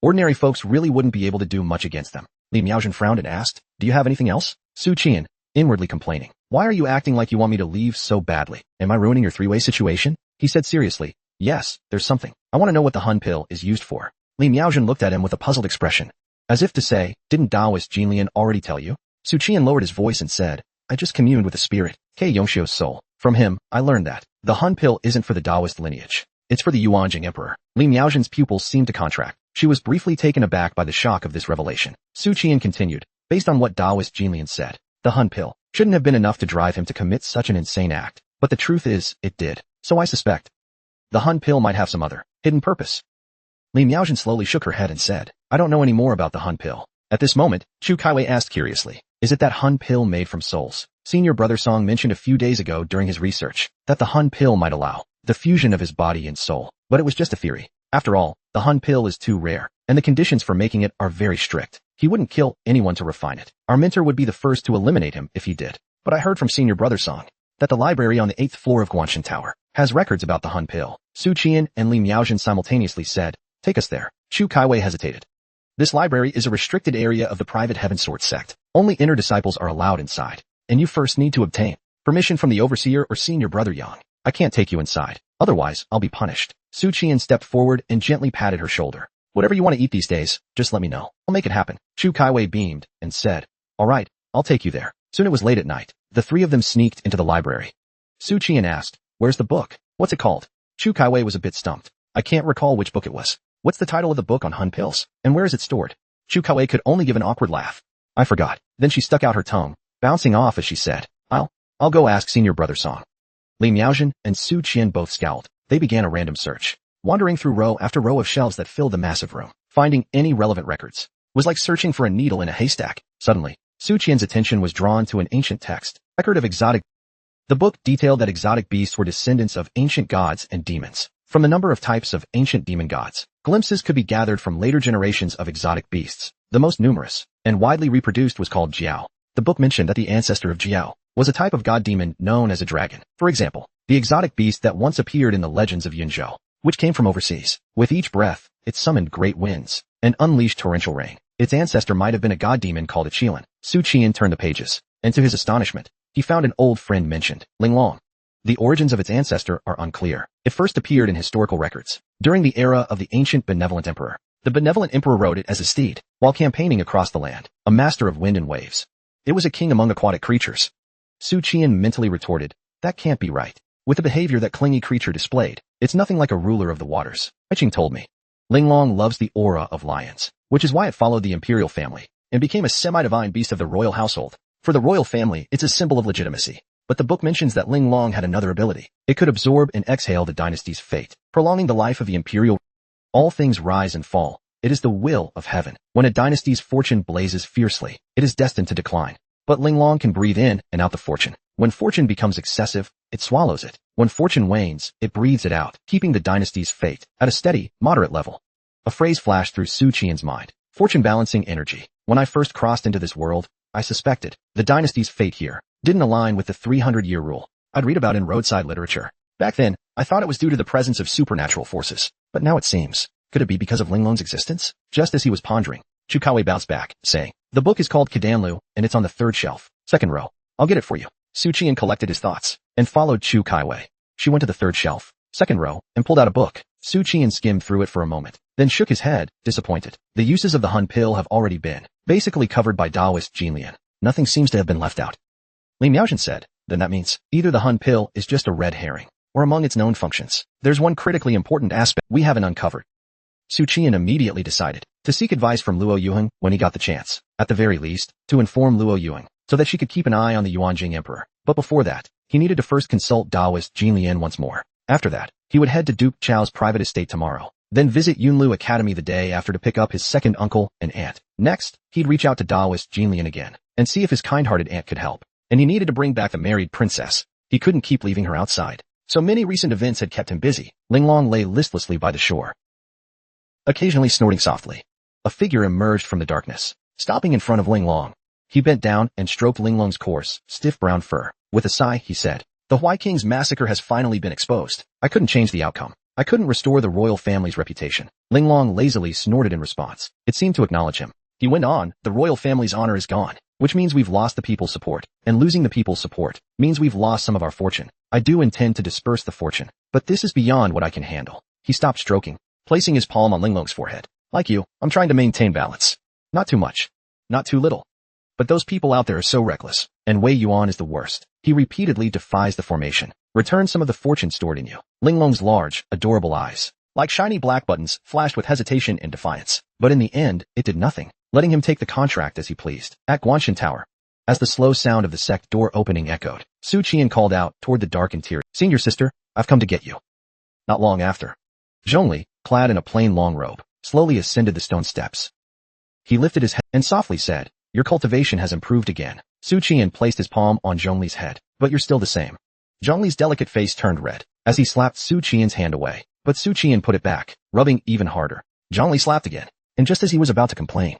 ordinary folks really wouldn't be able to do much against them. Li Miaozhen frowned and asked, do you have anything else? Su Qian, inwardly complaining. Why are you acting like you want me to leave so badly? Am I ruining your 3-way situation? He said seriously, yes, there's something. I want to know what the Hun pill is used for. Li Miaozhen looked at him with a puzzled expression, as if to say, didn't Taoist Jinlian already tell you? Su Qian lowered his voice and said, I just communed with the spirit, Ke Yongxiu's soul. From him, I learned that the Hun pill isn't for the Taoist lineage. It's for the Yuanjing emperor. Li Miaozhen's pupils seemed to contract. She was briefly taken aback by the shock of this revelation. Su Qian continued, based on what Taoist Jinlian said, the Hun pill shouldn't have been enough to drive him to commit such an insane act. But the truth is, it did. So I suspect the Hun pill might have some other hidden purpose. Li Miaozhen slowly shook her head and said, I don't know any more about the Hun pill. At this moment, Chu Kaiwei asked curiously, is it that Hun pill made from souls? Senior Brother Song mentioned a few days ago during his research that the Hun pill might allow the fusion of his body and soul, but it was just a theory. After all, the Hun pill is too rare, and the conditions for making it are very strict. He wouldn't kill anyone to refine it. Our mentor would be the first to eliminate him if he did. But I heard from Senior Brother Song that the library on the 8th floor of Guanshan Tower has records about the Hun pill. Su Qian and Li Miaozhen simultaneously said, take us there. Chu Kaiwei hesitated. This library is a restricted area of the private Heaven Sword sect. Only inner disciples are allowed inside, and you first need to obtain permission from the overseer or Senior Brother Yang. I can't take you inside. Otherwise, I'll be punished. Su Qian stepped forward and gently patted her shoulder. Whatever you want to eat these days, just let me know. I'll make it happen. Chu Kaiwei beamed and said, all right, I'll take you there. Soon it was late at night. The 3 of them sneaked into the library. Su Qian asked, where's the book? What's it called? Chu Kaiwei was a bit stumped. I can't recall which book it was. What's the title of the book on Hun pills? And where is it stored? Chu Kaiwei could only give an awkward laugh. I forgot. Then she stuck out her tongue, bouncing off as she said, I'll go ask Senior Brother Song. Li Miaozhen and Su Qian both scowled. They began a random search, wandering through row after row of shelves that filled the massive room. Finding any relevant records was like searching for a needle in a haystack. Suddenly, Su Qian's attention was drawn to an ancient text, record of exotic. The book detailed that exotic beasts were descendants of ancient gods and demons. From the number of types of ancient demon gods, glimpses could be gathered from later generations of exotic beasts. The most numerous and widely reproduced was called Jiao. The book mentioned that the ancestor of Jiao was a type of god demon known as a dragon. For example, the exotic beast that once appeared in the legends of Yunzhou, which came from overseas. With each breath, it summoned great winds and unleashed torrential rain. Its ancestor might have been a god demon called a Qian. Su Qian turned the pages, and to his astonishment, he found an old friend mentioned, Linglong. The origins of its ancestor are unclear. It first appeared in historical records during the era of the ancient benevolent emperor. The benevolent emperor rode it as a steed while campaigning across the land, a master of wind and waves. It was a king among aquatic creatures. Su Qian mentally retorted, that can't be right. With the behavior that clingy creature displayed, it's nothing like a ruler of the waters. Qing told me. Linglong loves the aura of lions, which is why it followed the imperial family and became a semi-divine beast of the royal household. For the royal family, it's a symbol of legitimacy. But the book mentions that Linglong had another ability. It could absorb and exhale the dynasty's fate, prolonging the life of the imperial. All things rise and fall. It is the will of heaven. When a dynasty's fortune blazes fiercely, it is destined to decline. But Linglong can breathe in and out the fortune. When fortune becomes excessive, it swallows it. When fortune wanes, it breathes it out, keeping the dynasty's fate at a steady, moderate level. A phrase flashed through Su Qian's mind. Fortune balancing energy. When I first crossed into this world, I suspected the dynasty's fate here didn't align with the 300-year rule I'd read about in roadside literature. Back then, I thought it was due to the presence of supernatural forces. But now it seems, could it be because of Linglong's existence? Just as he was pondering, Chu Kaiwei bounced back, saying, the book is called Kedanlu, and it's on the third shelf, second row. I'll get it for you. Su Qian collected his thoughts and followed Chu Kaiwei. She went to the third shelf, second row, and pulled out a book. Su Qian skimmed through it for a moment, then shook his head, disappointed. The uses of the Hun pill have already been basically covered by Taoist Jinlian. Nothing seems to have been left out. Li Miaozhen said, then that means either the Hun pill is just a red herring, or among its known functions, there's one critically important aspect we haven't uncovered. Su Qian immediately decided to seek advice from Luo Yuheng when he got the chance, at the very least, to inform Luo Yuheng, so that she could keep an eye on the Yuanjing emperor. But before that, he needed to first consult Taoist Jinlian once more. After that, he would head to Duke Chao's private estate tomorrow, then visit Yunlu Academy the day after to pick up his second uncle and aunt. Next, he'd reach out to Taoist Jinlian again, and see if his kind-hearted aunt could help. And he needed to bring back the married princess. He couldn't keep leaving her outside. So many recent events had kept him busy. Linglong lay listlessly by the shore, occasionally snorting softly. A figure emerged from the darkness, stopping in front of Linglong. He bent down and stroked Linglong's coarse, stiff brown fur. With a sigh, he said, the Hui King's massacre has finally been exposed. I couldn't change the outcome. I couldn't restore the royal family's reputation. Linglong lazily snorted in response. It seemed to acknowledge him. He went on, the royal family's honor is gone, which means we've lost the people's support. And losing the people's support means we've lost some of our fortune. I do intend to disperse the fortune, but this is beyond what I can handle. He stopped stroking, placing his palm on Linglong's forehead. Like you, I'm trying to maintain balance. Not too much. Not too little. But those people out there are so reckless, and Wei Yuan is the worst. He repeatedly defies the formation. Return some of the fortune stored in you. Linglong's large, adorable eyes, like shiny black buttons, flashed with hesitation and defiance. But in the end, it did nothing, letting him take the contract as he pleased. At Guanshan Tower, as the slow sound of the sect door opening echoed, Su Qian called out toward the dark interior, Senior sister, I've come to get you. Not long after, Zhongli, clad in a plain long robe, slowly ascended the stone steps. He lifted his head and softly said, your cultivation has improved again. Su Qian placed his palm on Zhongli's head, but you're still the same. Zhongli's delicate face turned red as he slapped Su Qian's hand away, but Su Qian put it back, rubbing even harder. Zhongli slapped again, and just as he was about to complain,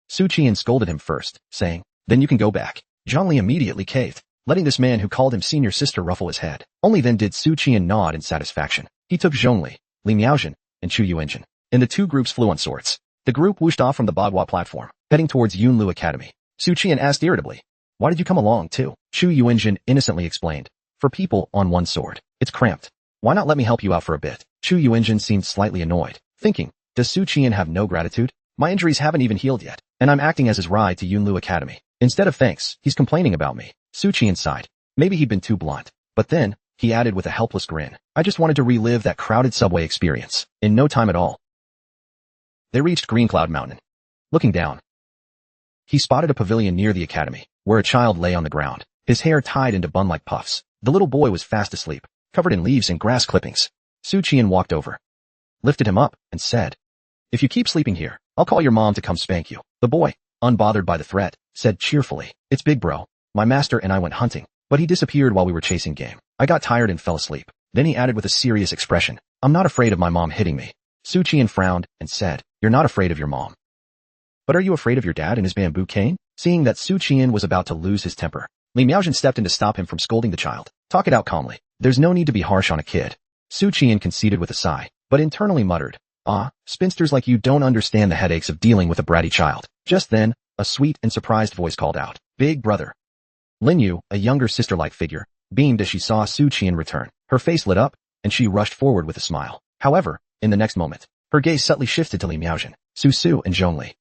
Su Qian scolded him first, saying, then you can go back. Zhongli immediately caved, letting this man who called him senior sister ruffle his head. Only then did Su Qian nod in satisfaction. He took Zhongli, Li Miaozhen, and Chu Yuanjin, and the two groups flew on swords. The group whooshed off from the Bagua platform, heading towards Yunlu Academy. Su Qian asked irritably, why did you come along too? Chu Yuanjin innocently explained, for people on one sword, it's cramped. Why not let me help you out for a bit? Chu Yuanjin seemed slightly annoyed, thinking, does Su Qian have no gratitude? My injuries haven't even healed yet, and I'm acting as his ride to Yunlu Academy. Instead of thanks, he's complaining about me. Su Qian sighed. Maybe he'd been too blunt. But then, he added with a helpless grin, I just wanted to relive that crowded subway experience. In no time at all, they reached Green Cloud Mountain. Looking down, he spotted a pavilion near the academy, where a child lay on the ground, his hair tied into bun-like puffs. The little boy was fast asleep, covered in leaves and grass clippings. Su Qian walked over, lifted him up, and said, if you keep sleeping here, I'll call your mom to come spank you. The boy, unbothered by the threat, said cheerfully, it's big bro. My master and I went hunting, but he disappeared while we were chasing game. I got tired and fell asleep. Then he added with a serious expression, I'm not afraid of my mom hitting me. Su Qian frowned and said, you're not afraid of your mom, but But are you afraid of your dad and his bamboo cane? Seeing that Su Qian was about to lose his temper, Li Miaojin stepped in to stop him from scolding the child. Talk it out calmly. There's no need to be harsh on a kid. Su Qian conceded with a sigh, but internally muttered, spinsters like you don't understand the headaches of dealing with a bratty child. Just then, a sweet and surprised voice called out, Big brother. Lin Yu, a younger sister-like figure, beamed as she saw Su Qian return. Her face lit up, and she rushed forward with a smile. However, in the next moment, her gaze subtly shifted to Li Miaojin, Su and Zhongli.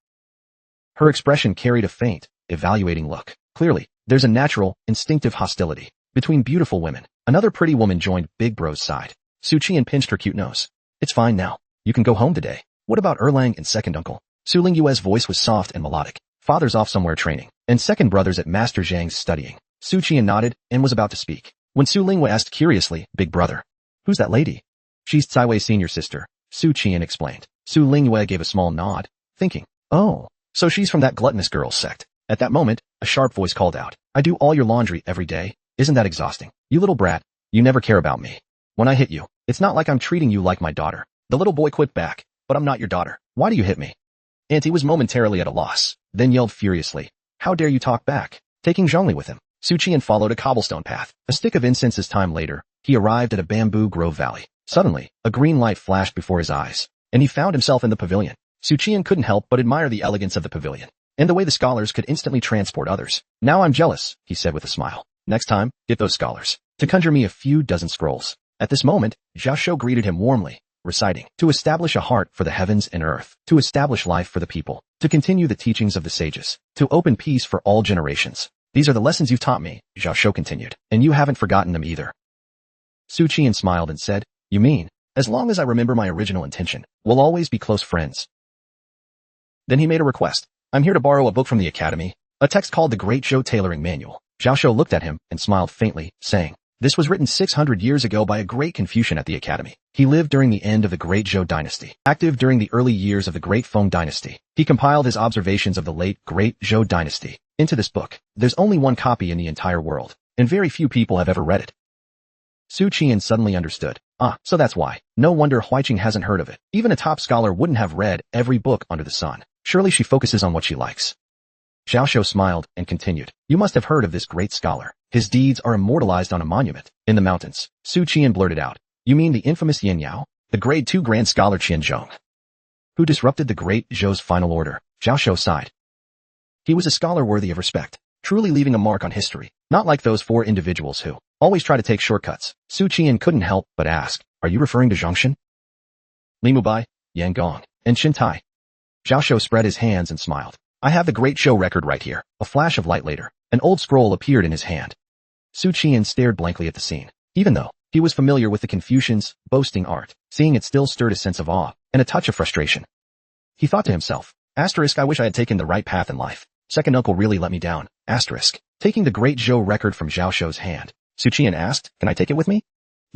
Her expression carried a faint, evaluating look. Clearly, there's a natural, instinctive hostility between beautiful women. Another pretty woman joined Big Bro's side. Su Qian pinched her cute nose. It's fine now. You can go home today. What about Erlang and second uncle? Su Lingyue's voice was soft and melodic. Father's off somewhere training, and second brother's at Master Zhang's studying. Su Qian nodded and was about to speak, when Su Lingyue asked curiously, Big brother, who's that lady? She's Caiwei's senior sister, Su Qian explained. Su Lingyue gave a small nod, thinking, oh, so she's from that gluttonous girls sect. At that moment, a sharp voice called out, I do all your laundry every day. Isn't that exhausting? You little brat, you never care about me. When I hit you, it's not like I'm treating you like my daughter. The little boy quipped back, but I'm not your daughter. Why do you hit me? Auntie was momentarily at a loss, then yelled furiously, how dare you talk back? Taking Zhongli with him, Su Qian followed a cobblestone path. A stick of incense. As time later, he arrived at a bamboo grove valley. Suddenly, a green light flashed before his eyes, and he found himself in the pavilion. Su Qian couldn't help but admire the elegance of the pavilion, and the way the scholars could instantly transport others. Now I'm jealous, he said with a smile. Next time, get those scholars to conjure me a few dozen scrolls. At this moment, Zhao Shou greeted him warmly, reciting, to establish a heart for the heavens and earth, to establish life for the people, to continue the teachings of the sages, to open peace for all generations. These are the lessons you've taught me, Zhao Shou continued, and you haven't forgotten them either. Su Qian smiled and said, you mean, as long as I remember my original intention, we'll always be close friends. Then he made a request. I'm here to borrow a book from the academy, a text called the Great Zhou Tailoring Manual. Zhao Shou looked at him and smiled faintly, saying, this was written 600 years ago by a great Confucian at the academy. He lived during the end of the Great Zhou Dynasty, active during the early years of the Great Feng Dynasty. He compiled his observations of the late Great Zhou Dynasty into this book. There's only one copy in the entire world, and very few people have ever read it. Su Qian suddenly understood. So that's why. No wonder Huaiqing hasn't heard of it. Even a top scholar wouldn't have read every book under the sun. Surely she focuses on what she likes. Zhao Shou smiled and continued. You must have heard of this great scholar. His deeds are immortalized on a monument in the mountains. Su Qian blurted out. You mean the infamous Yin Yao? The grade 2 grand scholar Qian Zhong, who disrupted the Great Zhou's final order? Zhao Shou sighed. He was a scholar worthy of respect, truly leaving a mark on history, not like those 4 individuals who always try to take shortcuts. Su Qian couldn't help but ask, are you referring to Zhongshan, Li Mubai, Yang Gong, and Xin Tai? Zhao Shou spread his hands and smiled. I have the Great Zhou record right here. A flash of light later, an old scroll appeared in his hand. Su Qian stared blankly at the scene. Even though he was familiar with the Confucians' boasting art, seeing it still stirred a sense of awe and a touch of frustration. He thought to himself, I wish I had taken the right path in life. Second uncle really let me down. Taking the Great Zhou record from Zhao Shou's hand, Su Qian asked, can I take it with me?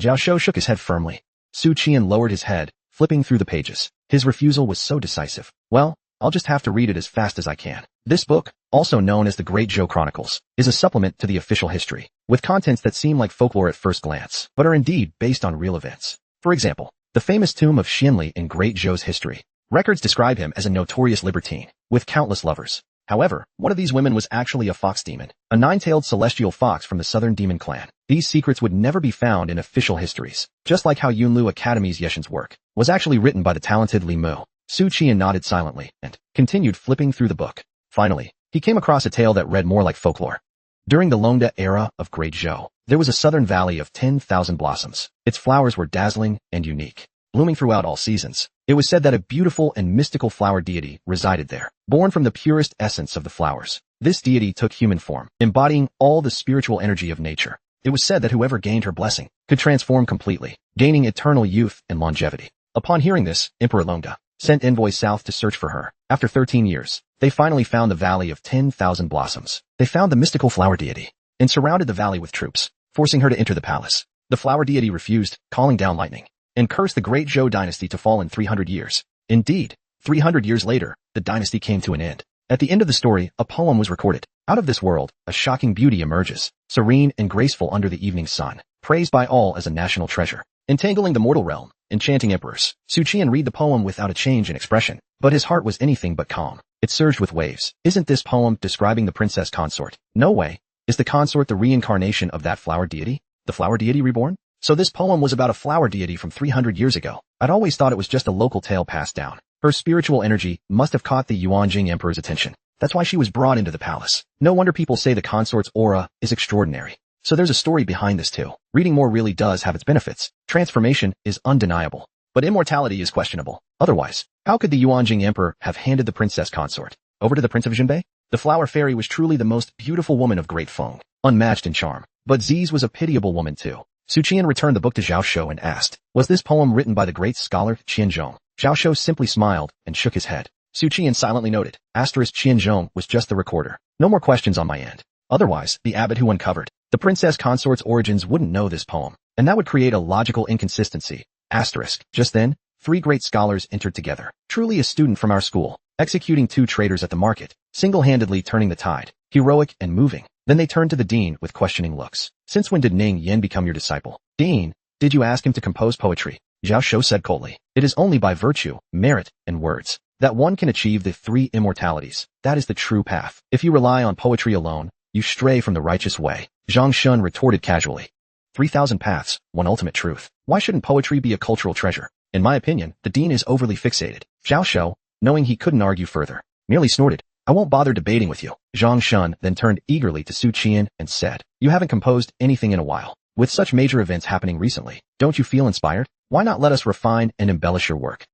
Zhao Shou shook his head firmly. Su Qian lowered his head, flipping through the pages. His refusal was so decisive. Well, I'll just have to read it as fast as I can. This book, also known as the Great Zhou Chronicles, is a supplement to the official history, with contents that seem like folklore at first glance, but are indeed based on real events. For example, the famous tomb of Xianli in Great Zhou's history. Records describe him as a notorious libertine, with countless lovers. However, one of these women was actually a fox demon, a 9-tailed celestial fox from the southern demon clan. These secrets would never be found in official histories, just like how Yunlu Academy's Yeshan's work was actually written by the talented Li Mu. Su Qian nodded silently and continued flipping through the book. Finally, he came across a tale that read more like folklore. During the Longda era of Great Zhou, there was a southern valley of 10,000 blossoms. Its flowers were dazzling and unique, blooming throughout all seasons. It was said that a beautiful and mystical flower deity resided there, born from the purest essence of the flowers. This deity took human form, embodying all the spiritual energy of nature. It was said that whoever gained her blessing could transform completely, gaining eternal youth and longevity. Upon hearing this, Emperor Longda sent envoys south to search for her. After 13 years, they finally found the Valley of 10,000 Blossoms. They found the mystical flower deity and surrounded the valley with troops, forcing her to enter the palace. The flower deity refused, calling down lightning, and cursed the Great Zhou dynasty to fall in 300 years. Indeed, 300 years later, the dynasty came to an end. At the end of the story, a poem was recorded. Out of this world, a shocking beauty emerges, serene and graceful under the evening sun, praised by all as a national treasure. Entangling the mortal realm, Enchanting Emperors. Su Qian read the poem without a change in expression, but his heart was anything but calm. It surged with waves. Isn't this poem describing the princess consort? No way. Is the consort the reincarnation of that flower deity? The flower deity reborn? So this poem was about a flower deity from 300 years ago. I'd always thought it was just a local tale passed down. Her spiritual energy must have caught the Yuanjing Emperor's attention. That's why she was brought into the palace. No wonder people say the consort's aura is extraordinary. So there's a story behind this too. Reading more really does have its benefits. Transformation is undeniable, but immortality is questionable. Otherwise, how could the Yuanjing Emperor have handed the princess consort over to the Prince of Jinbei? The flower fairy was truly the most beautiful woman of Great Feng, unmatched in charm. But Ziz was a pitiable woman too. Su Qian returned the book to Zhao Shou and asked, was this poem written by the great scholar Qianzhong? Zhao Shou simply smiled and shook his head. Su Qian silently noted, Qianzhong was just the recorder. No more questions on my end. Otherwise, the abbot who uncovered the princess consort's origins wouldn't know this poem, and that would create a logical inconsistency. Just then, 3 great scholars entered together. Truly a student from our school, executing 2 traitors at the market, single-handedly turning the tide, heroic and moving. Then they turned to the dean with questioning looks. Since when did Ning Yen become your disciple? Dean, did you ask him to compose poetry? Zhao Shou said coldly. It is only by virtue, merit, and words that one can achieve the 3 immortalities. That is the true path. If you rely on poetry alone, you stray from the righteous way. Zhang Shun retorted casually. 3,000 paths, one ultimate truth. Why shouldn't poetry be a cultural treasure? In my opinion, the dean is overly fixated. Zhao Shou, knowing he couldn't argue further, merely snorted. I won't bother debating with you. Zhang Shun then turned eagerly to Su Qian and said, you haven't composed anything in a while. With such major events happening recently, don't you feel inspired? Why not let us refine and embellish your work?